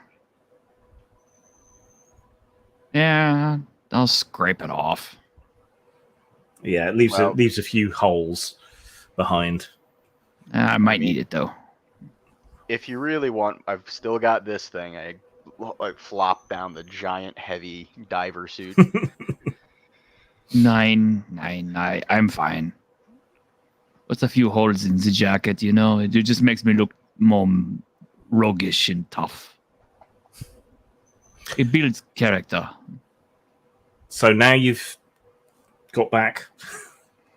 Yeah, I'll scrape it off. Yeah, it leaves Well- leaves a few holes behind. I might need it though. If you really want, I've still got this thing. I like flop down the giant heavy diver suit. Nine. I'm fine. What's a few holes in the jacket, you know? It just makes me look more roguish and tough. It builds character. So now you've got back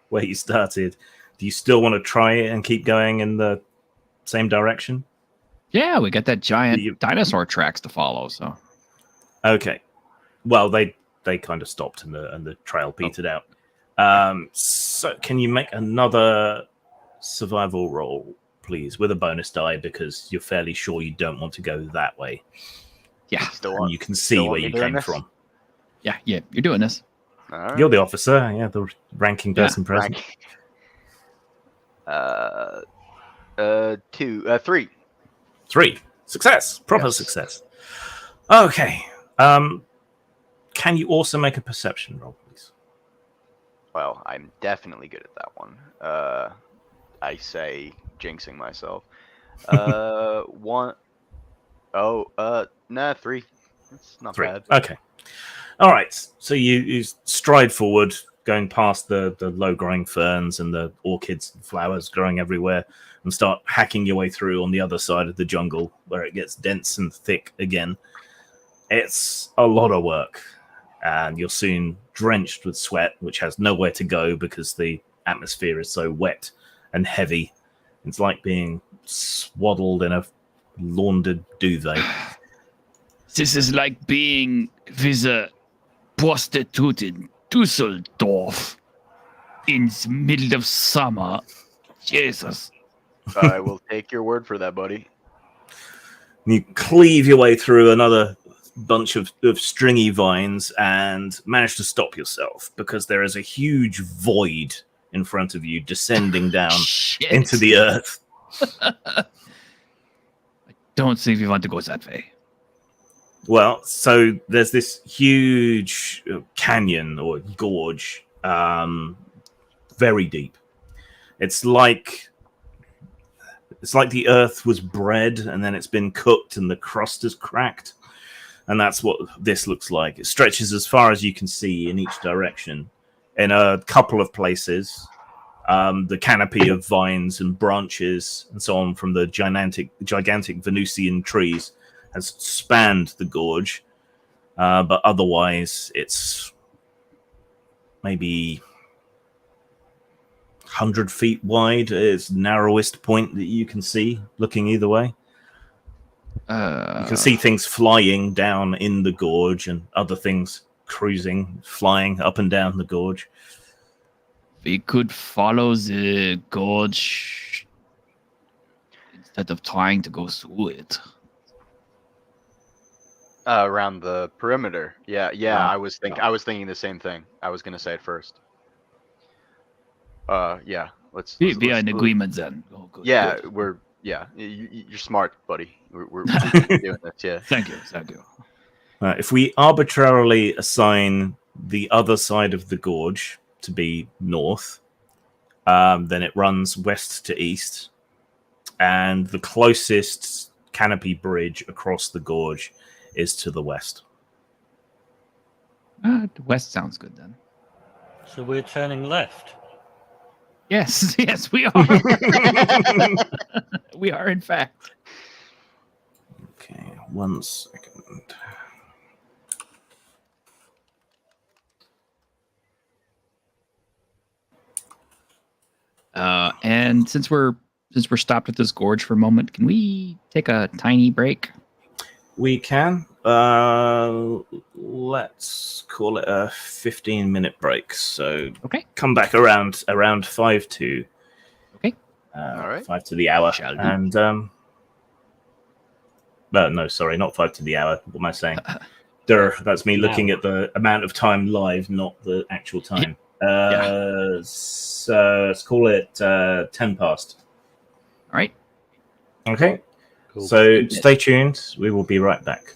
where you started. Do you still want to try it and keep going in the same direction? Yeah, we got that giant You- dinosaur tracks to follow, so. Okay. Well, they kind of stopped and the trail petered out. So can you make another survival roll, please, with a bonus die because you're fairly sure you don't want to go that way. Yeah, Still And want, you can still see want where me you doing came this? from. yeah, you're doing this. All right. You're the officer, yeah, the ranking person present. Rank. 3. 3. Success. Proper Yes. success. Okay. Can you also make a perception roll, please? Well, I'm definitely good at that one. I say, jinxing myself. 1. Oh, nah, 3. That's not 3. bad. Okay. All right. So you stride forward, going past the low-growing ferns and the orchids and flowers growing everywhere, and start hacking your way through on the other side of the jungle where it gets dense and thick again. It's a lot of work, and you're soon drenched with sweat, which has nowhere to go because the atmosphere is so wet and heavy. It's like being swaddled in a laundered duvet. This is like being with a prostitute in Dusseldorf in the middle of summer. Jesus. I will take your word for that, buddy. You cleave your way through another bunch of stringy vines and manage to stop yourself because there is a huge void in front of you descending down Shit. into the earth. Don't think we want to go that way. Well, so there's this huge canyon or gorge, very deep. It's like the earth was bread and then it's been cooked and the crust is cracked. And that's what this looks like. It stretches as far as you can see in each direction. In a couple of places, the canopy of vines and branches and so on from the gigantic Venusian trees has spanned the gorge. But otherwise, it's maybe 100 feet wide. It's the narrowest point that you can see looking either way. You can see things flying down in the gorge and other things cruising, flying up and down the gorge. We could follow the gorge instead of trying to go through it. Around the perimeter. Yeah. Wow. I was thinking the same thing. I was gonna say it first. Yeah. We are in agreement then. Oh, good. Yeah, Good. You're smart, buddy. We're doing this. Yeah. Thank you. If we arbitrarily assign the other side of the gorge to be north, then it runs west to east, and the closest canopy bridge across the gorge is to the west. The west sounds good then. So we're turning left. Yes, we are. We are, in fact. Okay, 1 second. And since we're stopped at this gorge for a moment, can we take a tiny break? We can. Let's call it a 15-minute break. So Okay. come back around 5 to. Okay. All right. 5 to the hour. Shall do. And no, sorry, not 5 to the hour. What am I saying? That's me looking at the amount of time live, not the actual time. So let's call it 10 past. All right. Okay. Cool. So stay tuned. We will be right back.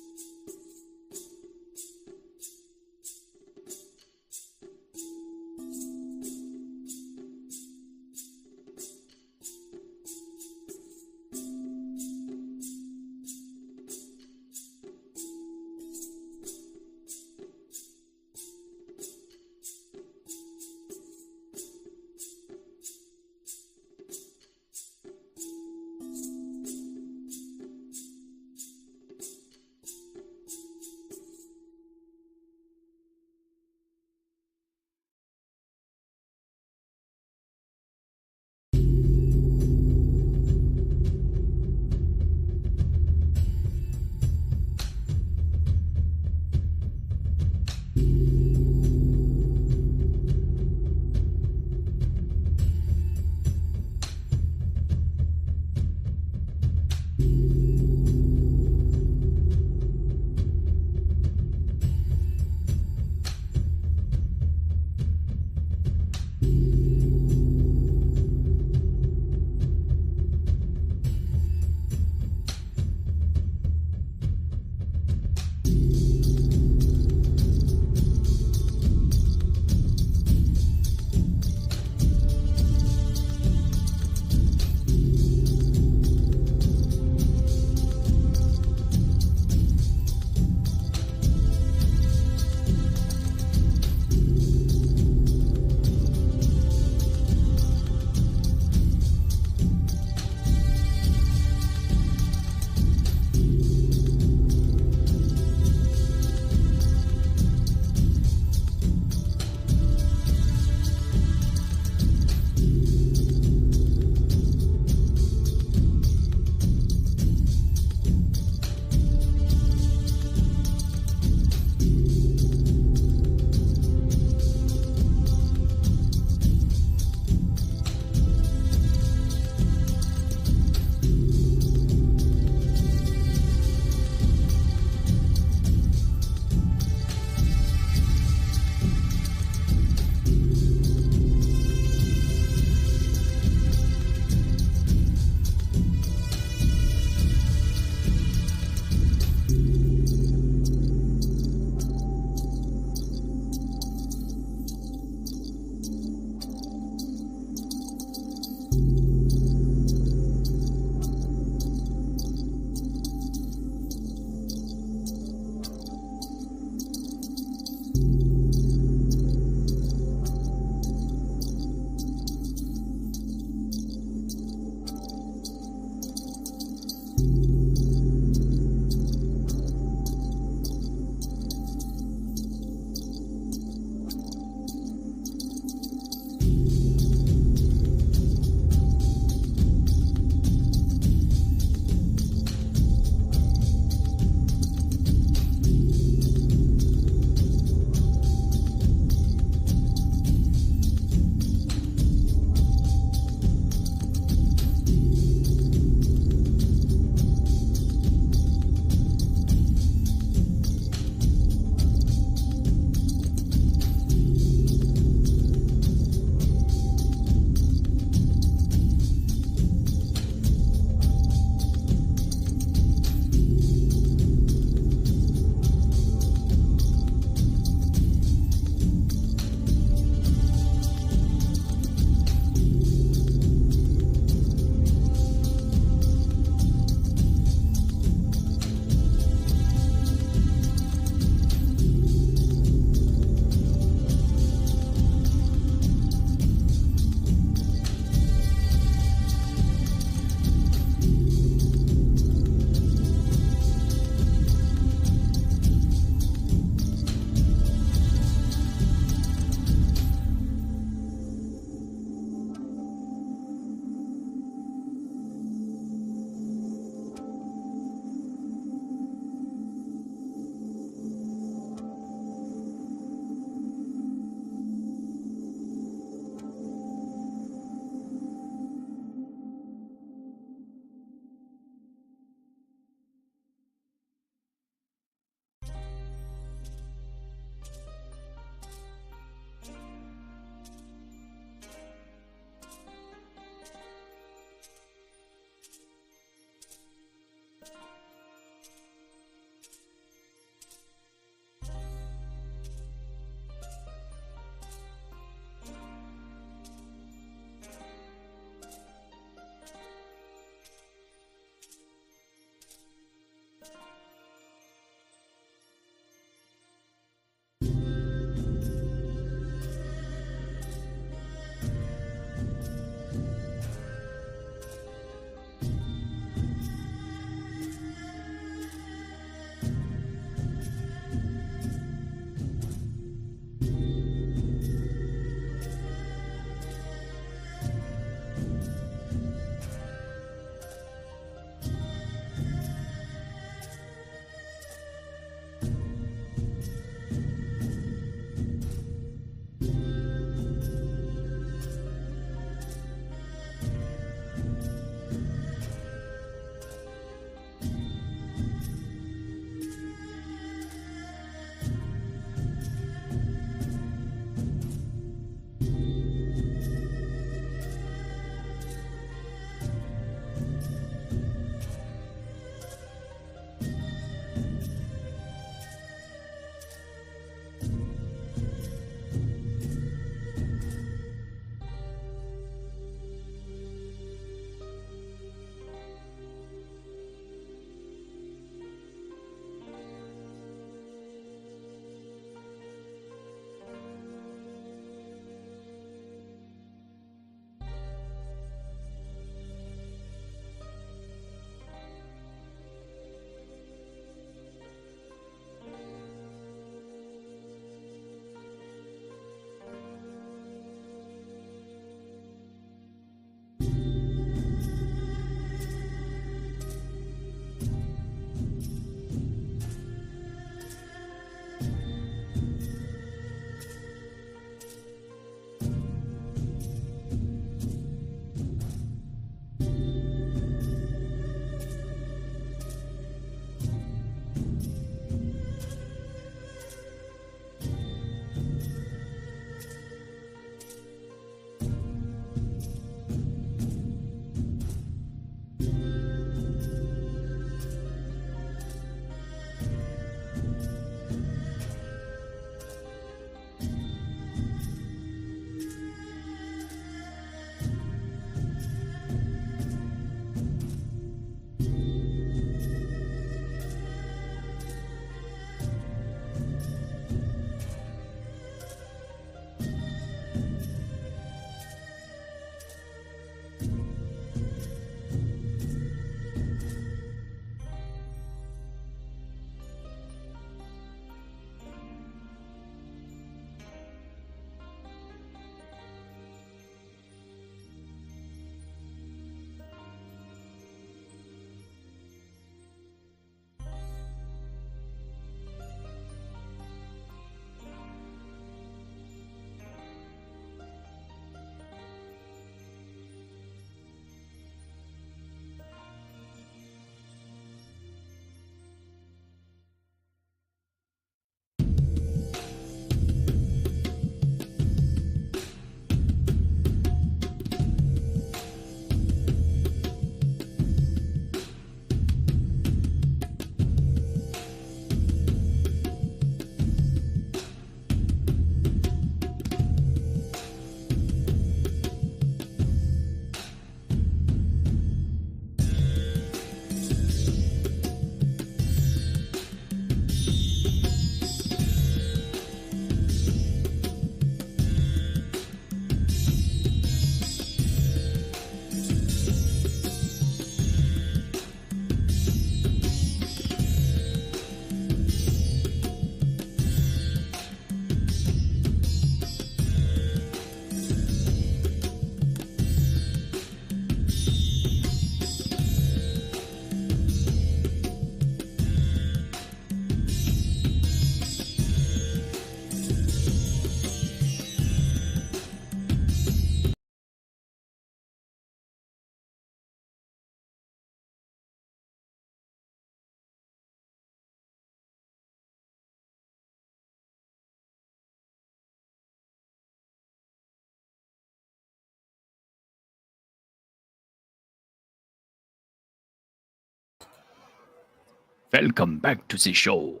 Welcome back to the show.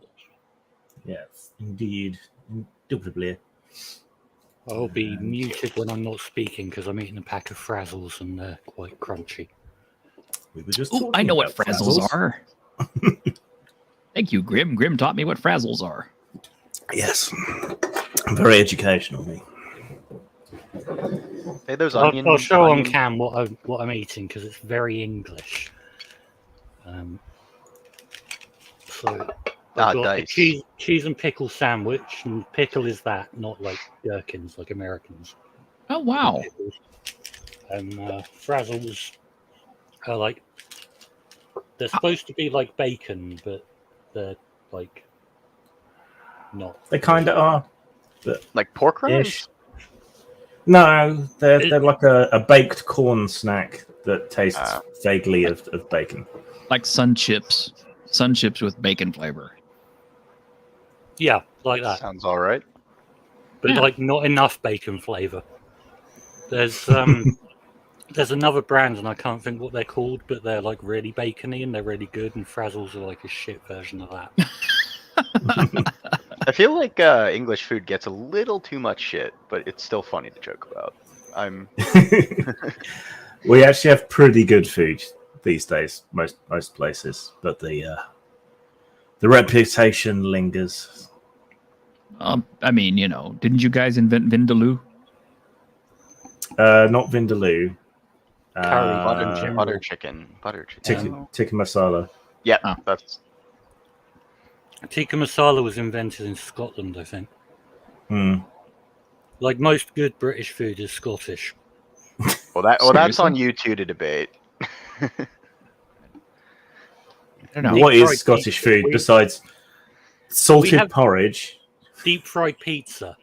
Yes, indeed. Indubitably. I'll be muted when I'm not speaking because I'm eating a pack of Frazzles and they're quite crunchy. We were just Ooh, talking I know what about frazzles are. Thank you, Grim. Grim taught me what frazzles are. Yes. Very educational, me. Hey, those I'll show on onion- cam what I'm eating because it's very English. So I've got a dice. cheese and pickle sandwich, and pickle is that, not like gherkins like Americans. Oh, wow. And Frazzles are like, they're supposed to be like bacon, but they're like not. They kind of are. like pork rinds. Ish. No, they're like a baked corn snack that tastes vaguely of bacon. Like sun chips. Sun chips with bacon flavor. Yeah, like that. Sounds all right. But Yeah. like not enough bacon flavor. There's there's another brand and I can't think what they're called, but they're like really bacony and they're really good, and Frazzles are like a shit version of that. I feel like English food gets a little too much shit, but it's still funny to joke about. We actually have pretty good food these days, most places, but the reputation lingers. I mean, you know, didn't you guys invent Vindaloo? Not Vindaloo. Curry, butter chicken. Tikka masala. Yeah, Oh. that's Tikka masala was invented in Scotland, I think. Hmm. Like most good British food is Scottish. that's on you two to debate. I don't know. What Deep is fried Scottish pizza. food besides salted have- porridge? Deep fried pizza.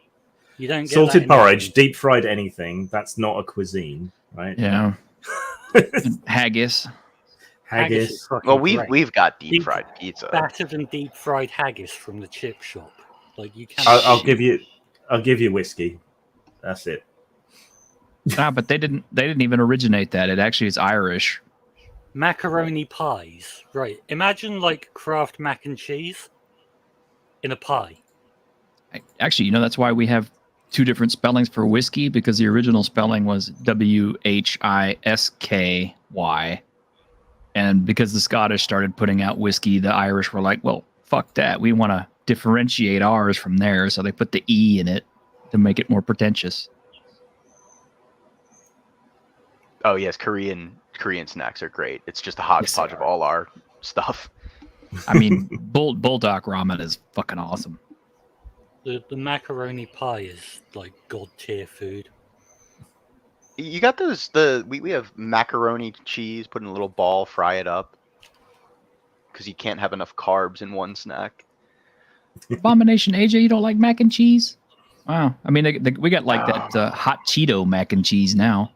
You don't get that Salted in porridge, England. deep fried anything. That's not a cuisine, right? Yeah. Haggis. Haggis is Haggis. fucking Well, great. we've got deep Deep- fried pizza. battered and deep fried haggis from the chip shop. Like you can't. I'll give you whiskey. That's it. But they didn't even originate that. It actually is Irish. Macaroni pies. Right. Imagine like Kraft mac and cheese in a pie. Actually, you know, that's why we have two different spellings for whiskey, because the original spelling was Whisky. And because the Scottish started putting out whiskey, the Irish were like, well, fuck that. We want to differentiate ours from theirs. So they put the E in it to make it more pretentious. Oh yes, Korean snacks are great. It's just a hodgepodge of all our stuff. I mean, Bulldog ramen is fucking awesome. The macaroni pie is like god tier food. You got those? We have macaroni cheese, put in a little ball, fry it up, because you can't have enough carbs in one snack. Abomination, AJ, you don't like mac and cheese? Wow. I mean, we got like that hot Cheeto mac and cheese now.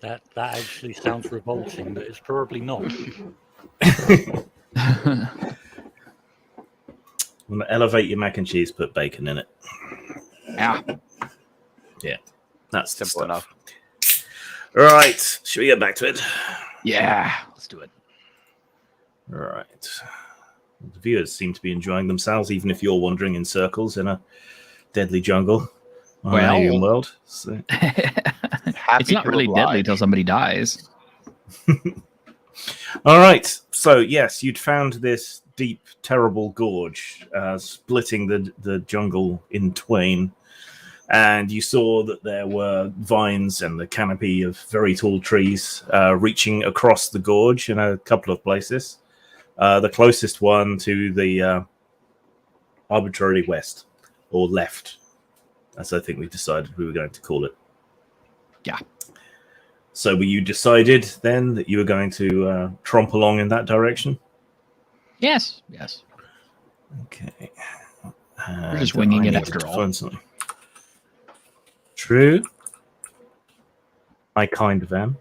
That actually sounds revolting, but it's probably not. I'm gonna elevate your mac and cheese, put bacon in it. Yeah. Yeah, that's the Simple stuff. enough. Right, should we get back to it? Yeah. Let's do it. Right. The viewers seem to be enjoying themselves, even if you're wandering in circles in a deadly jungle on an Well- alien world. So. It's not really deadly till somebody dies. All right. So yes, you'd found this deep, terrible gorge, splitting the jungle in twain, and you saw that there were vines and the canopy of very tall trees reaching across the gorge in a couple of places. The closest one to the arbitrarily west or left, as I think we decided we were going to call it. Yeah. So you decided then that you were going to tromp along in that direction? Yes. Yes. Okay. We're just winging I it needed after to all. find something. True. I kind of am.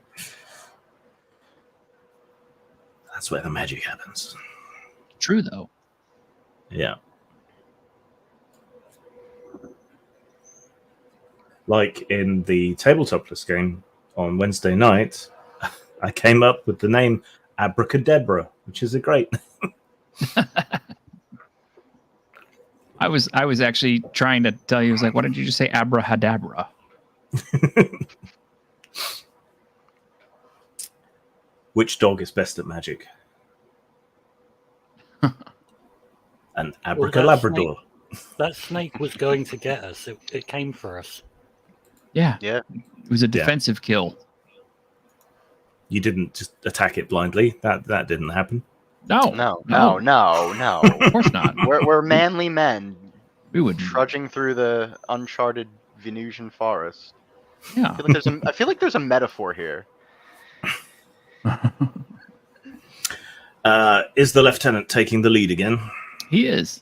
That's where the magic happens. True, though. Yeah. Like in the Tabletopless game on Wednesday night, I came up with the name Abracadabra, which is a great. I was actually trying to tell you. I was like, why did you just say abrahadabra? Which dog is best at magic? An abracalabrador. That snake was going to get us. It came for us. Yeah. Yeah. It was a defensive kill. You didn't just attack it blindly. That didn't happen. No. Of course not. We're manly men We would. trudging through the uncharted Venusian forest. Yeah. I feel like there's a metaphor here. Is the lieutenant taking the lead again? He is.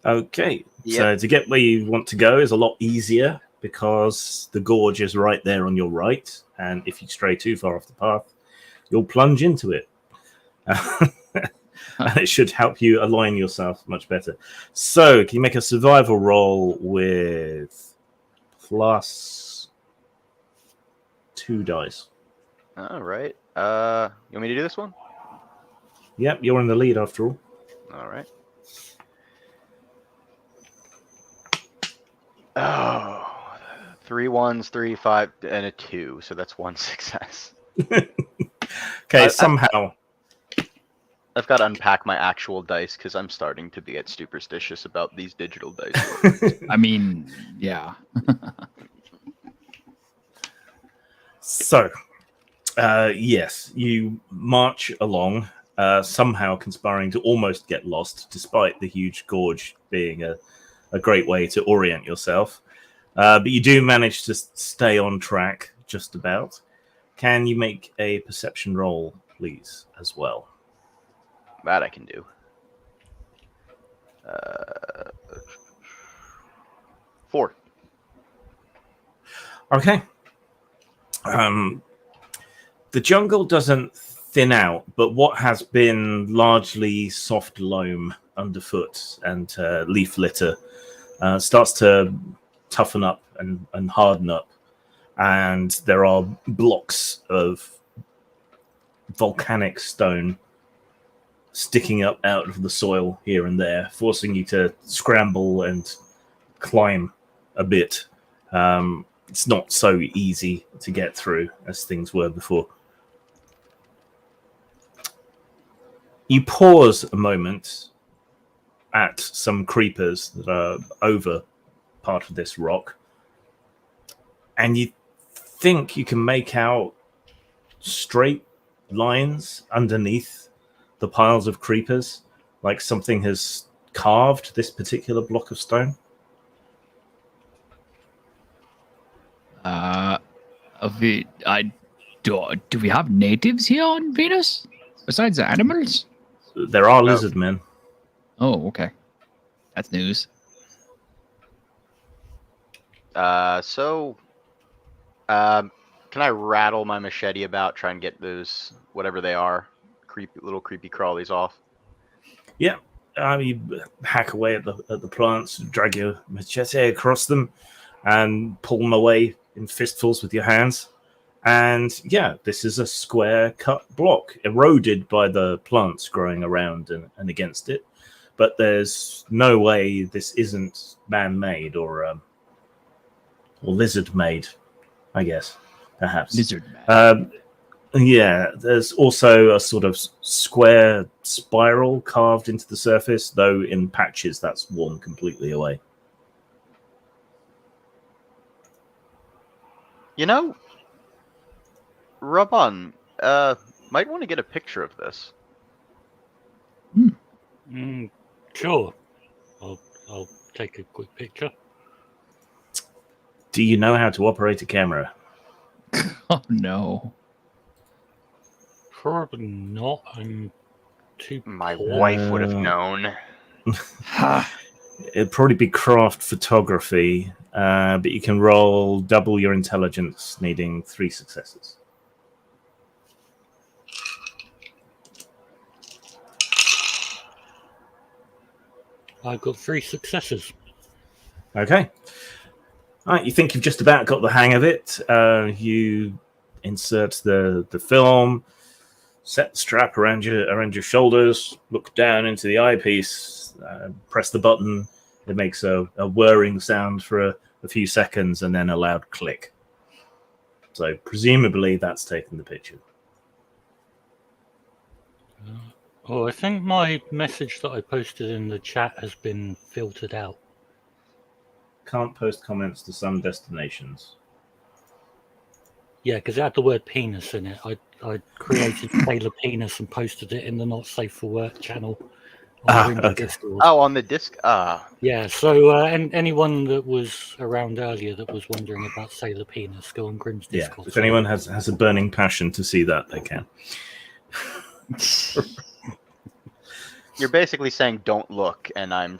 Okay. Yep. So to get where you want to go is a lot easier because the gorge is right there on your right, and if you stray too far off the path, you'll plunge into it. And it should help you align yourself much better. So, can you make a survival roll with +2 dice? All right. You want me to do this one? Yep, you're in the lead after all. All right. Oh, 3 1s, 3, 5, and a 2. So that's 1 success. Okay, somehow. I've got to unpack my actual dice because I'm starting to get superstitious about these digital dice. I mean, yeah. So, yes, you march along, somehow conspiring to almost get lost, despite the huge gorge being a great way to orient yourself. But you do manage to stay on track, just about. Can you make a perception roll, please, as well? That I can do. 4. Okay. The jungle doesn't thin out, but what has been largely soft loam underfoot and leaf litter starts to toughen up and harden up. And there are blocks of volcanic stone sticking up out of the soil here and there, forcing you to scramble and climb a bit. It's not so easy to get through as things were before. You pause a moment at some creepers that are over part of this rock, and you think you can make out straight lines underneath the piles of creepers, like something has carved this particular block of stone. Do we have natives here on Venus besides the animals? There are lizard men. Oh, okay. That's news. Can I rattle my machete about, try and get those, whatever they are, little creepy crawlies off? Yeah. You hack away at the plants, drag your machete across them, and pull them away in fistfuls with your hands. And yeah, this is a square cut block, eroded by the plants growing around and against it. But there's no way this isn't man-made or lizard-made, I guess, perhaps. Lizard man. Yeah, there's also a sort of square spiral carved into the surface, though in patches that's worn completely away. You know, Rabban, might want to get a picture of this. Sure. I'll take a quick picture. Do you know how to operate a camera? Oh no. Probably not. I'm too My poor. wife would have known. It'd probably be craft photography, but you can roll double your intelligence, needing 3 successes. I've got 3 successes. Okay. All right, you think you've just about got the hang of it. You insert the film, set the strap around your shoulders, look down into the eyepiece, press the button. It makes a whirring sound for a few seconds and then a loud click. So presumably that's taken the picture. Oh, I think my message that I posted in the chat has been filtered out. Can't post comments to some destinations. Yeah, because it had the word penis in it. I created Taylor Penis and posted it in the Not Safe for Work channel on Grimstreams okay. Discord. Oh, on the disc. Yeah, so anyone that was around earlier that was wondering about Sailor Penis, go on Grim's Yeah, Discord. if anyone has a burning passion to see that, they can. You're basically saying don't look, and I'm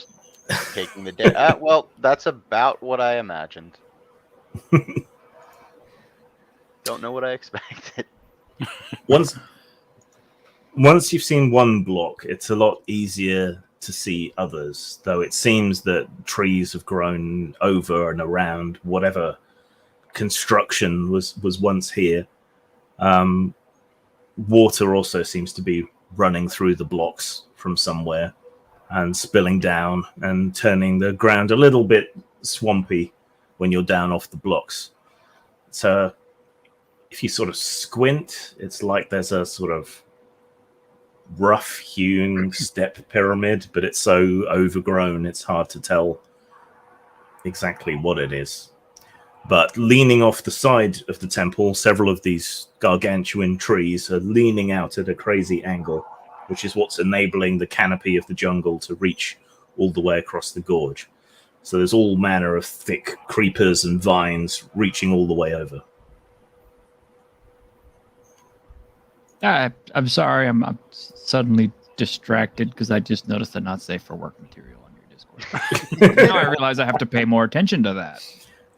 taking the day. Well, that's about what I imagined. Don't know what I expected. Once you've seen one block, it's a lot easier to see others, though it seems that trees have grown over and around whatever construction was once here. Water also seems to be running through the blocks from somewhere and spilling down and turning the ground a little bit swampy when you're down off the blocks. So if you sort of squint, it's like there's a sort of rough-hewn step pyramid, but it's so overgrown it's hard to tell exactly what it is. But leaning off the side of the temple, several of these gargantuan trees are leaning out at a crazy angle, which is what's enabling the canopy of the jungle to reach all the way across the gorge. So there's all manner of thick creepers and vines reaching all the way over. I'm sorry, I'm suddenly distracted because I just noticed the not safe for work material on your Discord. Now I realize I have to pay more attention to that.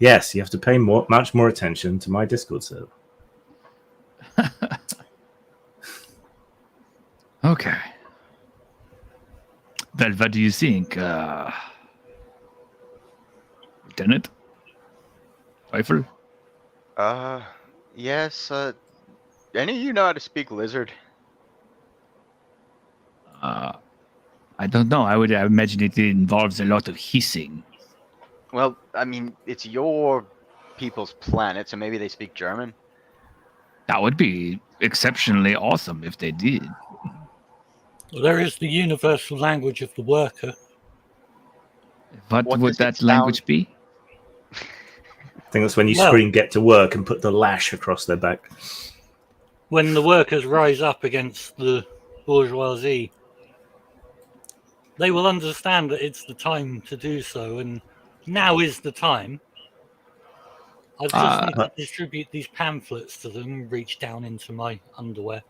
Yes, you have to pay much more attention to my Discord server. Okay. Well, what do you think, Lieutenant? Rifle? Yes. Any of you know how to speak lizard? I don't know. I would imagine it involves a lot of hissing. Well, I mean, it's your people's planet, so maybe they speak German. That would be exceptionally awesome if they did. Well, there is the universal language of the worker. What What would does it that language be? I think that's when you Well- scream "get to work" and put the lash across their back. When the workers rise up against the bourgeoisie, they will understand that it's the time to do so, and now is the time. I just need to distribute these pamphlets to them and reach down into my underwear.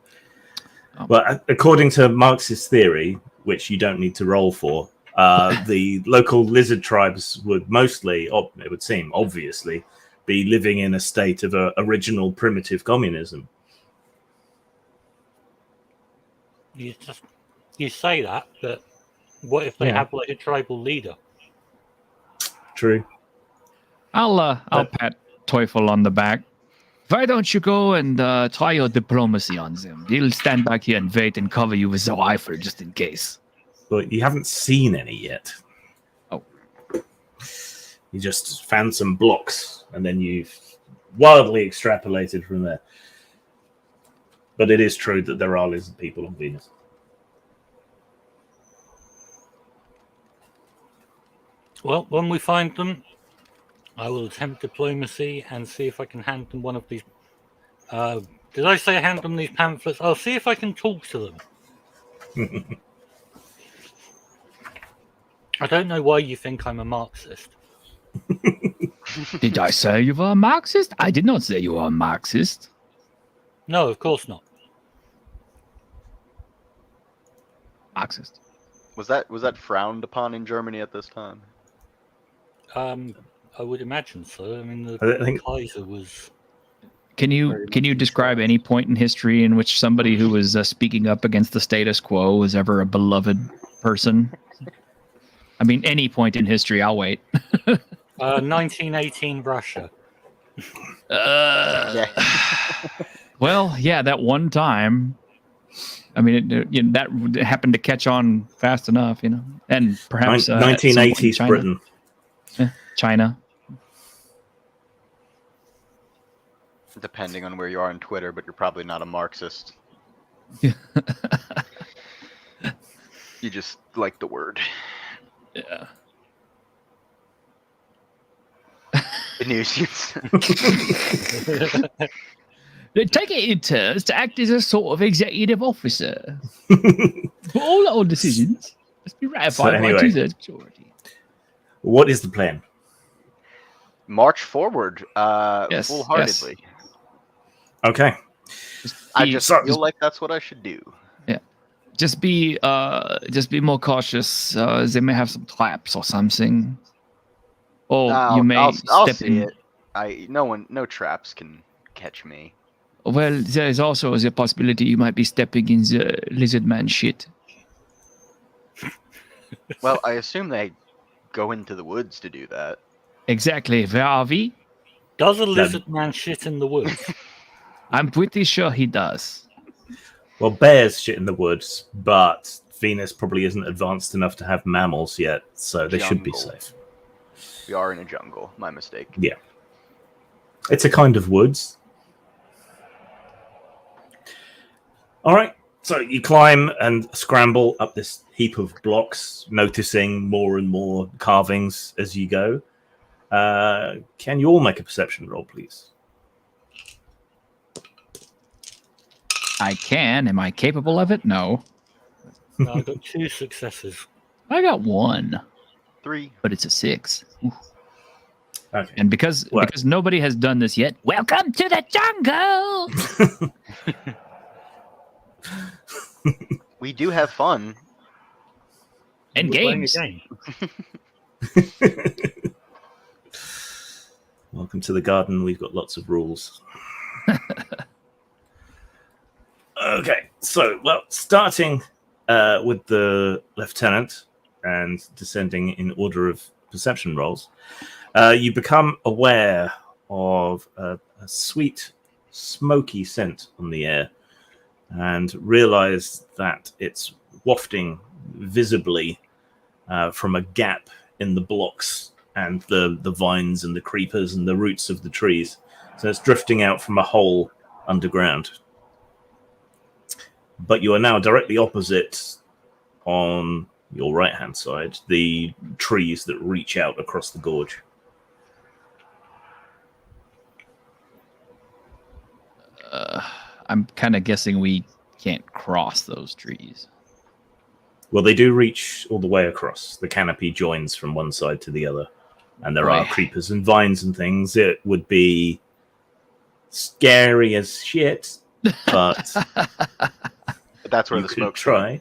Well, according to Marxist theory, which you don't need to roll for, the local lizard tribes would mostly, it would seem, obviously, be living in a state of original primitive communism. You say that, but what if they have like a tribal leader? True. I'll pat Teufel on the back. Why don't you go and try your diplomacy on them? They'll stand back here and wait and cover you with the rifle just in case. But you haven't seen any yet. Oh. You just found some blocks, and then you've wildly extrapolated from there. But it is true that there are lizard people on Venus. Well, when we find them, I will attempt diplomacy and see if I can hand them one of these. Did I say hand them these pamphlets? I'll see if I can talk to them. I don't know why you think I'm a Marxist. Did I say you were a Marxist? I did not say you were a Marxist. No, of course not. Marxist. Was that frowned upon in Germany at this time? I would imagine so. I mean, I think- Kaiser was. Can you describe any point in history in which somebody who was speaking up against the status quo was ever a beloved person? I mean, any point in history. I'll wait. 1918 Russia. Yeah. Well, yeah, that one time. I mean, that happened to catch on fast enough, and perhaps 1980s China. Britain. China. Depending on where you are on Twitter, but you're probably not a Marxist. Yeah. You just like the word. Yeah. Venusians. They take it in turns to act as a sort of executive officer. For all our decisions must be ratified by 2/3 majority. What is the plan? March forward, Yes, full-heartedly. Okay. I just feel like that's what I should do. Yeah. Just be more cautious. They may have some traps or something. Or you may I'll step see in. it. No traps can catch me. Well, there is also the possibility you might be stepping in the lizard man shit. Well, I assume they go into the woods to do that. Exactly. Where are we? Does a lizard man shit in the woods? I'm pretty sure he does. Well, bears shit in the woods, but Venus probably isn't advanced enough to have mammals yet, so they should be Jungle. safe. We are in a jungle. My mistake. Yeah. It's a kind of woods. All right. So you climb and scramble up this heap of blocks, noticing more and more carvings as you go. Can you all make a perception roll, please? I can. Am I capable of it? No. No, I got 2 successes. I got 1, 3. but it's a 6. Okay. And because nobody has done this yet, welcome to the jungle. We do have fun. And We're playing a games. game. Welcome to the garden. We've got lots of rules. Okay, so, starting with the lieutenant and descending in order of perception rolls, you become aware of a sweet, smoky scent on the air and realize that it's wafting visibly from a gap in the blocks and the vines and the creepers and the roots of the trees. So it's drifting out from a hole underground. But you are now directly opposite, on your right-hand side, the trees that reach out across the gorge. I'm kind of guessing we can't cross those trees. Well, they do reach all the way across. The canopy joins from one side to the other. And there are creepers and vines and things. It would be scary as shit, but... But that's where you the could smoke's try.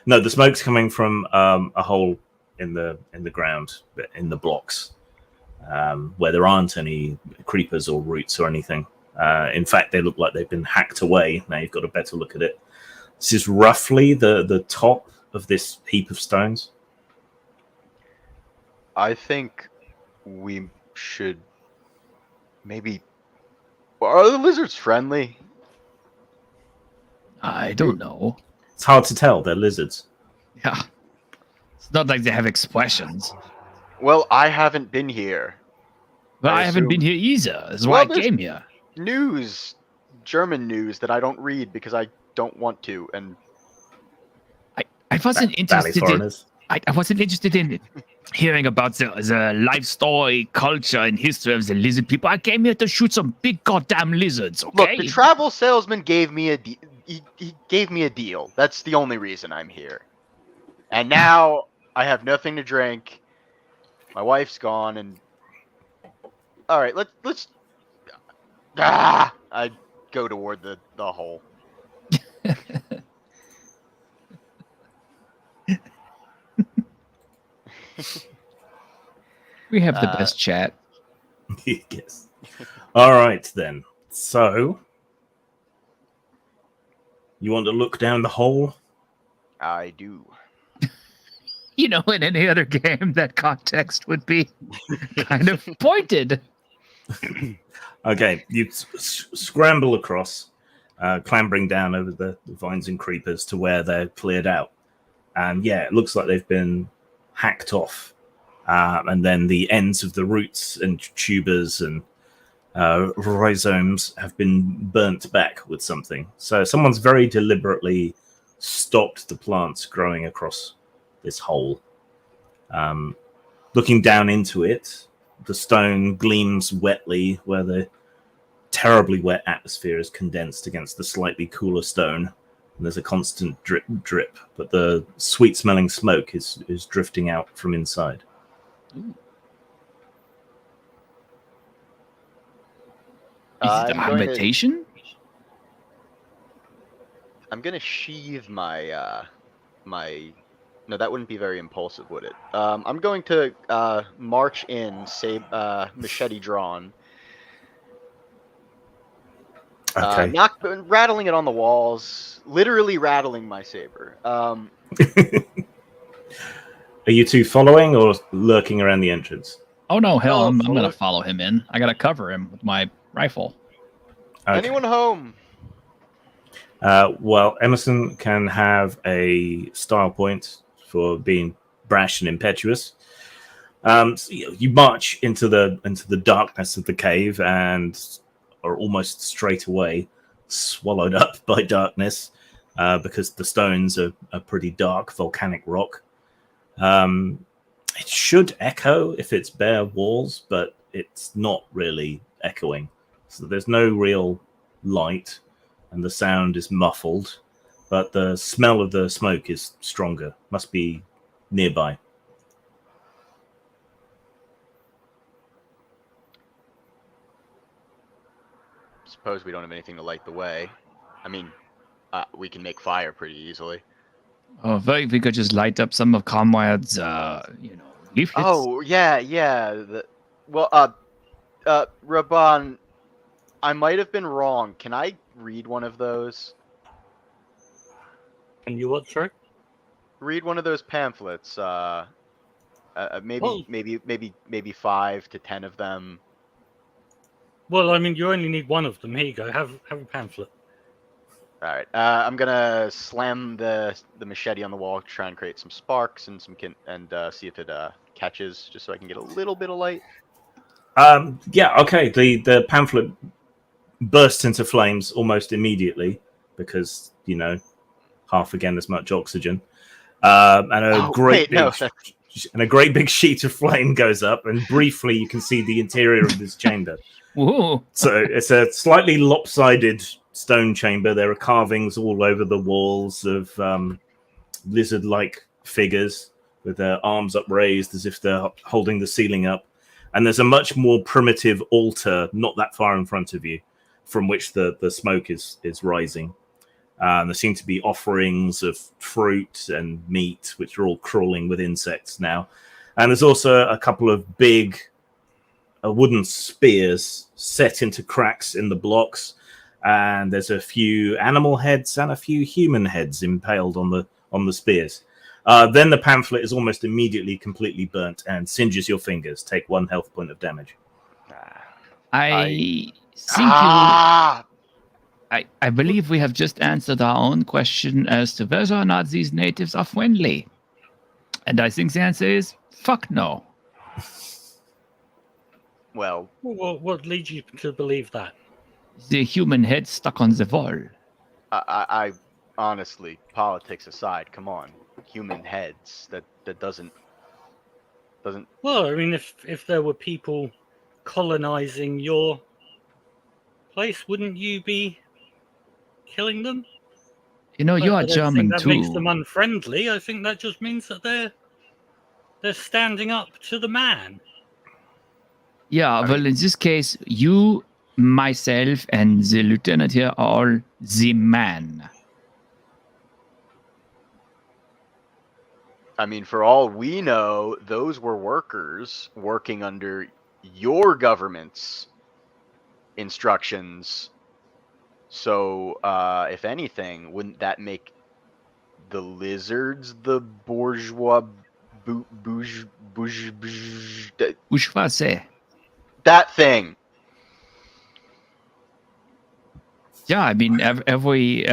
No, the smoke's coming from a hole in the ground, in the blocks, where there aren't any creepers or roots or anything. In fact, they look like they've been hacked away. Now you've got a better look at it. This is roughly the top of this heap of stones. I think we should maybe... Are the lizards friendly? I don't know. It's hard to tell. They're lizards. Yeah. It's not like they have expressions. Well, I haven't been here. But I I haven't assume- been here either. That's why I there's came here. News, German news that I don't read because I don't want to, and I wasn't Valley interested in... foreigners. I wasn't interested in hearing about the life story, culture, and history of the lizard people. I came here to shoot some big goddamn lizards, okay? look, the travel salesman gave me a he gave me a deal. That's the only reason I'm here. And now I have nothing to drink. My wife's gone, and all right, let's. I go toward the hole. We have the best chat. Yes. All right, then. So, you want to look down the hole? I do. You know, in any other game, that context would be kind of pointed. Okay, you scramble across. clambering down over the vines and creepers to where they're cleared out. And yeah, it looks like they've been hacked off. And then the ends of the roots and tubers and rhizomes have been burnt back with something. So someone's very deliberately stopped the plants growing across this hole. Looking down into it, the stone gleams wetly where the terribly wet atmosphere is condensed against the slightly cooler stone. And there's a constant drip, drip, but the sweet-smelling smoke is drifting out from inside. Ooh. Is it a habitation? I'm gonna sheathe my No, that wouldn't be very impulsive, would it? I'm going to march in, say, machete drawn. Okay. Rattling it on the walls, literally rattling my saber. Are you two following or lurking around the entrance? Oh no, hell, Oh, I'm follow gonna it. follow him in. I gotta cover him with my rifle. Okay. Anyone home? Well, Emerson can have a style point for being brash and impetuous. So you march into the darkness of the cave and are almost straight away swallowed up by darkness because the stones are pretty dark volcanic rock. It should echo if it's bare walls, but it's not really echoing. So there's no real light, and the sound is muffled, but the smell of the smoke is stronger. Must be nearby. Suppose we don't have anything to light the way. I mean, we can make fire pretty easily. Oh, if we could just light up some of Comrade's, leaflets. Oh, yeah. Raban, I might have been wrong. Can I read one of those? And you what, sorry? Read one of those pamphlets. Maybe, Well- maybe 5 to 10 of them. Well, I mean, you only need one of them. Here you go. Have a pamphlet. All right. I'm gonna slam the machete on the wall, try and create some sparks and see if it catches, just so I can get a little bit of light. Yeah, okay. The pamphlet bursts into flames almost immediately because, half again as much oxygen. And a great big sheet of flame goes up, and briefly you can see the interior of this chamber. Whoa. So it's a slightly lopsided stone chamber. There are carvings all over the walls of lizard-like figures with their arms upraised as if they're holding the ceiling up. And there's a much more primitive altar not that far in front of you, from which the smoke is rising. There seem to be offerings of fruit and meat, which are all crawling with insects now. And there's also a couple of big wooden spears set into cracks in the blocks. And there's a few animal heads and a few human heads impaled on the spears. Then the pamphlet is almost immediately completely burnt and singes your fingers. Take 1 health point of damage. I think Ah! I believe we have just answered our own question as to whether or not these natives are friendly. And I think the answer is fuck no. Well, What leads you to believe that? The human head stuck on the wall. I honestly, politics aside, come on, human heads. That doesn't. Well, I mean, if there were people colonizing your place, wouldn't you be killing them? You are I don't German think that too. makes them unfriendly. I think that just means that they're standing up to the man. Yeah, well, in this case, you, myself, and the lieutenant here are all the man. I mean, for all we know, those were workers working under your government's instructions. So, if anything, wouldn't that make the lizards the bourgeois Bourgeoisie. that thing? Yeah, I mean, every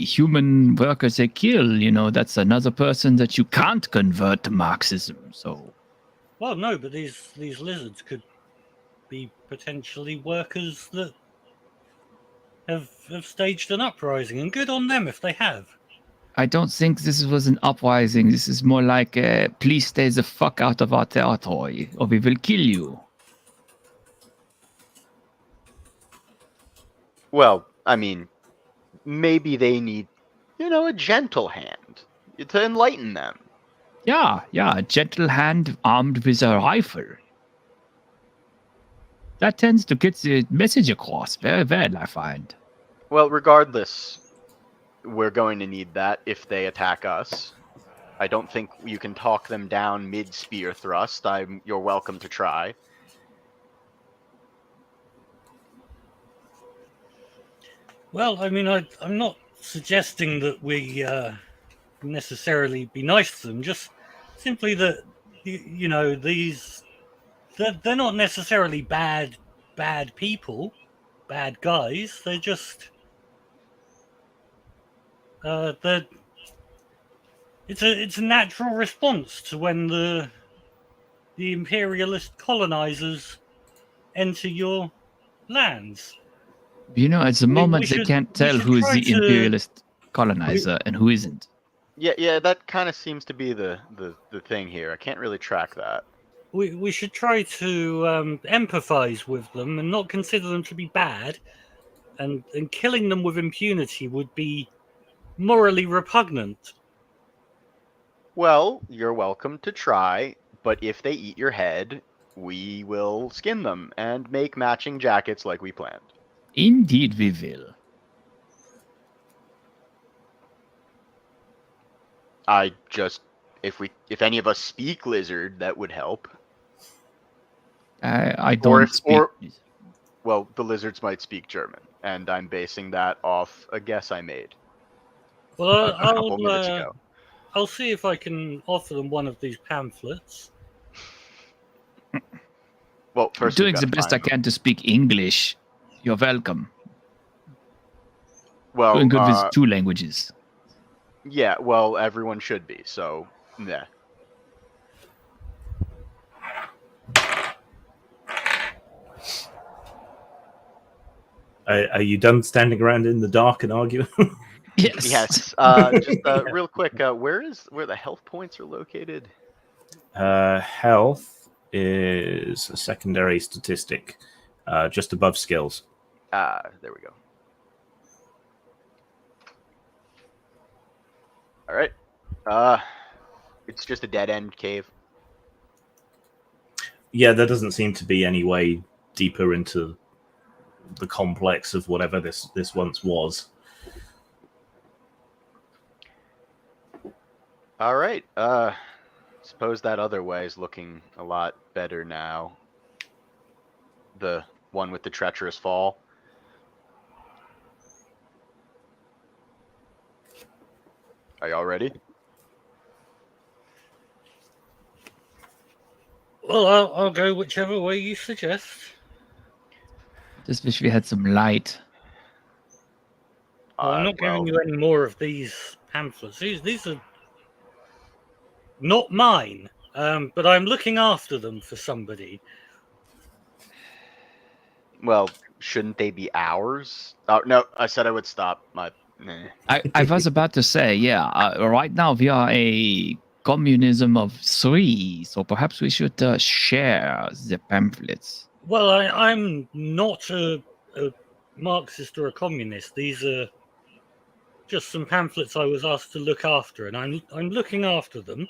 human worker they kill, that's another person that you can't convert to Marxism. So, Well, no, but these lizards could be potentially workers that have staged an uprising, and good on them if they have. I don't think this was an uprising. This is more like, please stay the fuck out of our territory, or we will kill you. Well, I mean, maybe they need, a gentle hand to enlighten them. Yeah, a gentle hand armed with a rifle. That tends to get the message across very well, I find. Well, regardless, we're going to need that if they attack us. I don't think you can talk them down mid-spear thrust. You're welcome to try. Well, I mean, I'm not suggesting that we necessarily be nice to them. Just simply that they're not necessarily bad people, bad guys. They're just it's a natural response to when the imperialist colonizers enter your lands. At the moment they can't tell who is the imperialist colonizer and who isn't. Yeah, that kind of seems to be the thing here. I can't really track that. We should try to empathize with them and not consider them to be bad, and killing them with impunity would be morally repugnant. Well, you're welcome to try, but if they eat your head, we will skin them and make matching jackets like we planned. Indeed we will. If any of us speak lizard, that would help. I don't speak. Well, the lizards might speak German, and I'm basing that off a guess I made. Well, a couple minutes ago. I'll see if I can offer them one of these pamphlets. Well, first I'm doing the best I can to speak English. You're welcome. Well, doing good with 2 languages. Yeah, well, everyone should be. So, yeah. Are you done standing around in the dark and arguing? Yes. Yes. Just real quick, where the health points are located? Health is a secondary statistic, just above skills. There we go. All right. It's just a dead end cave. Yeah, there doesn't seem to be any way deeper into the complex of whatever this once was. All right. Suppose that other way is looking a lot better now. The one with the treacherous fall. Are y'all ready? Well, I'll go whichever way you suggest. Just wish we had some light. Well, I'm not giving you any more of these pamphlets. These are not mine, but I'm looking after them for somebody. Well, shouldn't they be ours? Oh, no, I said I would stop. I was about to say, right now we are a communism of 3, so perhaps we should share the pamphlets. Well, I'm not a Marxist or a communist. These are just some pamphlets I was asked to look after, and I'm looking after them.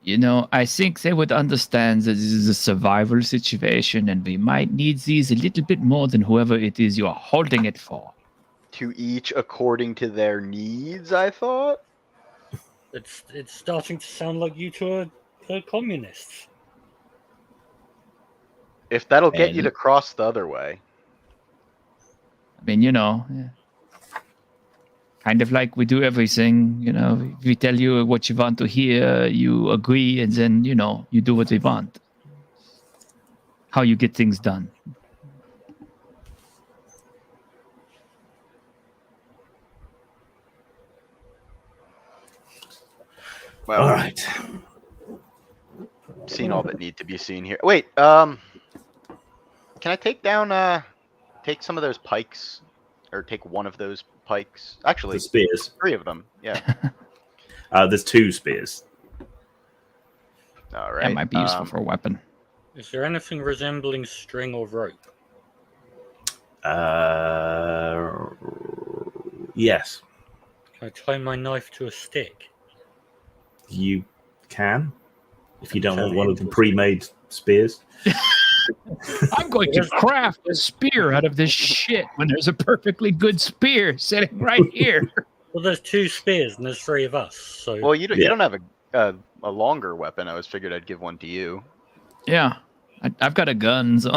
I think they would understand that this is a survival situation, and we might need these a little bit more than whoever it is you are holding it for. To each according to their needs, I thought? It's starting to sound like you two are communists. If that'll get you to cross the other way. I mean, kind of like we do everything, if we tell you what you want to hear, you agree, and then, you do what we want. How you get things done. Well, All right. seen all that need to be seen here. Wait, can I take down take some of those pikes, or take one of those pikes? Actually, The spears. 3 of them. Yeah. There's 2 spears. All right. That might be useful for a weapon. Is there anything resembling string or rope? Yes, Can I tie my knife to a stick? you can. If you don't Sound want one of the interesting. pre-made spears. I'm going to craft a spear out of this shit when there's a perfectly good spear sitting right here. Well, there's 2 spears and there's 3 of us. So Well, you don't, Yeah. you don't have a longer weapon. I was figured I'd give one to you. Yeah, I've got a gun, so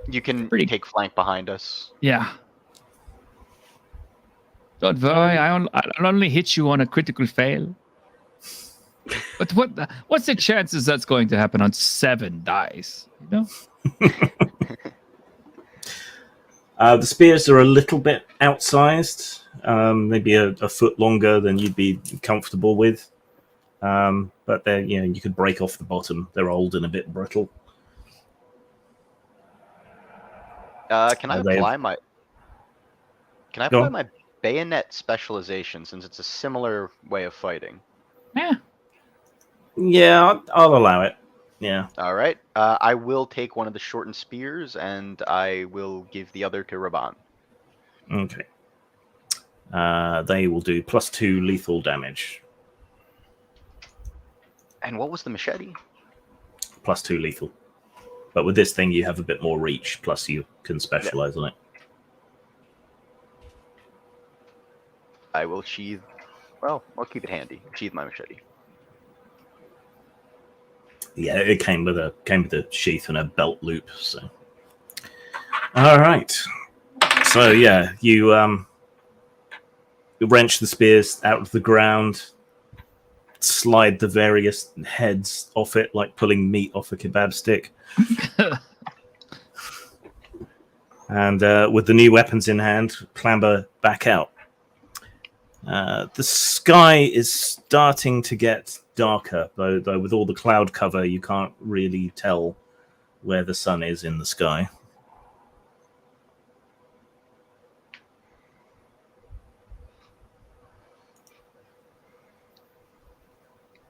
You can Pretty- take flank behind us. yeah. Don't worry, I'll only hit you on a critical fail. But what's the chances that's going to happen on 7 dice? You know? The spears are a little bit outsized, maybe a foot longer than you'd be comfortable with. But they're, you could break off the bottom. They're old and a bit brittle. Can I They- apply my? Can I Go apply on. my bayonet specialization since it's a similar way of fighting? Yeah. Yeah, I'll allow it. Yeah. All right. I will take one of the shortened spears, and I will give the other to Raban. Okay. They will do +2 lethal damage. And what was the machete? +2 lethal. But with this thing, you have a bit more reach, plus you can specialize on it. I will sheathe. Well, I'll keep it handy. Sheathe my machete. Yeah, it came with a sheath and a belt loop. So, all right. So yeah, you wrench the spears out of the ground, slide the various heads off it like pulling meat off a kebab stick, and with the new weapons in hand, clamber back out. The sky is starting to get darker, though with all the cloud cover, you can't really tell where the sun is in the sky.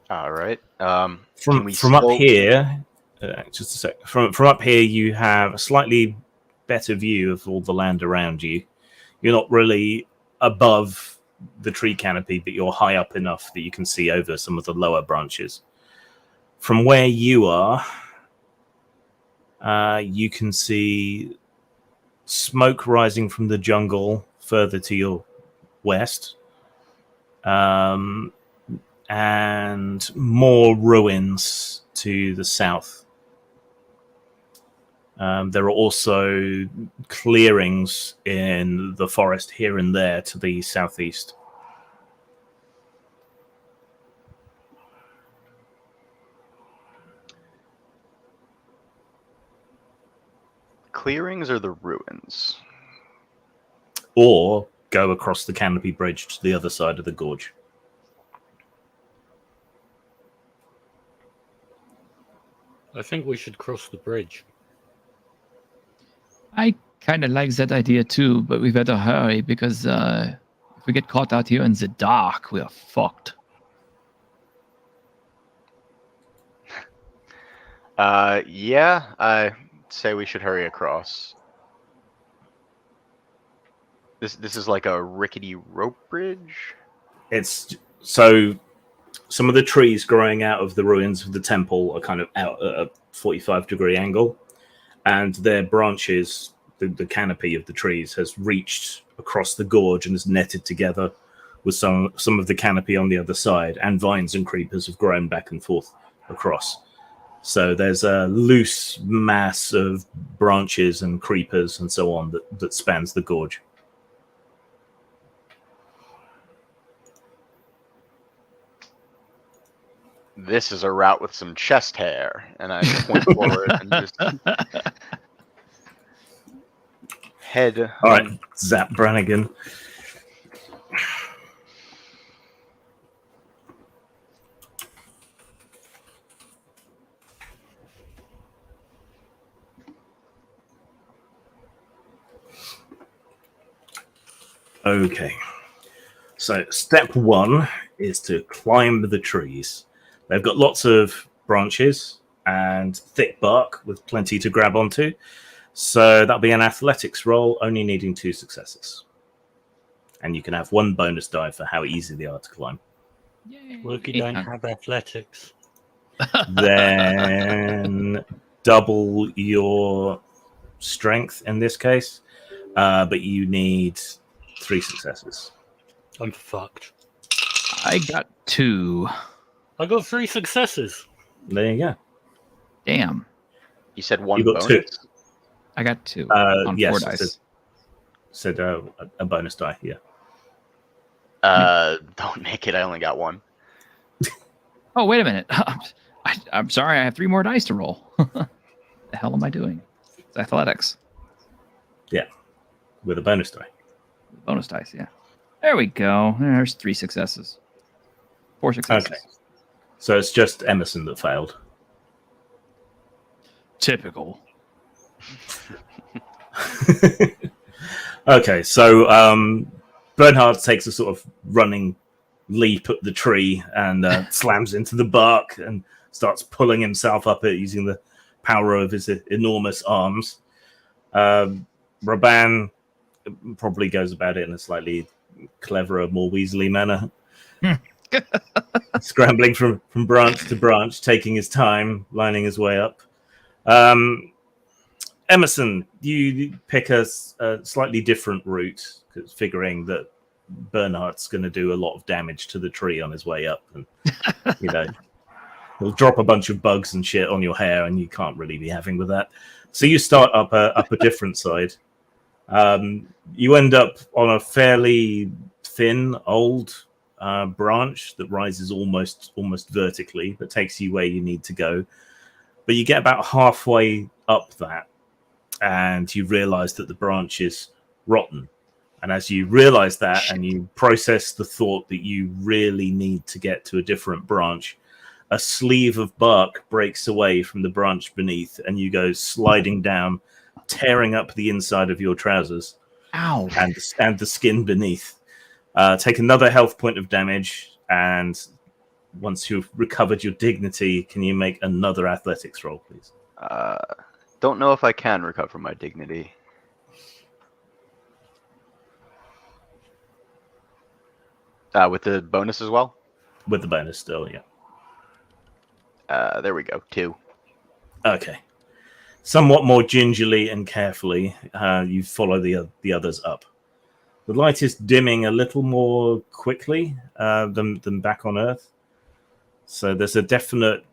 All right. Can From we up still- here, just a sec. From up here, you have a slightly better view of all the land around you. You're not really above the tree canopy, but you're high up enough that you can see over some of the lower branches. From where you are, you can see smoke rising from the jungle further to your west, and more ruins to the south. There are also clearings in the forest here and there to the southeast. Clearings or the ruins? Or go across the canopy bridge to the other side of the gorge. I think we should cross the bridge. I kind of like that idea too, but we better hurry because if we get caught out here in the dark, we are fucked. Yeah, I say we should hurry across. This is like a rickety rope bridge. It's so some of the trees growing out of the ruins of the temple are kind of out at a 45-degree angle, and their branches, the canopy of the trees, has reached across the gorge and is netted together with some of the canopy on the other side, and vines and creepers have grown back and forth across. So there's a loose mass of branches and creepers and so on that spans the gorge. This is a route with some chest hair, and I point forward and just head. All right, Zap Brannigan. Okay. So step 1 is to climb the trees. They've got lots of branches and thick bark with plenty to grab onto. So that'll be an athletics roll, only needing 2 successes. And you can have 1 bonus die for how easy they are to climb. Yay. Well, if you don't have athletics. Then double your strength in this case, but you need 3 successes. I'm fucked. I got 2. I got 3 successes. There you go. Damn. You said 1 You got bonus? 2. I got 2 on yes, 4 dice. Said a bonus die. Yeah. Don't make it. I only got 1. Oh, wait a minute. I'm sorry. I have 3 more dice to roll. The hell am I doing? It's athletics. Yeah. With a bonus die. Bonus dice, yeah. There we go. There's 3 successes. 4 successes. Okay. So it's just Emerson that failed. Typical. Okay, so Bernhard takes a sort of running leap at the tree and slams into the bark and starts pulling himself up it using the power of his enormous arms. Raban probably goes about it in a slightly cleverer, more Weasley manner. Scrambling from branch to branch, taking his time, lining his way up. Emerson, you pick a slightly different route, figuring that Bernhardt's going to do a lot of damage to the tree on his way up, and he'll drop a bunch of bugs and shit on your hair, and you can't really be having with that. So you start up a different side. You end up on a fairly thin, old branch that rises almost vertically, but takes you where you need to go. But you get about halfway up that, and you realize that the branch is rotten. And as you realize that and you process the thought that you really need to get to a different branch, a sleeve of bark breaks away from the branch beneath, and you go sliding down, tearing up the inside of your trousers. Ow. And the skin beneath. Take another health point of damage, and once you've recovered your dignity, can you make another athletics roll, please? Don't know if I can recover my dignity. With the bonus as well? With the bonus still, yeah. There we go. 2. Okay. Somewhat more gingerly and carefully, you follow the others up. The light is dimming a little more quickly than back on Earth. So there's a definite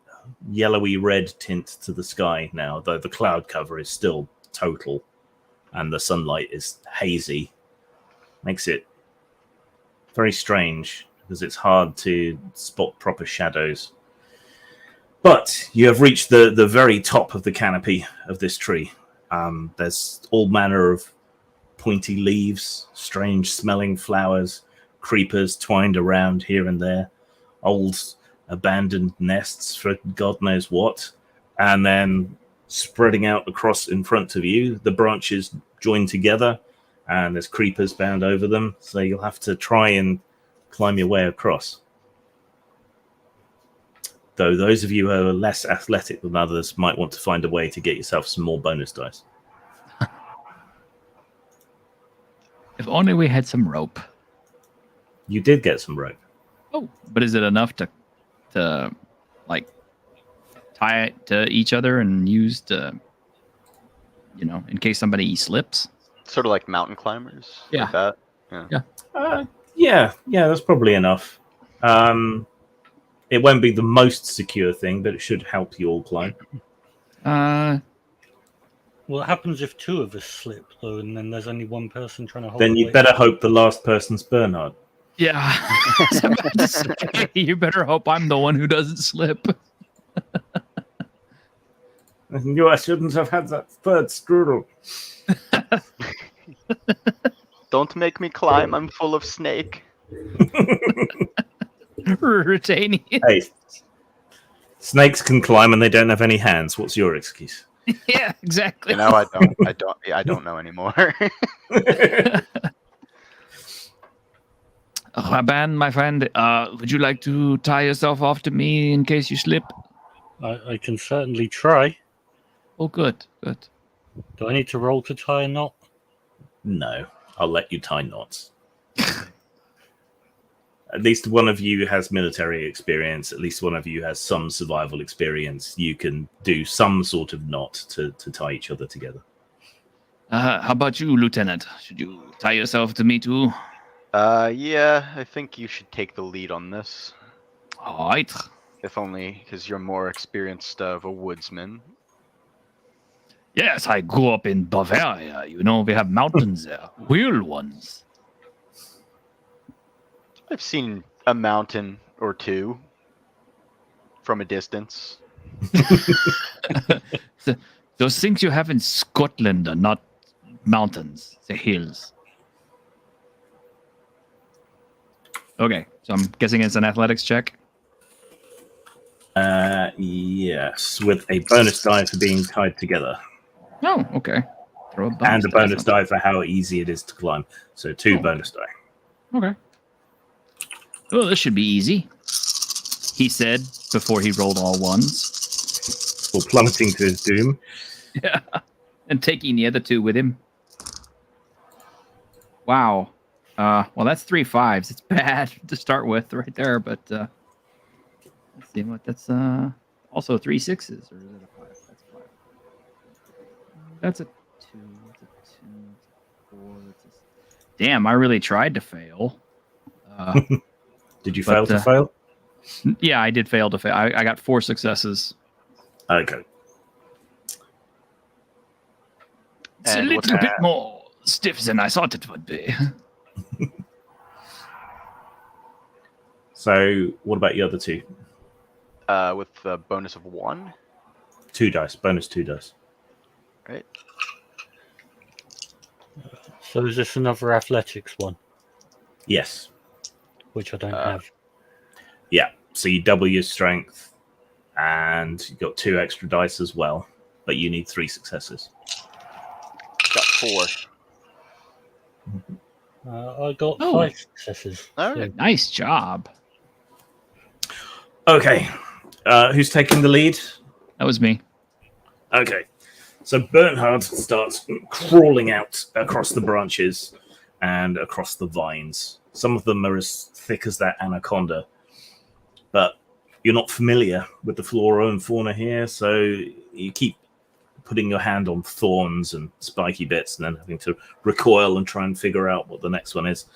yellowy red tint to the sky now, though the cloud cover is still total and the sunlight is hazy. Makes it very strange because it's hard to spot proper shadows. But you have reached the very top of the canopy of this tree. There's all manner of pointy leaves, strange smelling flowers, creepers twined around here and there, old abandoned nests for God knows what, and then spreading out across in front of you, the branches join together, and there's creepers bound over them, so you'll have to try and climb your way across. Though those of you who are less athletic than others might want to find a way to get yourself some more bonus dice. If only we had some rope. You did get some rope. Oh, but is it enough to like tie it to each other and use to, in case somebody slips? Sort of like mountain climbers. Yeah. Like that. Yeah. Yeah, that's probably enough. It won't be the most secure thing, but it should help you all climb. What happens if 2 of us slip, though, and then there's only one person trying to hold Then the you weight? better hope the last person's Bernhard. Yeah. I was about to say, you better hope I'm the one who doesn't slip. I knew I shouldn't have had that third strudel. Don't make me climb. I'm full of snake. Retaining it. Hey, snakes can climb and they don't have any hands. What's your excuse? Yeah, exactly. I don't know anymore. Raban, my friend, would you like to tie yourself off to me in case you slip? I can certainly try. Oh, good, good. Do I need to roll to tie a knot? No, I'll let you tie knots. At least one of you has military experience. At least one of you has some survival experience. You can do some sort of knot to tie each other together. How about you, Lieutenant? Should you tie yourself to me too? Yeah, I think you should take the lead on this. All right. If only because you're more experienced of a woodsman. Yes, I grew up in Bavaria. You know, we have mountains there, real ones. I've seen a mountain or two from a distance. Those things you have in Scotland are not mountains, they're hills. Okay, so I'm guessing it's an athletics check. Yes, with a bonus die for being tied together. Oh, okay. Throw a And a bonus die. die for how easy it is to climb. So 2 bonus die. Okay. Well, this should be easy, he said before he rolled all ones. For plummeting to his doom. Yeah. And taking the other 2 with him. Wow. Well, that's 3 5s. It's bad to start with right there, but let's see what that's also 3 6s, or is it a 5? That's 5. That's a 2. That's a 2. That's a 4. That's a... Damn, I really tried to fail. Did you fail to fail? Yeah, I did fail to fail. I got 4 successes. Okay. It's And a what's little bit that? more stiff than I thought it would be. So, what about the other 2? With a bonus of 1. 2 dice. Bonus 2 dice. Right. So is this another athletics one, Yes. which I don't have? Yeah. So you double your strength, and you've got 2 extra dice as well, but you need 3 successes. Got 4. I got 5 successes. All right. Nice job. Okay. Who's taking the lead? That was me. Okay. So Bernhard starts crawling out across the branches and across the vines. Some of them are as thick as that anaconda, but you're not familiar with the flora and fauna here, so you keep putting your hand on thorns and spiky bits and then having to recoil and try and figure out what the next one is.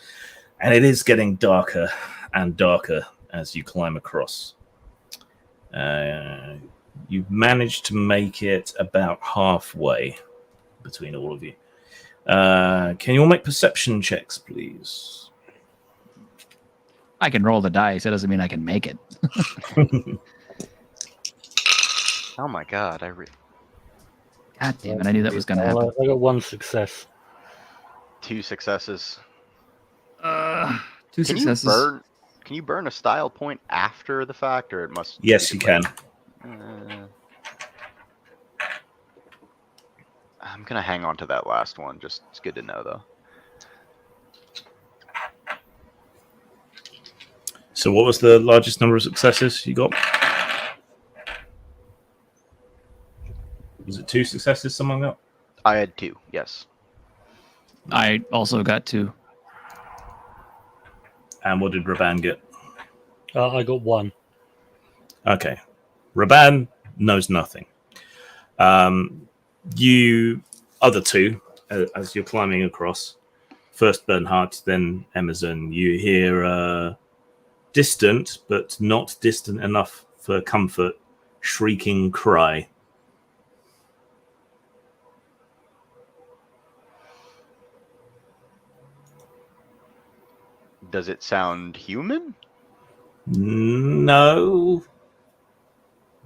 And it is getting darker and darker as you climb across. You've managed to make it about halfway between all of you. Can you all make perception checks, please? I can roll the dice. That doesn't mean I can make it. Oh my god, God damn it. I knew that was going to happen. I got 1 success. 2 successes. 2 successes. Can you burn a style point after the fact, or it must? Yes, you can. I'm gonna hang on to that last one. Just it's good to know, though. So what was the largest number of successes you got? Was it 2 successes someone got? I had 2. Yes. I also got 2. And what did Raban get? I got 1. Okay. Raban knows nothing. You other 2, as you're climbing across, first Bernhard, then Amazon, you hear distant, but not distant enough for comfort, shrieking cry. Does it sound human? No.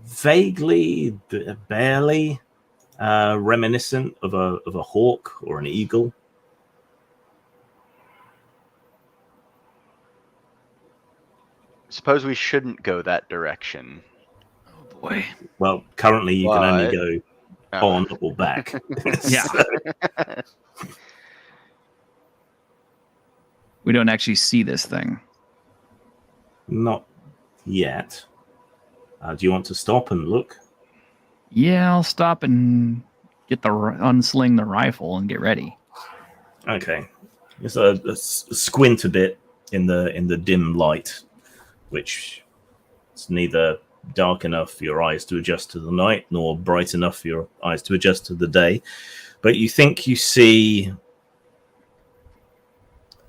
Vaguely, barely reminiscent of a hawk or an eagle. Suppose we shouldn't go that direction. Oh, boy. Well, currently you can only go Oh. on or back. Yeah. We don't actually see this thing. Not yet. Do you want to stop and look? Yeah, I'll stop and unsling the rifle and get ready. Okay. It's a squint a bit in the dim light, which is neither dark enough for your eyes to adjust to the night, nor bright enough for your eyes to adjust to the day. But you think you see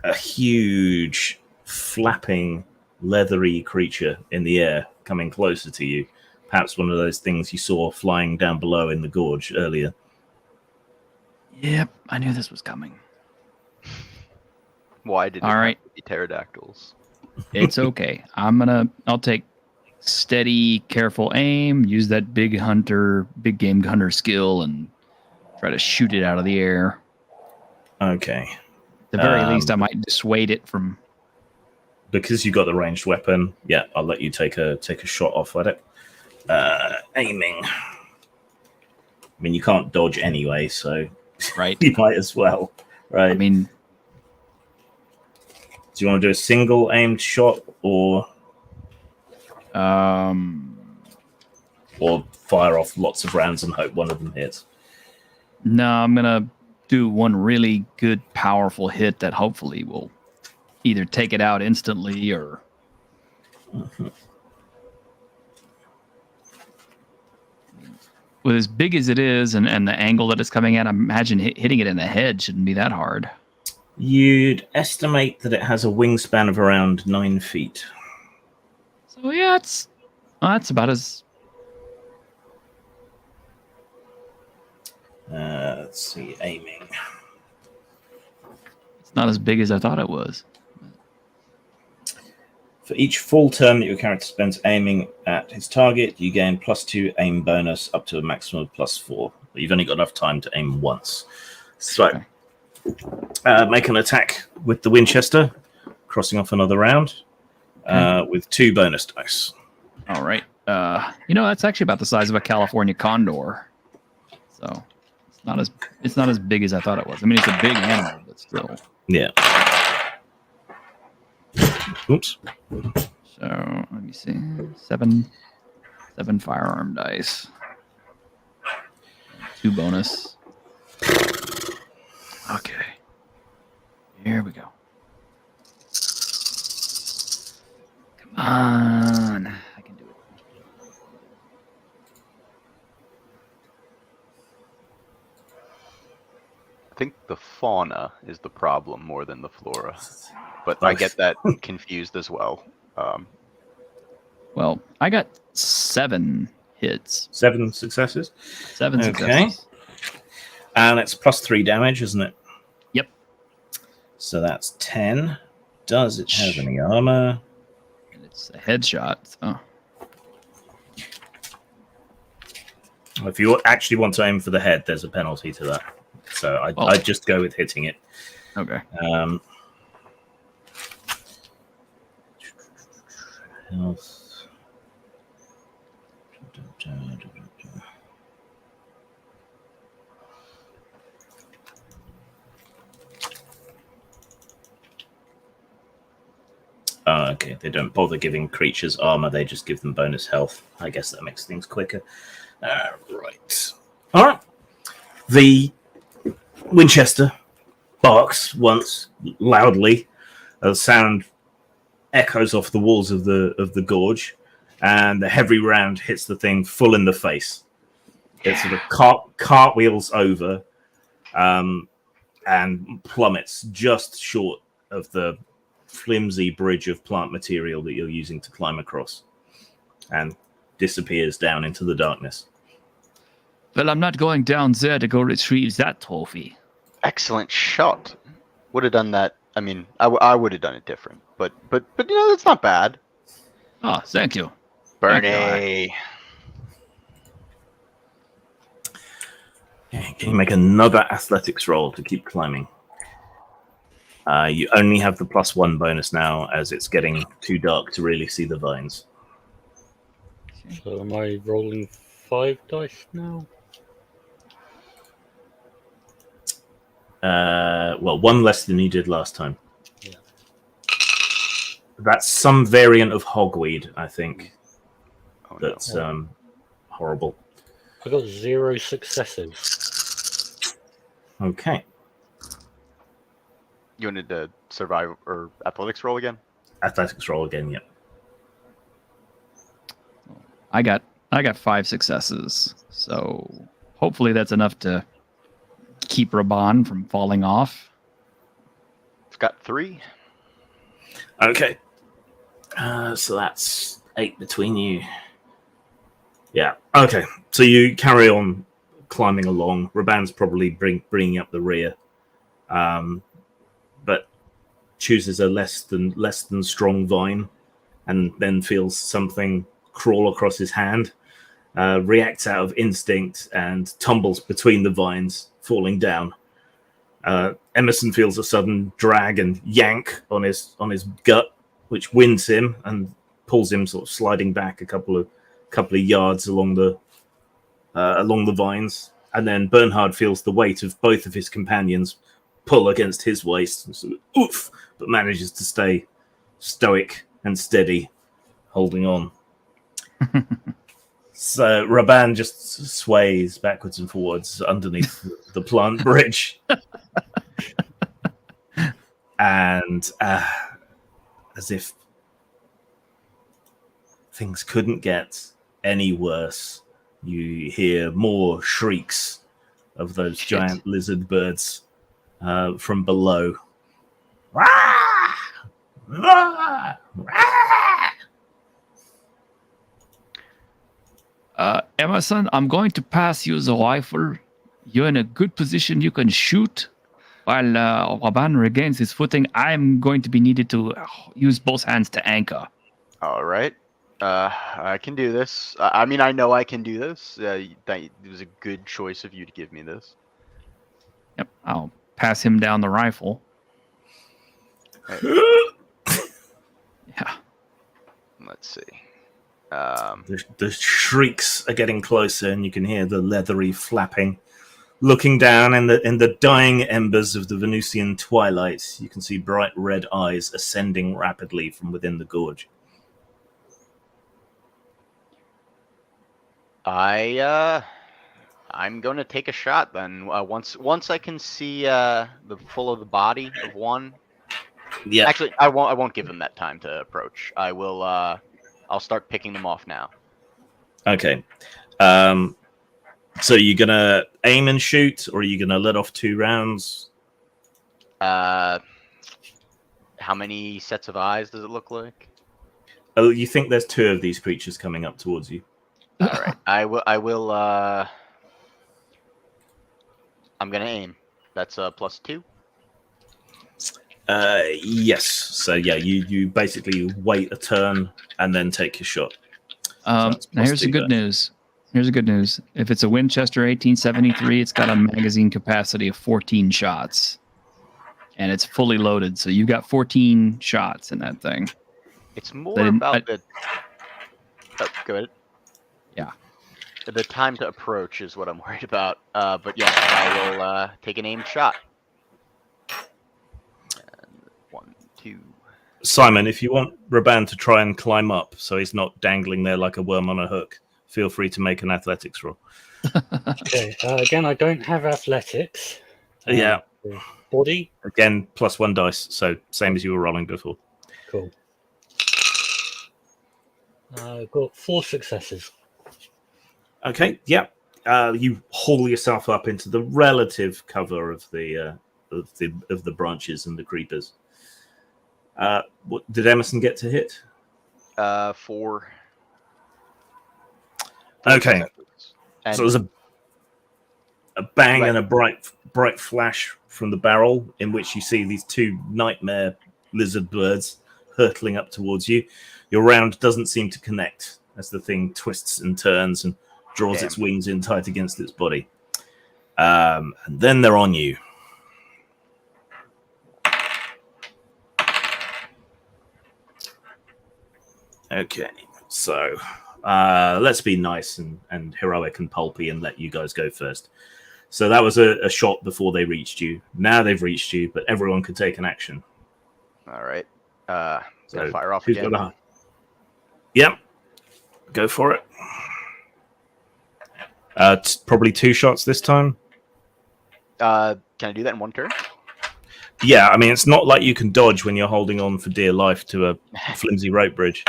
a huge, flapping, leathery creature in the air coming closer to you. Perhaps one of those things you saw flying down below in the gorge earlier. Yep, I knew this was coming. Why did it All right. have to be pterodactyls? It's okay. I'll take steady, careful aim, use that big game hunter skill, and try to shoot it out of the air. Okay. At the very least, I might dissuade it from. Because you got the ranged weapon, yeah, I'll let you take a shot off at it. Aiming. I mean, you can't dodge anyway, so Right. you might as well, right? I mean, do you want to do a single aimed shot or fire off lots of rounds and hope one of them hits? no, I'm gonna do one really good, powerful hit that hopefully will either take it out instantly or. With as big as it is and the angle that it's coming at, I imagine hitting it in the head shouldn't be that hard. You'd estimate that it has a wingspan of around 9 feet. So yeah, that's about as. Let's see, aiming. It's not as big as I thought it was. For each full turn that your character spends aiming at his target, you gain +2 aim bonus up to a maximum of +4. But you've only got enough time to aim once. So, make an attack with the Winchester, crossing off another round, with 2 bonus dice. All right. That's actually about the size of a California condor. So it's not as big as I thought it was. I mean, it's a big animal, but still. Yeah. Oops. So let me see. 7 firearm dice. 2 bonus. Okay. Here we go. Come on. I can do it. I think the fauna is the problem more than the flora. But I get that confused as well. Well, I got 7 hits. 7 successes. 7 successes. And it's +3 damage, isn't it? Yep. So that's 10. Does it have any armor? And it's a headshot. So. If you actually want to aim for the head, there's a penalty to that. So I'd just go with hitting it. Okay. Health. Okay, they don't bother giving creatures armor, they just give them bonus health. I guess that makes things quicker. Right. Alright. The Winchester barks once loudly. The sound echoes off the walls of the gorge, and the heavy round hits the thing full in the face. It sort of cartwheels over and plummets just short of the flimsy bridge of plant material that you're using to climb across, and disappears down into the darkness. Well, I'm not going down there to go retrieve that trophy. Excellent shot. Would have done that. I mean, I would have done it different, but that's not bad. Oh, thank you. Bernie. Can you make another athletics roll to keep climbing? You only have the +1 bonus now, as it's getting too dark to really see the vines. So am I rolling 5 dice now? Well, 1 less than you did last time. Yeah. That's some variant of hogweed, I think. Oh, no. That's horrible. I got 0 successes. Okay. You wanted to survive or athletics roll again? Athletics roll again, yeah. I got 5 successes, so hopefully that's enough to keep Raban from falling off. It's got 3. Okay. So that's 8 between you. Yeah. Okay. So you carry on climbing along. Raban's probably bringing up the rear, but chooses a less than strong vine, and then feels something crawl across his hand. Reacts out of instinct and tumbles between the vines, falling down. Emerson feels a sudden drag and yank on his gut, which winds him and pulls him sort of sliding back a couple of yards along the vines. And then Bernhard feels the weight of both of his companions pull against his waist, and sort of, oof, but manages to stay stoic and steady, holding on. So Raban just sways backwards and forwards underneath the plant bridge. And as if things couldn't get any worse, you hear more shrieks of those giant lizard birds from below. Rah! Rah! Rah! Emerson, I'm going to pass you the rifle. You're in a good position. You can shoot. While Raban regains his footing, I'm going to be needed to use both hands to anchor. All right. I can do this. I mean, I know I can do this. It was a good choice of you to give me this. Yep, I'll pass him down the rifle. Right. Yeah. Let's see. The shrieks are getting closer, and you can hear the leathery flapping. Looking down in the dying embers of the Venusian twilight, you can see bright red eyes ascending rapidly from within the gorge. I'm going to take a shot then. Once I can see the full of the body of one. Yeah. Actually, I won't give him that time to approach. I will. I'll start picking them off now. Okay. So you're gonna aim and shoot, or are you gonna let off 2 rounds? How many sets of eyes does it look like? Oh, you think there's 2 of these creatures coming up towards you? All right. I will. I'm gonna aim. That's +2. Yes. So yeah, you basically wait a turn and then take your shot. Now here's the good news. Here's the good news. If it's a Winchester 1873, it's got a magazine capacity of 14 shots. And it's fully loaded, so you've got 14 shots in that thing. It's more about the... Oh, go ahead. Yeah. The time to approach is what I'm worried about. But yeah, I will take an aimed shot. And 1, 2... Simon, if you want Raban to try and climb up so he's not dangling there like a worm on a hook, feel free to make an athletics roll. Okay. Again, I don't have athletics. Yeah. Body. Again, +1 dice, so same as you were rolling before. Cool. I've got 4 successes. Okay. Yeah. You haul yourself up into the relative cover of the branches and the creepers. What did Emerson get to hit? 4. Okay. And So there's a bang and a bright flash from the barrel, in which you see these 2 nightmare lizard birds hurtling up towards you. Your round doesn't seem to connect as the thing twists and turns and draws its wings in tight against its body. And then they're on you. Okay, so let's be nice and heroic and pulpy and let you guys go first. So that was a shot before they reached you. Now they've reached you, but everyone can take an action. all right. Gonna fire off who's again. got Yep. Go for it. Probably 2 shots this time. Can I do that in 1 turn? Yeah, I mean, it's not like you can dodge when you're holding on for dear life to a flimsy rope bridge.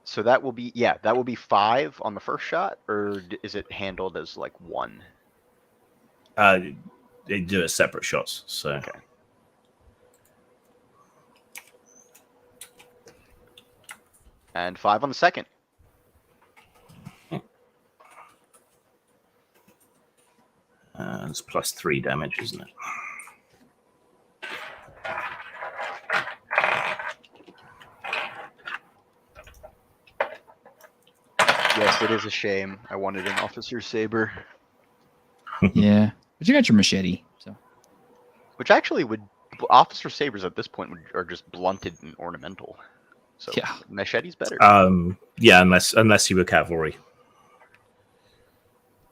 So that will be 5 on the first shot, or is it handled as like 1? They do it separate shots, so. Okay. And 5 on the second. It's +3 damage, isn't it? Yes, it is a shame. I wanted an officer saber, Yeah, but you got your machete. So which actually would officer sabers at this point are just blunted and ornamental. So Yeah. machete's better. Yeah, unless you were cavalry.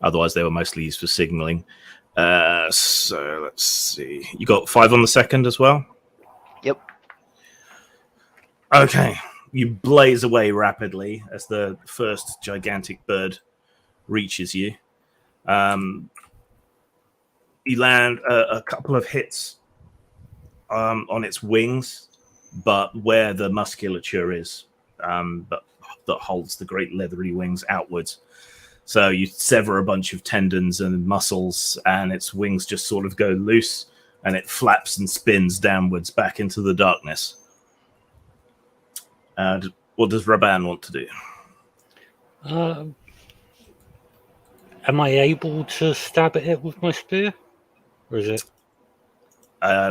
Otherwise, they were mostly used for signaling. So let's see. You got 5 on the second as well? Yep. Okay. You blaze away rapidly as the first gigantic bird reaches you. You land a couple of hits on its wings, but where the musculature is, but that holds the great leathery wings outwards. So you sever a bunch of tendons and muscles, and its wings just sort of go loose, and it flaps and spins downwards back into the darkness. What does Raban want to do? Am I able to stab at it with my spear? Or is it?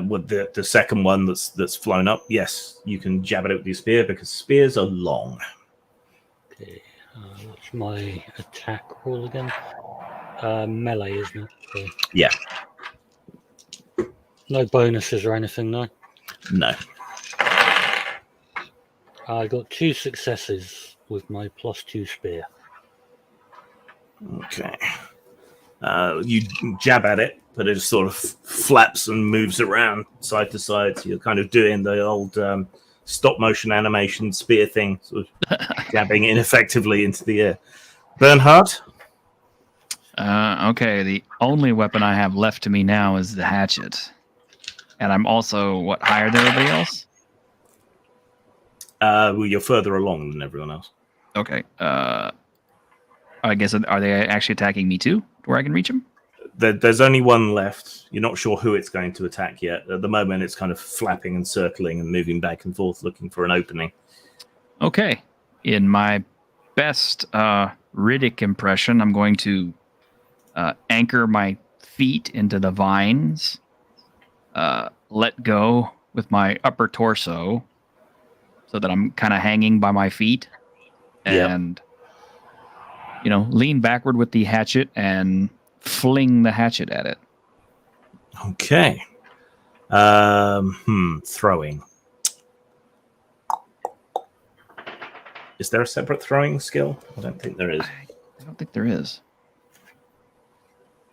With the second one that's flown up, yes, you can jab at it with your spear because spears are long. Okay. What's my attack roll again? Melee, isn't it? So Yeah. no bonuses or anything, no? No. I got 2 successes with my +2 spear. Okay. You jab at it, but it sort of flaps and moves around side to side. So you're kind of doing the old stop motion animation spear thing, sort of jabbing ineffectively into the air. Bernhard? okay, the only weapon I have left to me now is the hatchet, and I'm also higher than everybody else. Well, you're further along than everyone else. Okay. I guess are they actually attacking me too, where I can reach them? There's only one left. You're not sure who it's going to attack yet. At the moment, it's kind of flapping and circling and moving back and forth, looking for an opening. Okay. In my best Riddick impression, I'm going to anchor my feet into the vines, let go with my upper torso so that I'm kind of hanging by my feet, and lean backward with the hatchet and fling the hatchet at it. Okay. Throwing. Is there a separate throwing skill? I don't think there is. I don't think there is.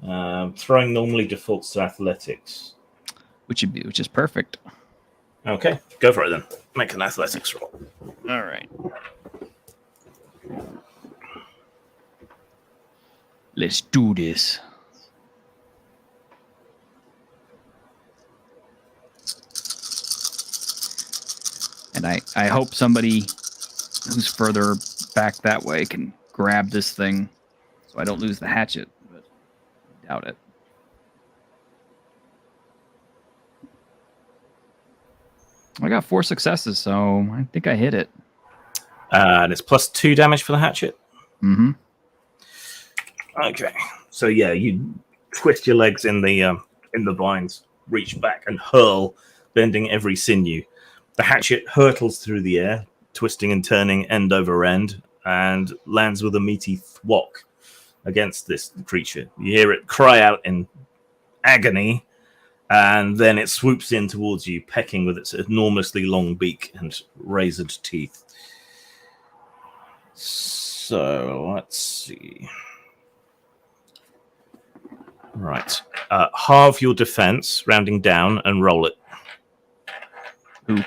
Throwing normally defaults to athletics. Which is perfect. Okay, go for it then. Make an athletics roll. All right. Let's do this. And I hope somebody who's further back that way can grab this thing so I don't lose the hatchet, but I doubt it. I got 4 successes, so I think I hit it. And it's +2 damage for the hatchet. Mm-hmm. Okay, so yeah, you twist your legs in the vines, reach back and hurl, bending every sinew. The hatchet hurtles through the air, twisting and turning end over end, and lands with a meaty thwack against this creature. You hear it cry out in agony, and then it swoops in towards you, pecking with its enormously long beak and razored teeth. So, let's see. Right. Halve your defense, rounding down, and roll it. Who?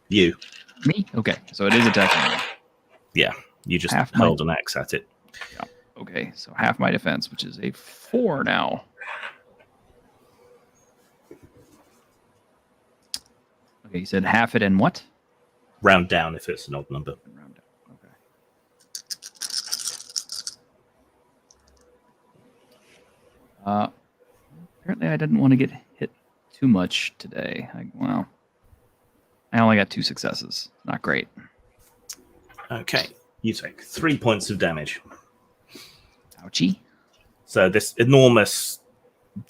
You. Me? Okay, so it is attacking me. Yeah, you just Half my- hurled an axe at it. Okay, so half my defense, which is a 4 now. Okay, you said half it and what? Round down if it's an odd number. Round down. Okay. Apparently I didn't want to get hit too much today. I only got 2 successes. Not great. Okay, you take 3 points of damage. Ouchie. So this enormous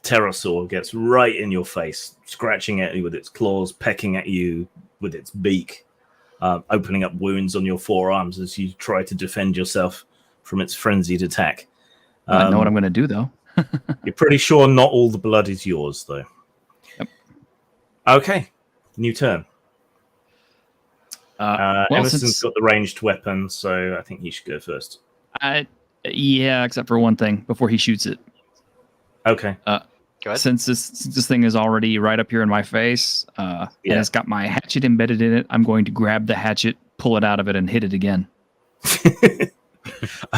pterosaur gets right in your face, scratching at you with its claws, pecking at you with its beak, opening up wounds on your forearms as you try to defend yourself from its frenzied attack. I know what I'm going to do, though. You're pretty sure not all the blood is yours, though. Yep. Okay, new turn. Well, Emerson's got the ranged weapon, so I think he should go first. Yeah, except for one thing before he shoots it. Okay. Go ahead. Since this thing is already right up here in my face, and it's got my hatchet embedded in it, I'm going to grab the hatchet, pull it out of it, and hit it again.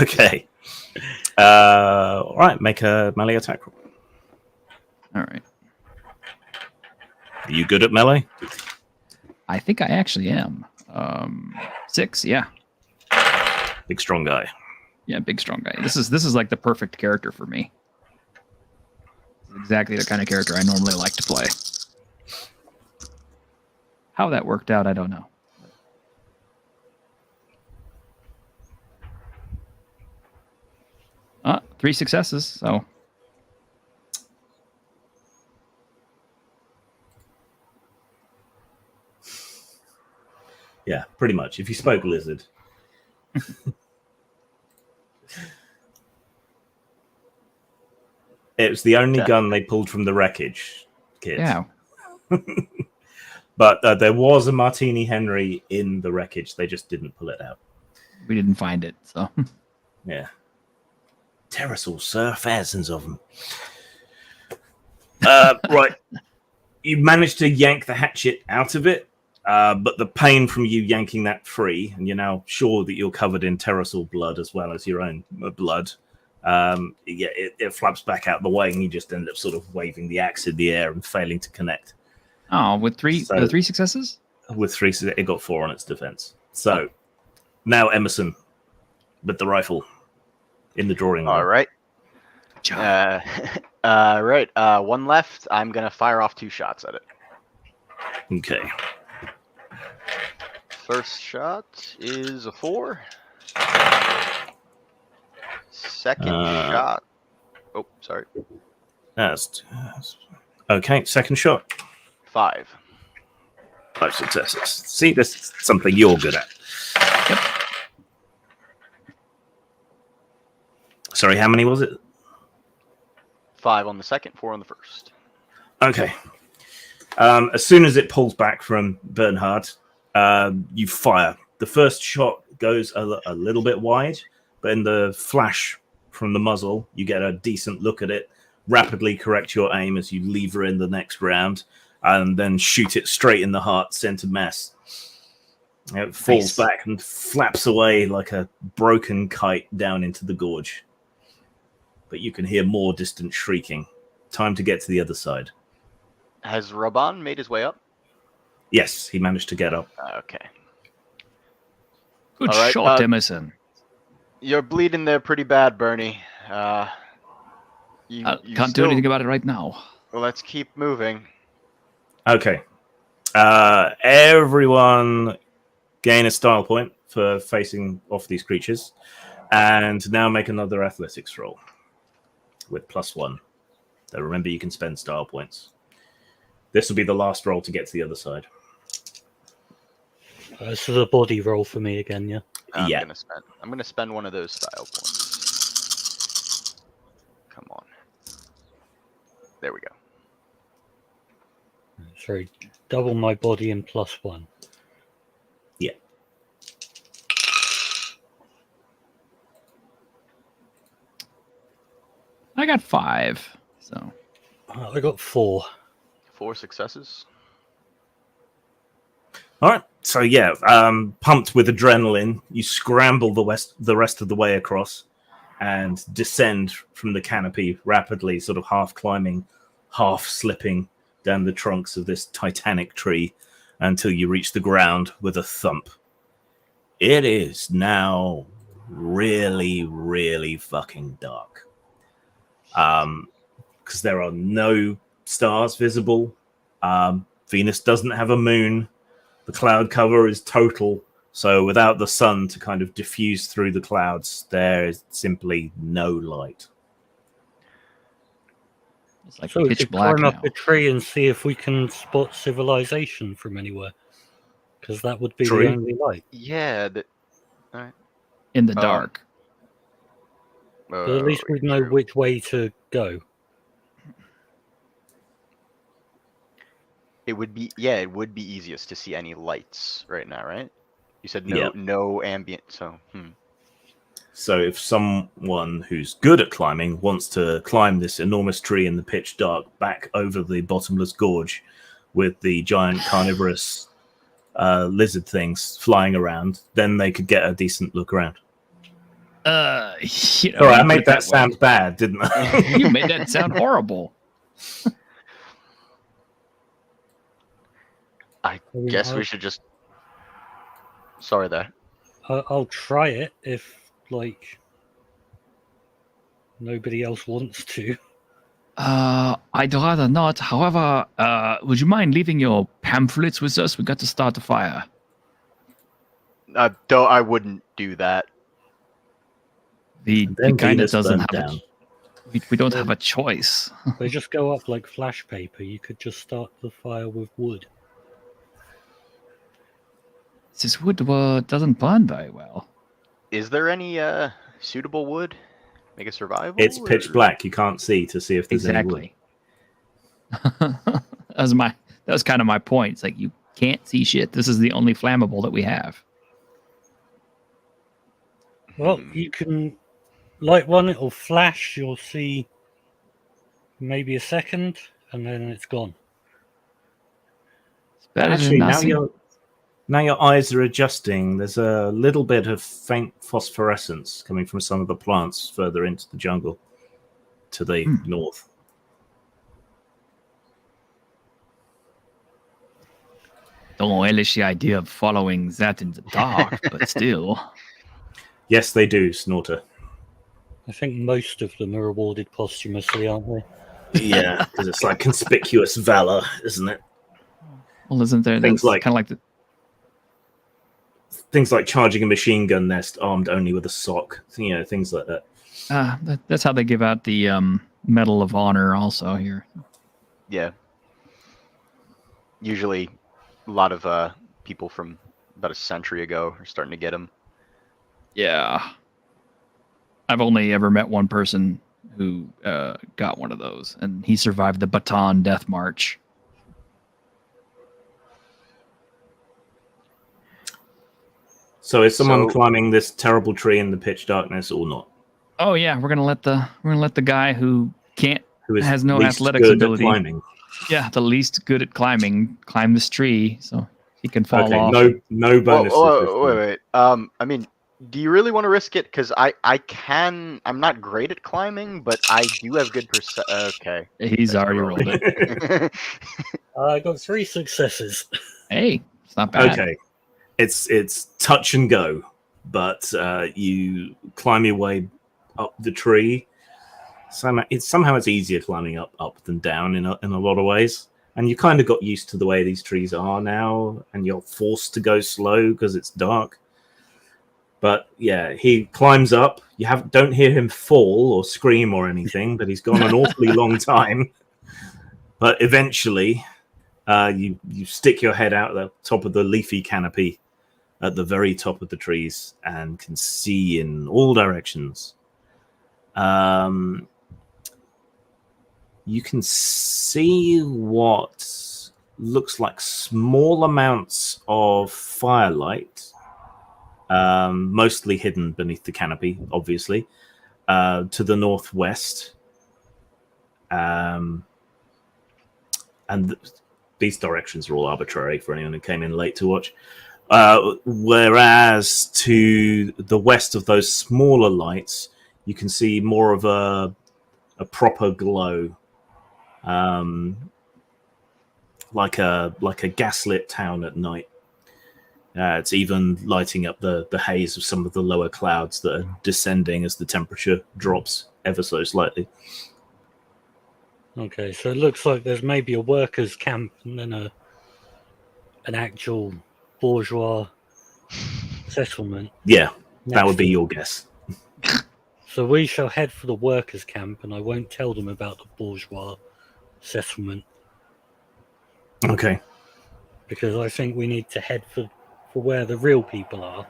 Okay. All right, make a melee attack roll. All right. Are you good at melee? I think I actually am. 6, yeah. Big strong guy. Yeah, big strong guy. This is like the perfect character for me. Exactly the kind of character I normally like to play. How that worked out, I don't know. 3 successes, so Yeah, pretty much. If you spoke lizard. It was the only gun they pulled from the wreckage, kids. yeah. But there was a Martini Henry in the wreckage. They just didn't pull it out. We didn't find it, so Yeah. Pterosaurs, sir. Thousands of them. Right. You managed to yank the hatchet out of it, but the pain from you yanking that free, and you're now sure that you're covered in pterosaur blood as well as your own blood, it flaps back out the way, and you just end up sort of waving the axe in the air and failing to connect. with 3 successes? With 3, it got 4 on its defense. So now Emerson with the rifle in the drawing room. All right. Right. 1 left. I'm gonna fire off 2 shots at it. Okay. First shot is a 4. Second shot. Oh, sorry. That's okay. Second shot. 5. 5 successes. See, this is something you're good at. Yep. Sorry, how many was it? 5 on the second, 4 on the first. Okay. As soon as it pulls back from Bernhard, you fire. The first shot goes a little bit wide, but in the flash from the muzzle, you get a decent look at it, rapidly correct your aim as you lever in the next round, and then shoot it straight in the heart, center mass. It falls back and flaps away like a broken kite down into the gorge. But you can hear more distant shrieking. Time to get to the other side. Has Raban made his way up? Yes, he managed to get up. Okay. Good All right, shot, Emerson. You're bleeding there pretty bad, Bernie. You Can't do anything about it right now. Well, let's keep moving. Okay. Everyone gain a style point for facing off these creatures. And now make another athletics roll with +1. So remember, you can spend style points. This will be the last roll to get to the other side. So the body roll for me again, yeah. I'm Yeah. gonna spend one of those style points. Come on. There we go. Sorry, double my body and +1. Yeah. I got 5, so I got 4. 4 successes. All right. So yeah, pumped with adrenaline, you scramble the rest of the way across, and descend from the canopy rapidly, sort of half climbing, half slipping down the trunks of this titanic tree until you reach the ground with a thump. It is now really, really fucking dark. Because there are no stars visible. Venus doesn't have a moon. The cloud cover is total. So without the sun to kind of diffuse through the clouds, there is simply no light. It's like So we pitch could black climb now. up a tree and see if we can spot civilization from anywhere, because that would be True. the only light. Yeah. In the dark. But at least we'd know true. which way to go. It would be easiest to see any lights right now, right? You said Yeah. no ambient, so So if someone who's good at climbing wants to climb this enormous tree in the pitch dark back over the bottomless gorge with the giant carnivorous lizard things flying around, then they could get a decent look around. You know, All right, you I put made it that way. sound bad, didn't I? You made that sound horrible. I mean, guess we should just. Sorry there. I'll try it if, like, nobody else wants to. I'd rather not. However, would you mind leaving your pamphlets with us? We got to start the fire. I wouldn't do that. We Then kind of Venus doesn't burned have down. we don't have a choice. They just go up like flash paper. You could just start the fire with wood. This wood doesn't burn very well. Is there any suitable wood? Make it survivable? It's pitch or- black. You can't see to see if there's any wood. Exactly. that was kind of my point. It's like you can't see shit. This is the only flammable that we have. Well, you can light one, it'll flash, you'll see maybe a second, and then it's gone. It's better Actually, than nothing. now your eyes are adjusting. There's a little bit of faint phosphorescence coming from some of the plants further into the jungle to the north. Don't relish the idea of following that in the dark, but still. Yes, they do, Snorter. I think most of them are awarded posthumously, aren't they? Yeah, because it's like conspicuous valor, isn't it? Well, isn't there Things like- kind of like the Things like charging a machine gun nest armed only with a sock. You know, things like that. that's how they give out the Medal of Honor also here. Yeah. Usually, a lot of people from about a century ago are starting to get them. Yeah. I've only ever met one person who got one of those, and he survived the Bataan Death March. So is someone So- climbing this terrible tree in the pitch darkness or not? Oh yeah, we're gonna let the guy who can't Who is has no least athletics good at ability. climbing? the least good at climbing climb this tree so he can fall Okay, off. no bonus. Wait. I mean, do you really want to risk it? Because I can. I'm not great at climbing, but I do have good Okay. He's That's already rolled. rolled it. I got 3 successes. Hey, it's not bad. Okay, it's touch and go, but you climb your way up the tree. Somehow it's easier climbing up than down in a lot of ways, and you kind of got used to the way these trees are now, and you're forced to go slow because it's dark. But yeah, he climbs up. You don't hear him fall or scream or anything, but he's gone an awfully long time. But eventually, you stick your head out the top of the leafy canopy at the very top of the trees and can see in all directions. You can see what looks like small amounts of firelight, mostly hidden beneath the canopy, obviously, to the northwest. and these directions are all arbitrary for anyone who came in late to watch. Whereas to the west of those smaller lights, you can see more of a proper glow, like a gaslit town at night. It's even lighting up the haze of some of the lower clouds that are descending as the temperature drops ever so slightly. Okay, so it looks like there's maybe a workers' camp and then an actual bourgeois settlement. Yeah, that would be your guess. So we shall head for the workers' camp, and I won't tell them about the bourgeois settlement. Okay. Because I think we need to head for where the real people are.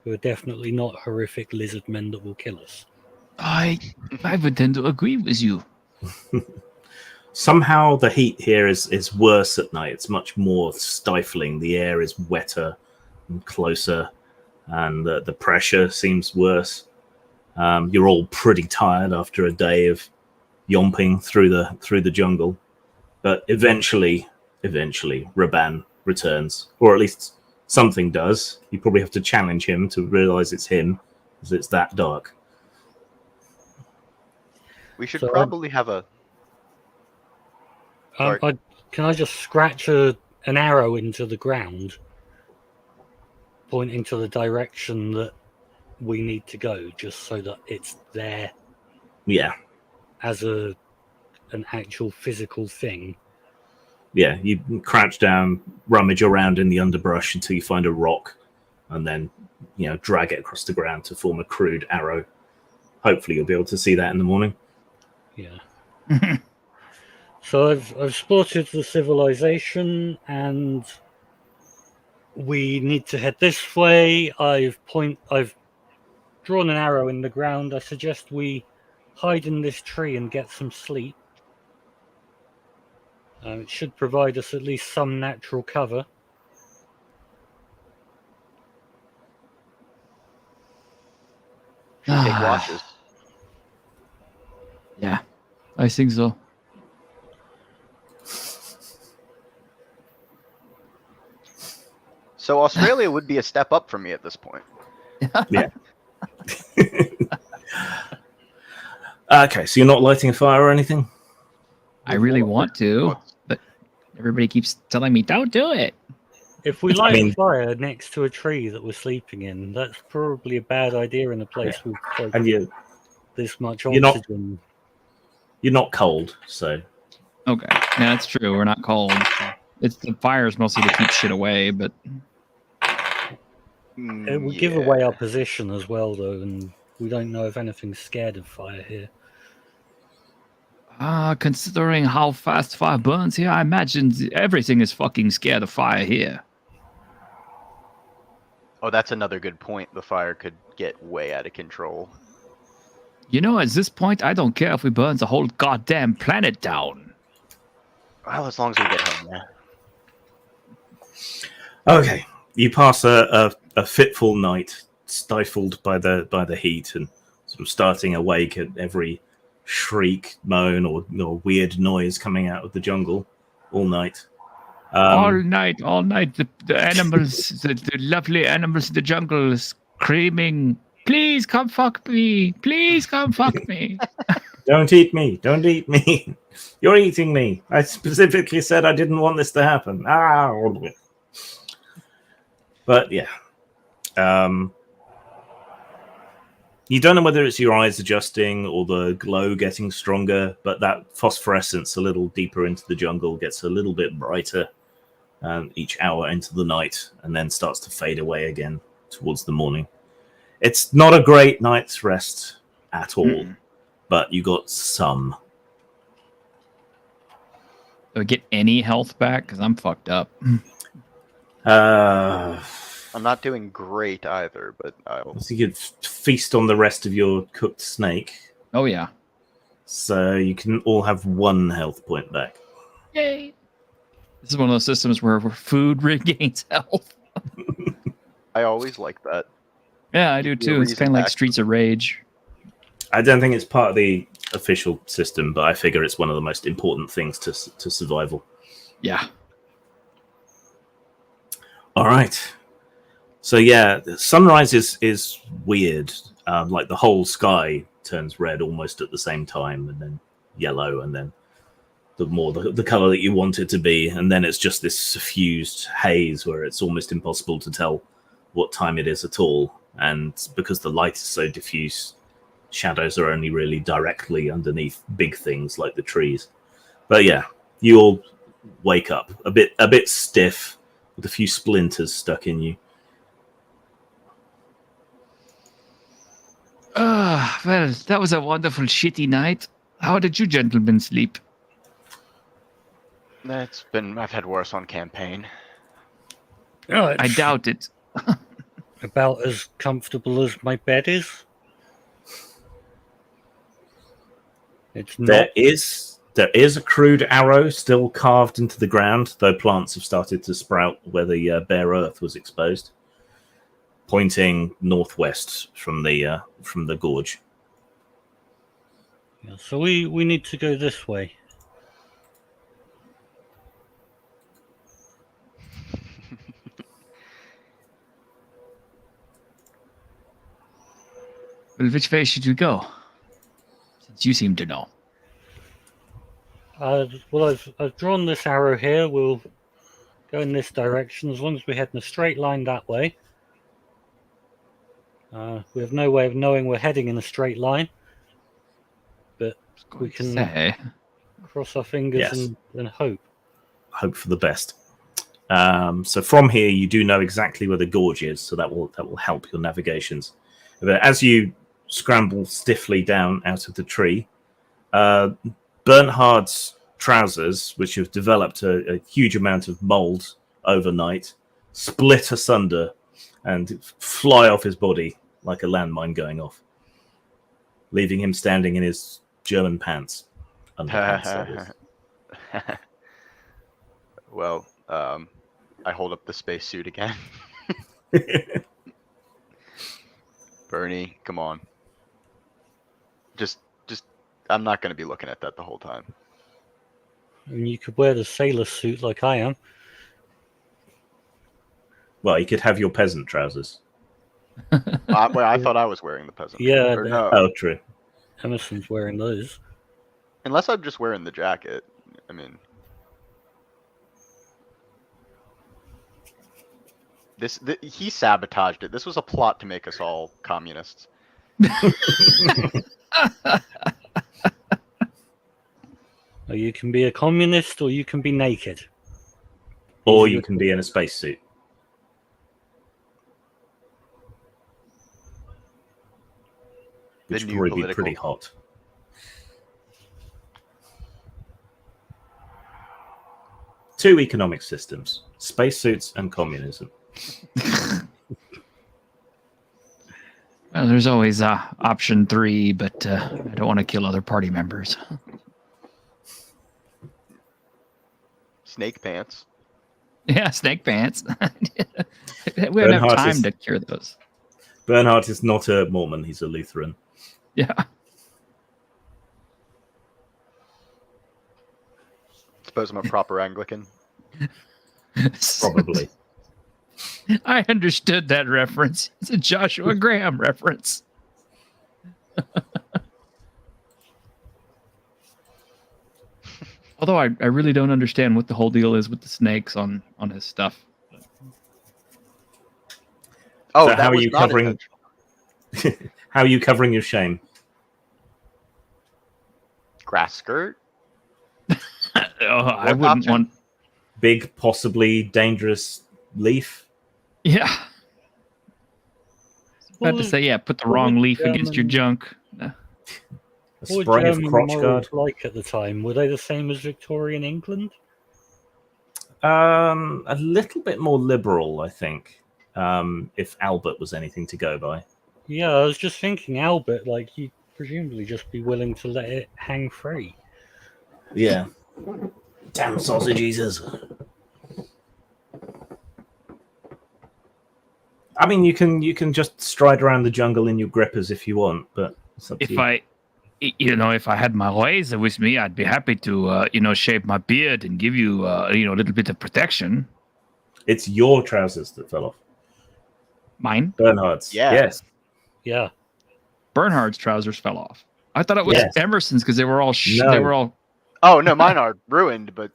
Who are definitely not horrific lizard men that will kill us. I would tend to agree with you. Somehow the heat here is worse at night. It's much more stifling. The air is wetter and closer, and the pressure seems worse. You're all pretty tired after a day of yomping through the jungle, but eventually Raban returns, or at least something does. You probably have to challenge him to realize it's him, because it's that dark. We should probably have a... Can I just scratch an arrow into the ground, pointing to the direction that we need to go, just so that it's there? Yeah. As an actual physical thing. Yeah, you crouch down, rummage around in the underbrush until you find a rock, and then drag it across the ground to form a crude arrow. Hopefully, you'll be able to see that in the morning. Yeah. So I've spotted the civilization, and we need to head this way. I've drawn an arrow in the ground. I suggest we hide in this tree and get some sleep. It should provide us at least some natural cover. Should take watches. Yeah, I think so. So Australia would be a step up from me at this point. Yeah. Okay, so you're not lighting a fire or anything? I really want to, but everybody keeps telling me, don't do it. If we light a fire next to a tree that we're sleeping in, that's probably a bad idea in a place with this much oxygen. You're not cold, so... Okay, yeah, that's true. We're not cold. It's the fire's mostly to keep shit away, but... It would give away our position as well, though, and we don't know if anything's scared of fire here. Considering how fast fire burns here, I imagine everything is fucking scared of fire here. Oh, that's another good point. The fire could get way out of control. You know, at this point, I don't care if we burn the whole goddamn planet down. Well, as long as we get home, yeah. Okay, you pass a fitful night, stifled by the heat, and sort of starting awake at every shriek, moan, or weird noise coming out of the jungle all night. All night. The animals, the lovely animals in the jungle, screaming, "Please come fuck me! Please come fuck me!" Don't eat me! Don't eat me! You're eating me! I specifically said I didn't want this to happen. But yeah. You don't know whether it's your eyes adjusting or the glow getting stronger, but that phosphorescence a little deeper into the jungle gets a little bit brighter each hour into the night, and then starts to fade away again towards the morning. It's not a great night's rest at all, but you got some. Do I get any health back? Because I'm fucked up. I'm not doing great either, but I'll... So you could feast on the rest of your cooked snake. Oh, yeah. So you can all have 1 health point back. Yay! This is one of those systems where food regains health. I always like that. Yeah, I do too. It's kind of like Streets of Rage. I don't think it's part of the official system, but I figure it's one of the most important things to survival. Yeah. All right. So yeah, sunrise is weird. Like the whole sky turns red almost at the same time, and then yellow, and then the color that you want it to be, and then it's just this suffused haze where it's almost impossible to tell what time it is at all. And because the light is so diffuse, shadows are only really directly underneath big things like the trees. But yeah, you all wake up a bit stiff with a few splinters stuck in you. Well, that was a wonderful shitty night. How did you gentlemen sleep? I've had worse on campaign. Oh, I it's doubt it. about as comfortable as my bed is. It's not. There is a crude arrow still carved into the ground, though plants have started to sprout where the bare earth was exposed, pointing northwest from the gorge. Yeah, so we need to go this way. Well, which way should we go? Since you seem to know. Well, I've drawn this arrow here. We'll go in this direction as long as we head in a straight line that way. We have no way of knowing we're heading in a straight line, but we can cross our fingers Yes. and hope. Hope for the best. So from here, you do know exactly where the gorge is, so that will help your navigations. But as you scramble stiffly down out of the tree, Bernhard's trousers, which have developed a huge amount of mold overnight, split asunder and fly off his body like a landmine going off, leaving him standing in his German pants. Underpants, that is. Well, I hold up the spacesuit again. Bernie, come on. Just, I'm not going to be looking at that the whole time. I mean, you could wear the sailor suit like I am. Well, you could have your peasant trousers. I thought I was wearing the peasant. Yeah, Or no. Oh, true. Emerson's wearing those. Unless I'm just wearing the jacket. I mean, he sabotaged it. This was a plot to make us all communists. Or you can be a communist, or you can be naked. Or you can be in a spacesuit. Which would new probably be political- pretty hot. Two economic systems: spacesuits and communism. Well, there's always option 3, but I don't want to kill other party members. Snake pants. Yeah, snake pants. We don't have Bernhard time is- to cure those. Bernhard is not a Mormon; he's a Lutheran. Yeah. Suppose I'm a proper Anglican. Probably. I understood that reference. It's a Joshua Graham reference. Although I really don't understand what the whole deal is with the snakes on his stuff. Oh, So that how are was you not covering? intentional. How are you covering your shame? Grass skirt? I What wouldn't option? want. Big, possibly dangerous leaf. Yeah. I had to What say, yeah, put the what wrong would leaf against your German- junk. A What were spray of German crotch morals guard. like at the time? Were they the same as Victorian England? A little bit more liberal, I think. If Albert was anything to go by. Yeah, I was just thinking, Albert, like, he'd presumably just be willing to let it hang free. Yeah. Damn sausage eaters. I mean, you can just stride around the jungle in your grippers if you want, but It's up to If you. if I had my razor with me, I'd be happy to, shave my beard and give you, a little bit of protection. It's your trousers that fell off. Mine? Bernhard's. Yeah. Yes. Yeah. Bernhard's trousers fell off. I thought it was Yes. Emerson's because they were all. No. They were all. Oh no, mine are ruined, but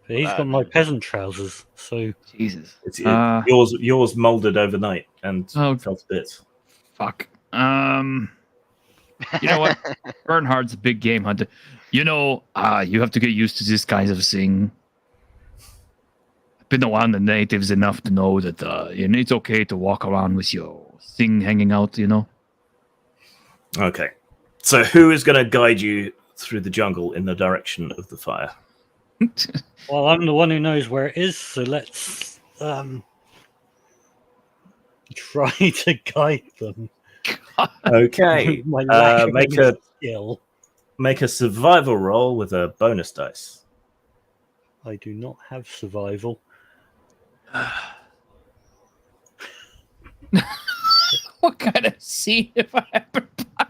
He's got my peasant trousers, so Jesus. It's yours molded overnight and Oh. fell to bits. Fuck. You know what? Bernhard's a big game hunter. You have to get used to this kind of thing. I've been around the natives enough to know that it's okay to walk around with your thing hanging out. Okay. So who is going to guide you through the jungle in the direction of the fire? well, I'm the one who knows where it is, so let's try to guide them. Okay. My lack of make any a skill. make a survival roll with a bonus dice. I do not have survival. What kind of scene if I happen by?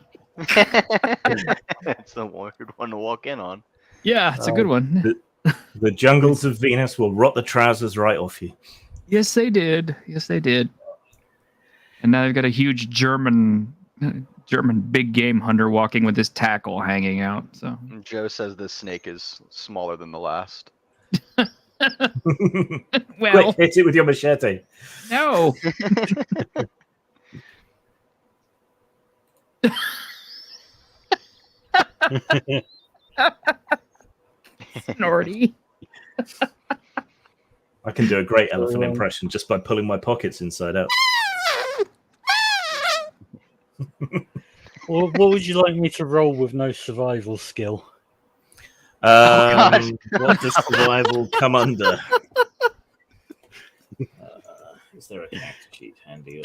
it's a weird one to walk in on. Yeah, it's a good one. The jungles of Venus will rot the trousers right off you. Yes, they did. Yes, they did. And now they've got a huge German big game hunter walking with his tackle hanging out. So Joe says this snake is smaller than the last. well, Quick, hit it with your machete. no. Snorty. I can do a great elephant impression just by pulling my pockets inside out. Well, what would you like me to roll with no survival skill? God. What does survival come under? Is there a character sheet handy?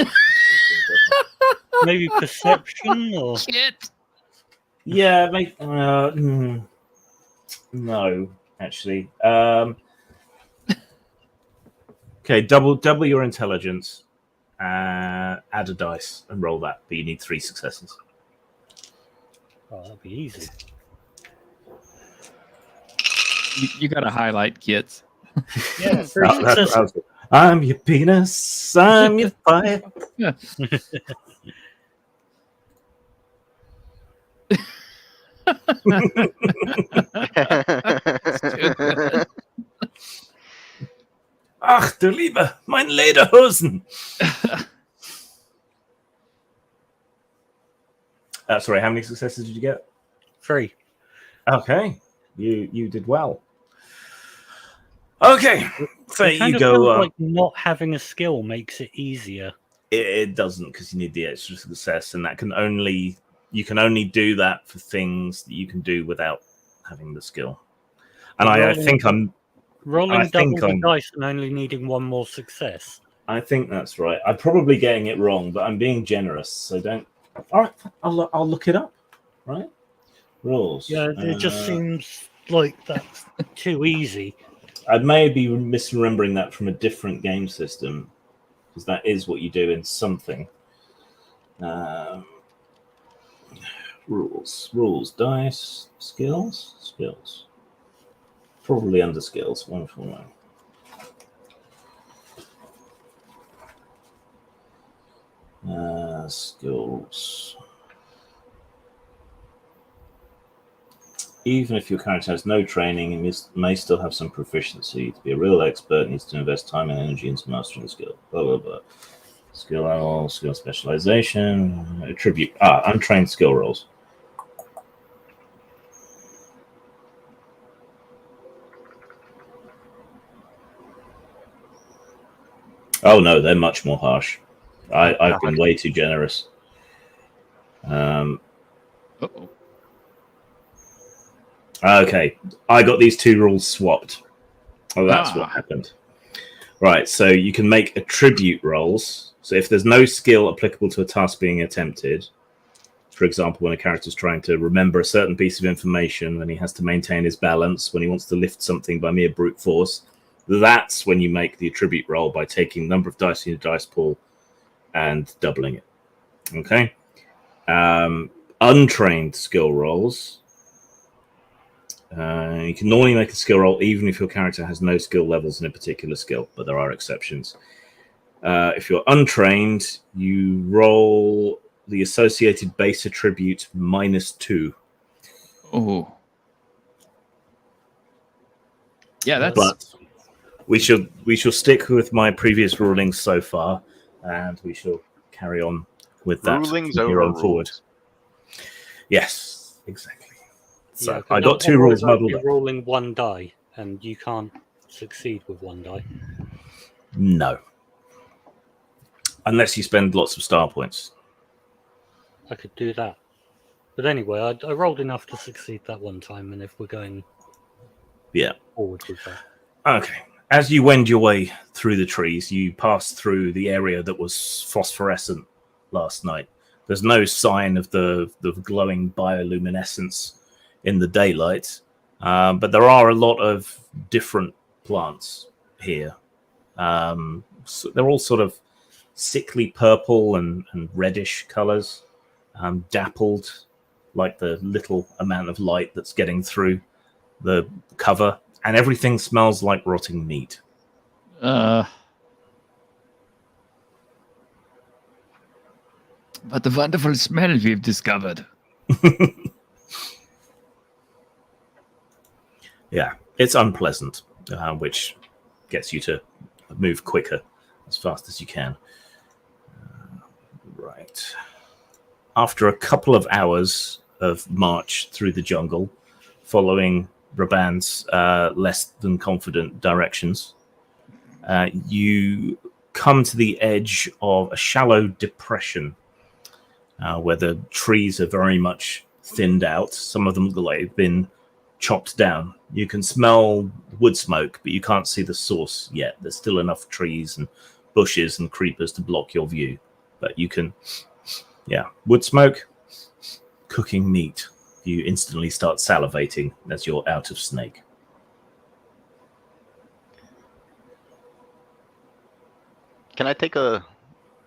Maybe perception or Shit. Yeah, no, actually. Okay, double your intelligence, add a dice, and roll that. But you need 3 successes. oh, that'd be easy. You got to highlight, kids. Yeah, 3 Oh, successes. I'm your penis. I'm your fire. Yeah. Ach du Liebe, mein Lederhosen. Sorry, how many successes did you get? 3. Okay, you did well. Okay, so It kind you of go. feels like not having a skill makes it easier. It doesn't, because you need the extra success, and you can only do that for things that you can do without having the skill. And I think I'm rolling double the I'm- dice and only needing 1 more success. I think that's right. I'm probably getting it wrong, but I'm being generous, so don't. All right, I'll look it up. Right, rules. Yeah, it just seems like that's too easy. I may be misremembering that from a different game system, because that is what you do in something. Rules, dice, skills. Probably under skills. 149. Skills. Even if your character has no training, you may still have some proficiency. To be a real expert, needs to invest time and energy into mastering the skill. Blah, blah, blah. Skill level, skill specialization, attribute. Untrained skill rolls. Oh no, they're much more harsh. I've been way too generous. Uh-oh. Okay, I got these 2 rules swapped. Oh, that's what happened. Right, so you can make attribute rolls. So if there's no skill applicable to a task being attempted, for example, when a character is trying to remember a certain piece of information, when he has to maintain his balance, when he wants to lift something by mere brute force, that's when you make the attribute roll by taking the number of dice in your dice pool and doubling it. Okay? Untrained skill rolls. You can normally make a skill roll even if your character has no skill levels in a particular skill, but there are exceptions. If you're untrained, you roll the associated base attribute -2. Oh. Yeah, that's... But we shall stick with my previous rulings so far, and we shall carry on with that Rulings from here over on forward. rules. Yes, exactly. So Yeah, I got 2 rules muddled You're up. rolling 1 die, and you can't succeed with 1 die. No. Unless you spend lots of star points. I could do that. But anyway, I rolled enough to succeed that one time, and if we're going forward with that. Okay. As you wend your way through the trees, you pass through the area that was phosphorescent last night. There's no sign of the glowing bioluminescence in the daylight, but there are a lot of different plants here. So they're all sort of sickly purple and reddish colors, dappled like the little amount of light that's getting through the cover, and everything smells like rotting meat. But the wonderful smell we've discovered. Yeah, it's unpleasant, which gets you to move quicker as fast as you can. Right. After a couple of hours of march through the jungle, following Raban's less than confident directions, you come to the edge of a shallow depression where the trees are very much thinned out. Some of them look like they've been chopped down. You can smell wood smoke, but you can't see the source yet. There's still enough trees and bushes and creepers to block your view. But you can, wood smoke, cooking meat. You instantly start salivating as you're out of snake. Can I take a...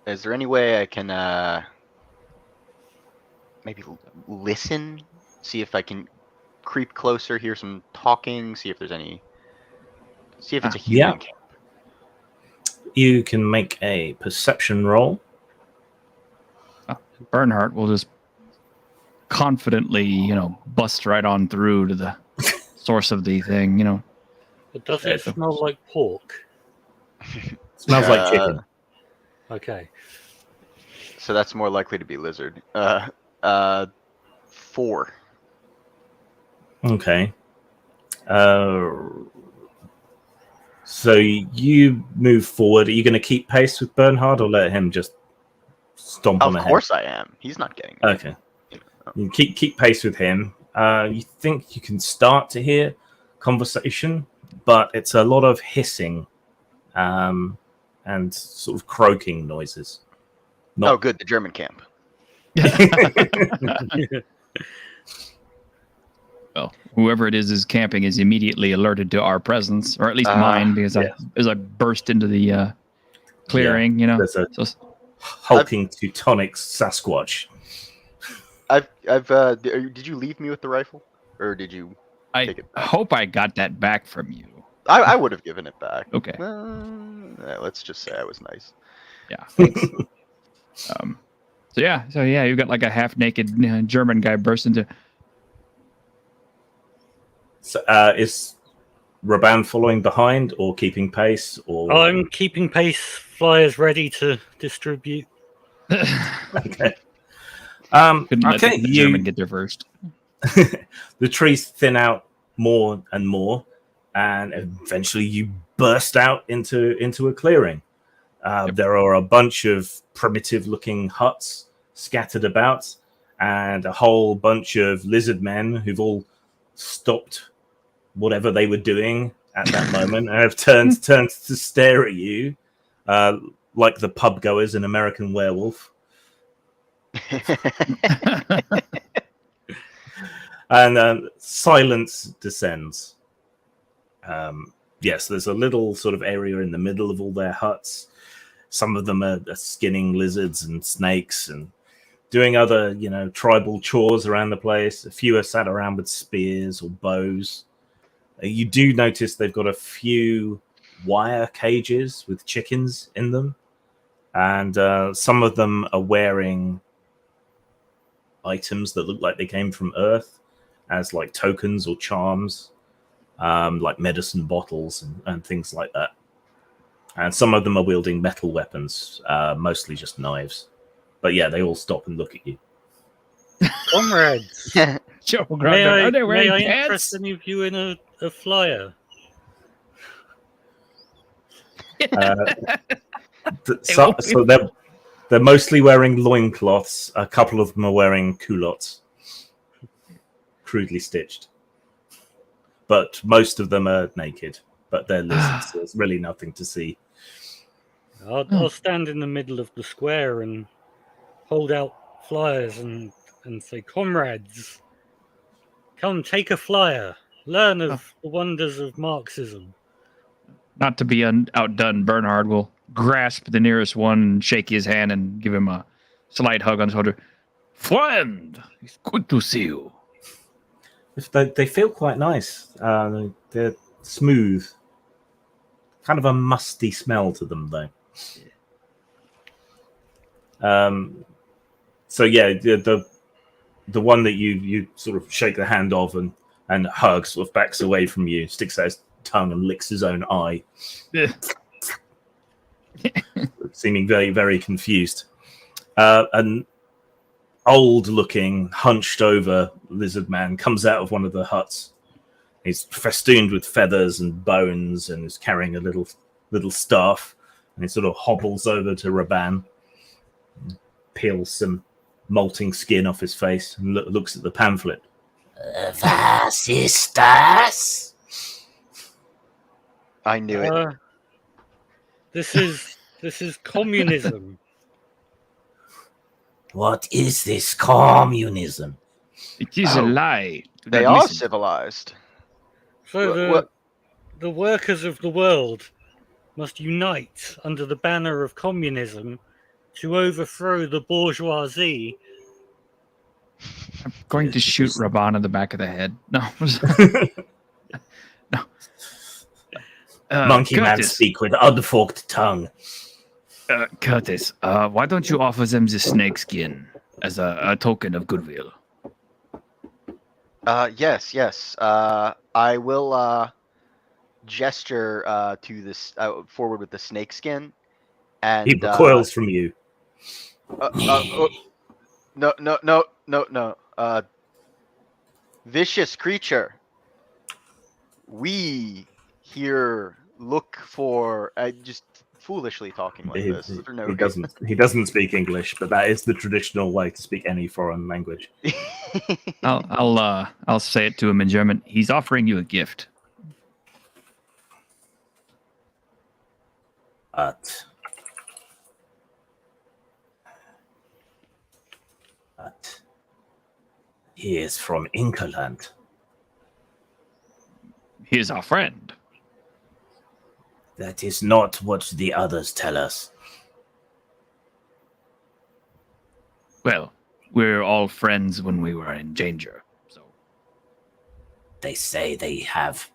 Is there any way I can maybe listen? See if I can creep closer, hear some talking, see if there's any... See if it's a human camp. You can make a perception roll. Bernhardt will just confidently, bust right on through to the source of the thing, But does it smell like pork? Smells like chicken. Okay. So that's more likely to be lizard. 4. Okay. So you move forward. Are you going to keep pace with Bernhard or let him just stomp on ahead? Of course I am. He's not getting me. Okay. You keep pace with him. You think you can start to hear conversation, but it's a lot of hissing and sort of croaking noises. Oh, good. The German camp. Well, whoever it is camping is immediately alerted to our presence, or at least mine, because as I burst into the clearing, There's a hulking Teutonic Sasquatch. Did you leave me with the rifle, or did you take it back? Hope I got that back from you. I would have given it back. Okay. Let's just say I was nice. Yeah. Thanks. So you've got like a half-naked German guy burst into. So, is Raban following behind or keeping pace? Or I'm keeping pace. Flyers ready to distribute. Okay. Couldn't let the German get there first. The trees thin out more and more, and eventually you burst out into a clearing. There are a bunch of primitive-looking huts scattered about, and a whole bunch of lizard men who've all stopped whatever they were doing at that moment and have turned to stare at you, like the pub goers in American Werewolf. And silence descends. Yes, there's a little sort of area in the middle of all their huts. Some of them are skinning lizards and snakes, and doing other, tribal chores around the place. A few are sat around with spears or bows. You do notice they've got a few wire cages with chickens in them, and some of them are wearing items that look like they came from Earth as like tokens or charms, like medicine bottles and things like that. And some of them are wielding metal weapons, mostly just knives. But yeah, they all stop and look at you. Comrades, Joe may Grundle, I, are they may wearing I pants? interest any of you in a flyer? So they're mostly wearing loincloths. A couple of them are wearing culottes, crudely stitched. But most of them are naked. But they're lizards, so there's really nothing to see. I'll stand in the middle of the square and hold out flyers and say, comrades, come take a flyer. Learn of the wonders of Marxism. Not to be outdone, Bernhard will grasp the nearest one and shake his hand and give him a slight hug on the shoulder. Friend, it's good to see you. They feel quite nice. They're smooth. Kind of a musty smell to them, though. So yeah, the one that you sort of shake the hand of and hug sort of backs away from you, sticks out his tongue and licks his own eye, seeming very, very confused. An old-looking, hunched-over lizard man comes out of one of the huts. He's festooned with feathers and bones and is carrying a little staff. And he sort of hobbles over to Raban, peels some molting skin off his face, and looks at the pamphlet. Was ist das? I knew it. This is communism. What is this communism? It is a lie. Do They not are listen. civilized. So the workers of the world must unite under the banner of communism to overthrow the bourgeoisie. I'm going to shoot Raban in the back of the head. No. No. Monkey man Curtis, speak with unforked tongue. Curtis, why don't you offer them the snake skin as a token of goodwill? Yes. I will gesture to this forward with the snake skin, and He recoils from you. No. Vicious creature. We here look for. I just foolishly talking like this. For no reason. He doesn't speak English, but that is the traditional way to speak any foreign language. I'll say it to him in German. He's offering you a gift. But he is from Inkerland. He's our friend. That is not what the others tell us. Well, we're all friends when we were in danger. So They say they have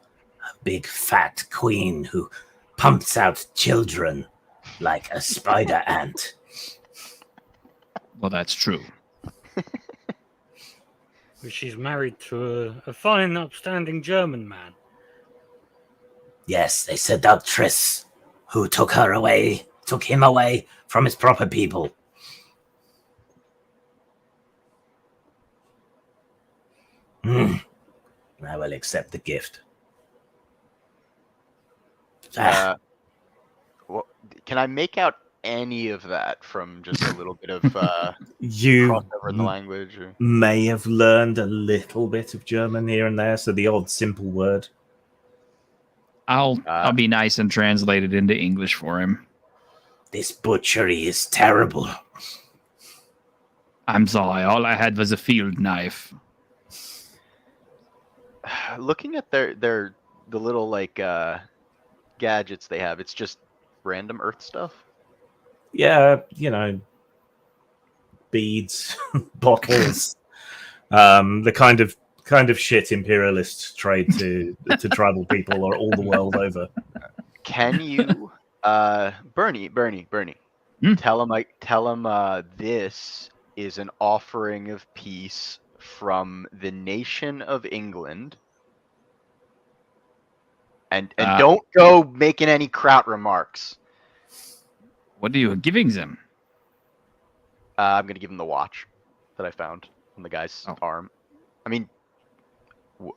a big fat queen who pumps out children like a spider ant. well, that's true. She's married to a fine, upstanding German man. Yes, they seductress who took him away from his proper people. I will accept the gift. Well, can I make out any of that from just a little bit of You crossover in the language? Or... may have learned a little bit of German here and there, so the odd simple word. I'll be nice and translate it into English for him. This butchery is terrible. I'm sorry. All I had was a field knife. Looking at the little like gadgets they have, it's just random Earth stuff. Yeah, beads, bottles, the kind of shit imperialists trade to tribal people or all the world over. Can you, Bernie, Hmm? tell him this is an offering of peace from the nation of England, and don't go making any kraut remarks. What are you giving them? I'm gonna give him the watch that I found on the guy's Oh. arm. I mean,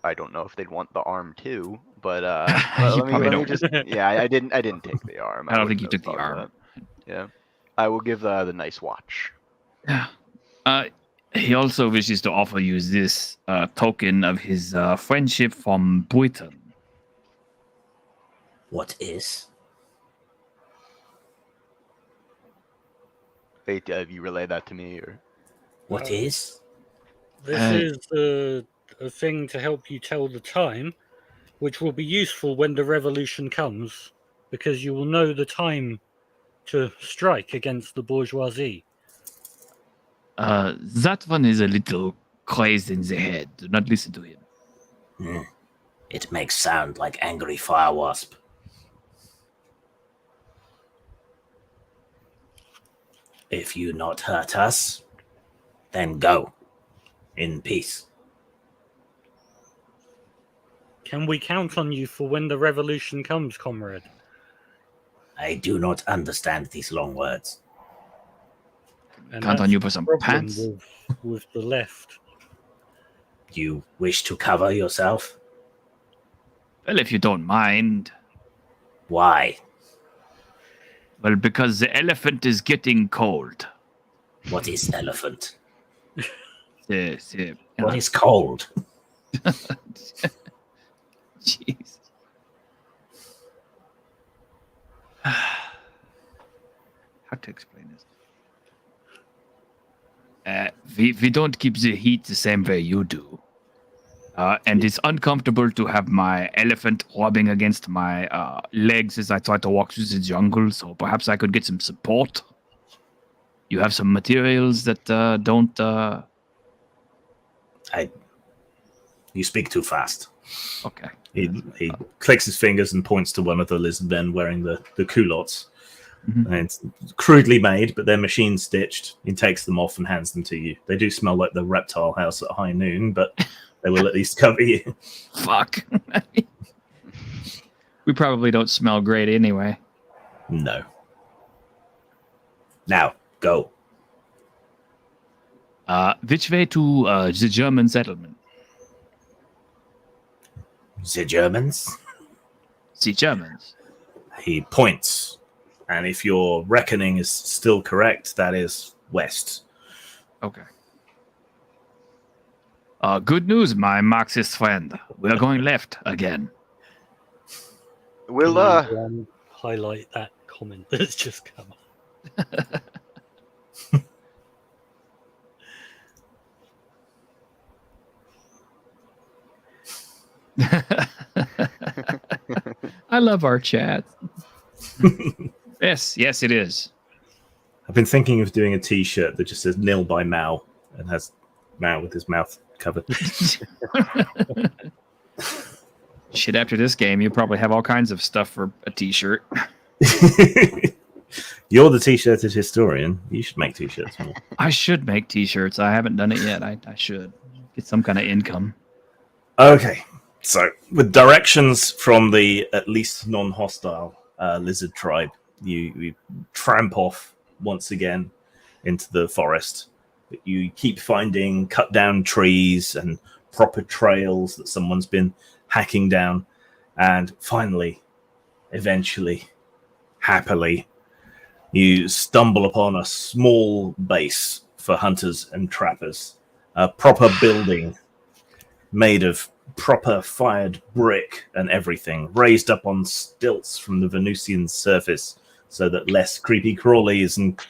I don't know if they'd want the arm too, but You let probably me don't. just I didn't take the arm. I don't think wouldn't you have took the thought of arm. that. Yeah, I will give the nice watch. Yeah. He also wishes to offer you this token of his friendship from Britain. What is? Wait, have you relayed that to me, or What is? This is a thing to help you tell the time, which will be useful when the revolution comes, because you will know the time to strike against the bourgeoisie. That one is a little crazed in the head. Do not listen to him. It makes sound like angry fire wasp. If you not hurt us, then go in peace. Can we count on you for when the revolution comes, comrade? I do not understand these long words. And Count on that's you for some the problem pants. with the left. You wish to cover yourself? Well, if you don't mind. Why? Well, because the elephant is getting cold. What is elephant? Yes, yeah. What is cold? Jeez. How to explain this? We don't keep the heat the same way you do. And it's uncomfortable to have my elephant rubbing against my legs as I try to walk through the jungle, so perhaps I could get some support. You have some materials that don't... You speak too fast. Okay. He clicks his fingers and points to one of the lizard men wearing the culottes. Mhm. And it's crudely made, but they're machine stitched. He takes them off and hands them to you. They do smell like the reptile house at high noon, but they will at least cover you. Fuck. We probably don't smell great anyway. No. Now, go. Which way to the German settlement? The Germans? The Germans. He points, and if your reckoning is still correct, that is west. Okay. Good news, my Marxist friend. We're going left again. we'll Can you, highlight that comment that's just come up. I love our chat. Yes, it is. I've been thinking of doing a T-shirt that just says "Nil by Mao" and has Mao with his mouth covered. Shit, after this game, you probably have all kinds of stuff for a t-shirt. You're the T-shirted historian. You should make T-shirts more. I should make t-shirts. I haven't done it yet. I should get some kind of income. Okay, so with directions from the at least non-hostile lizard tribe, you tramp off once again into the forest. You keep finding cut down trees and proper trails that someone's been hacking down, and finally, eventually, happily, you stumble upon a small base for hunters and trappers, a proper building made of proper fired brick and everything, raised up on stilts from the Venusian surface so that less creepy crawlies and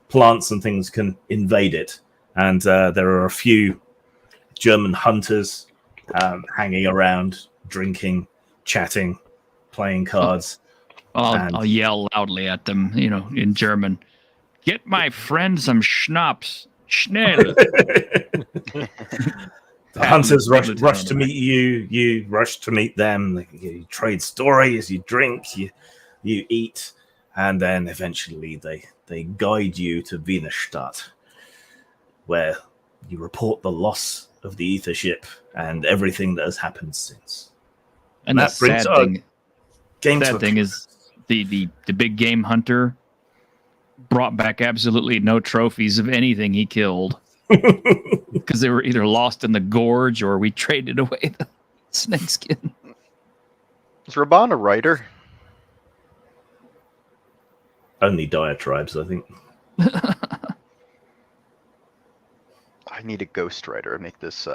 plants and things can invade it. And there are a few German hunters hanging around, drinking, chatting, playing cards. I'll yell loudly at them, in German. Get my friend some schnapps. Schnell. The hunters rush to meet you. You rush to meet them. You trade stories. You drink. You eat, and then eventually they guide you to Venusstadt, where you report the loss of the ether ship and everything that has happened since. And that the brings sad our thing, game to sad a thing is the big game hunter brought back absolutely no trophies of anything he killed because they were either lost in the gorge or we traded away the snakeskin. Is Raban a writer? Only diatribes, I think. I need a ghostwriter to make this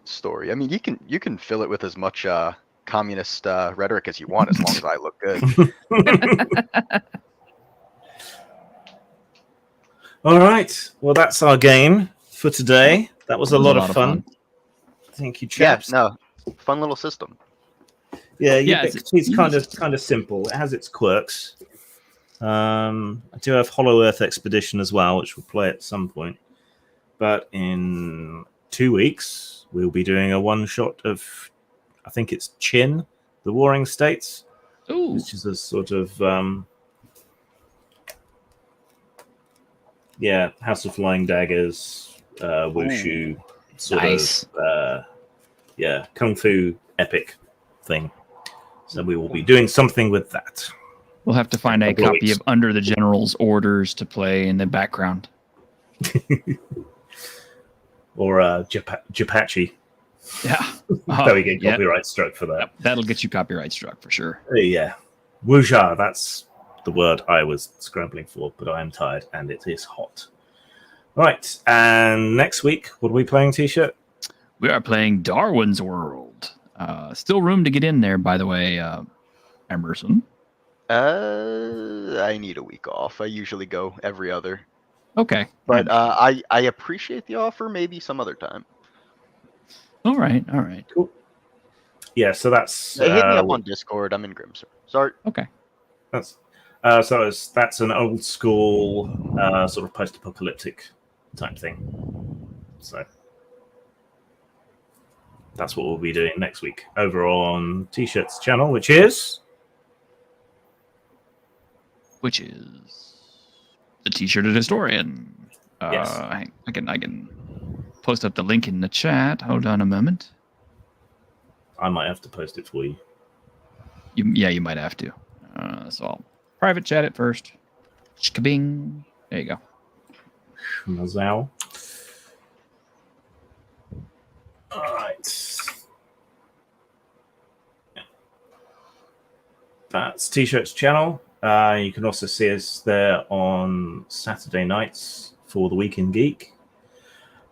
story. I mean, you can fill it with as much communist rhetoric as you want, as long as I look good. All right. Well, that's our game for today. That was a lot of fun. Thank you, chaps. Yeah, no, fun little system. Yeah, Yeah, Ubiquity's kind of simple. It has its quirks. I do have Hollow Earth Expedition as well, which we'll play at some point. But in 2 weeks, we'll be doing a one-shot of, I think it's Chin, the Warring States, which is a sort of, House of Flying Daggers, Wushu, sort of, Kung Fu epic thing. So we will be doing something with that. We'll have to find a copy of Under the General's Orders to play in the background. Or Japachi. Yeah. There we get copyright struck for that. Yep, that'll get you copyright struck for sure. Yeah. Wuxia, that's the word I was scrambling for, but I am tired and it is hot. Right, and next week, what are we playing, T-shirt? We are playing Darwin's World. Still room to get in there, by the way, Emerson. I need a week off. I usually go every other. Okay. But I appreciate the offer. Maybe some other time. All right. Cool. Yeah, so that's... Hit me up on Discord. I'm in Grimstreams. Sorry. Okay. That's an old school sort of post-apocalyptic type thing. So that's what we'll be doing next week over on T-shirt's channel, which is the T-shirted historian. Yes. I can post up the link in the chat. Hold on a moment. I might have to post it for you. You might have to. So I'll private chat it first. Kabing. There you go. Mazal. All right. That's T-shirt's channel. You can also see us there on Saturday nights for the Week in Geek.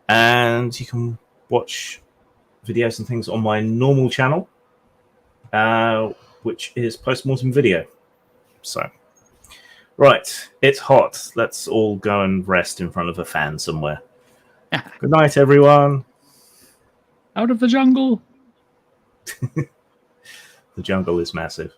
And you can watch videos and things on my normal channel, which is Postmortem Video. So, right, it's hot. Let's all go and rest in front of a fan somewhere. Good night, everyone. Out of the jungle. The jungle is massive.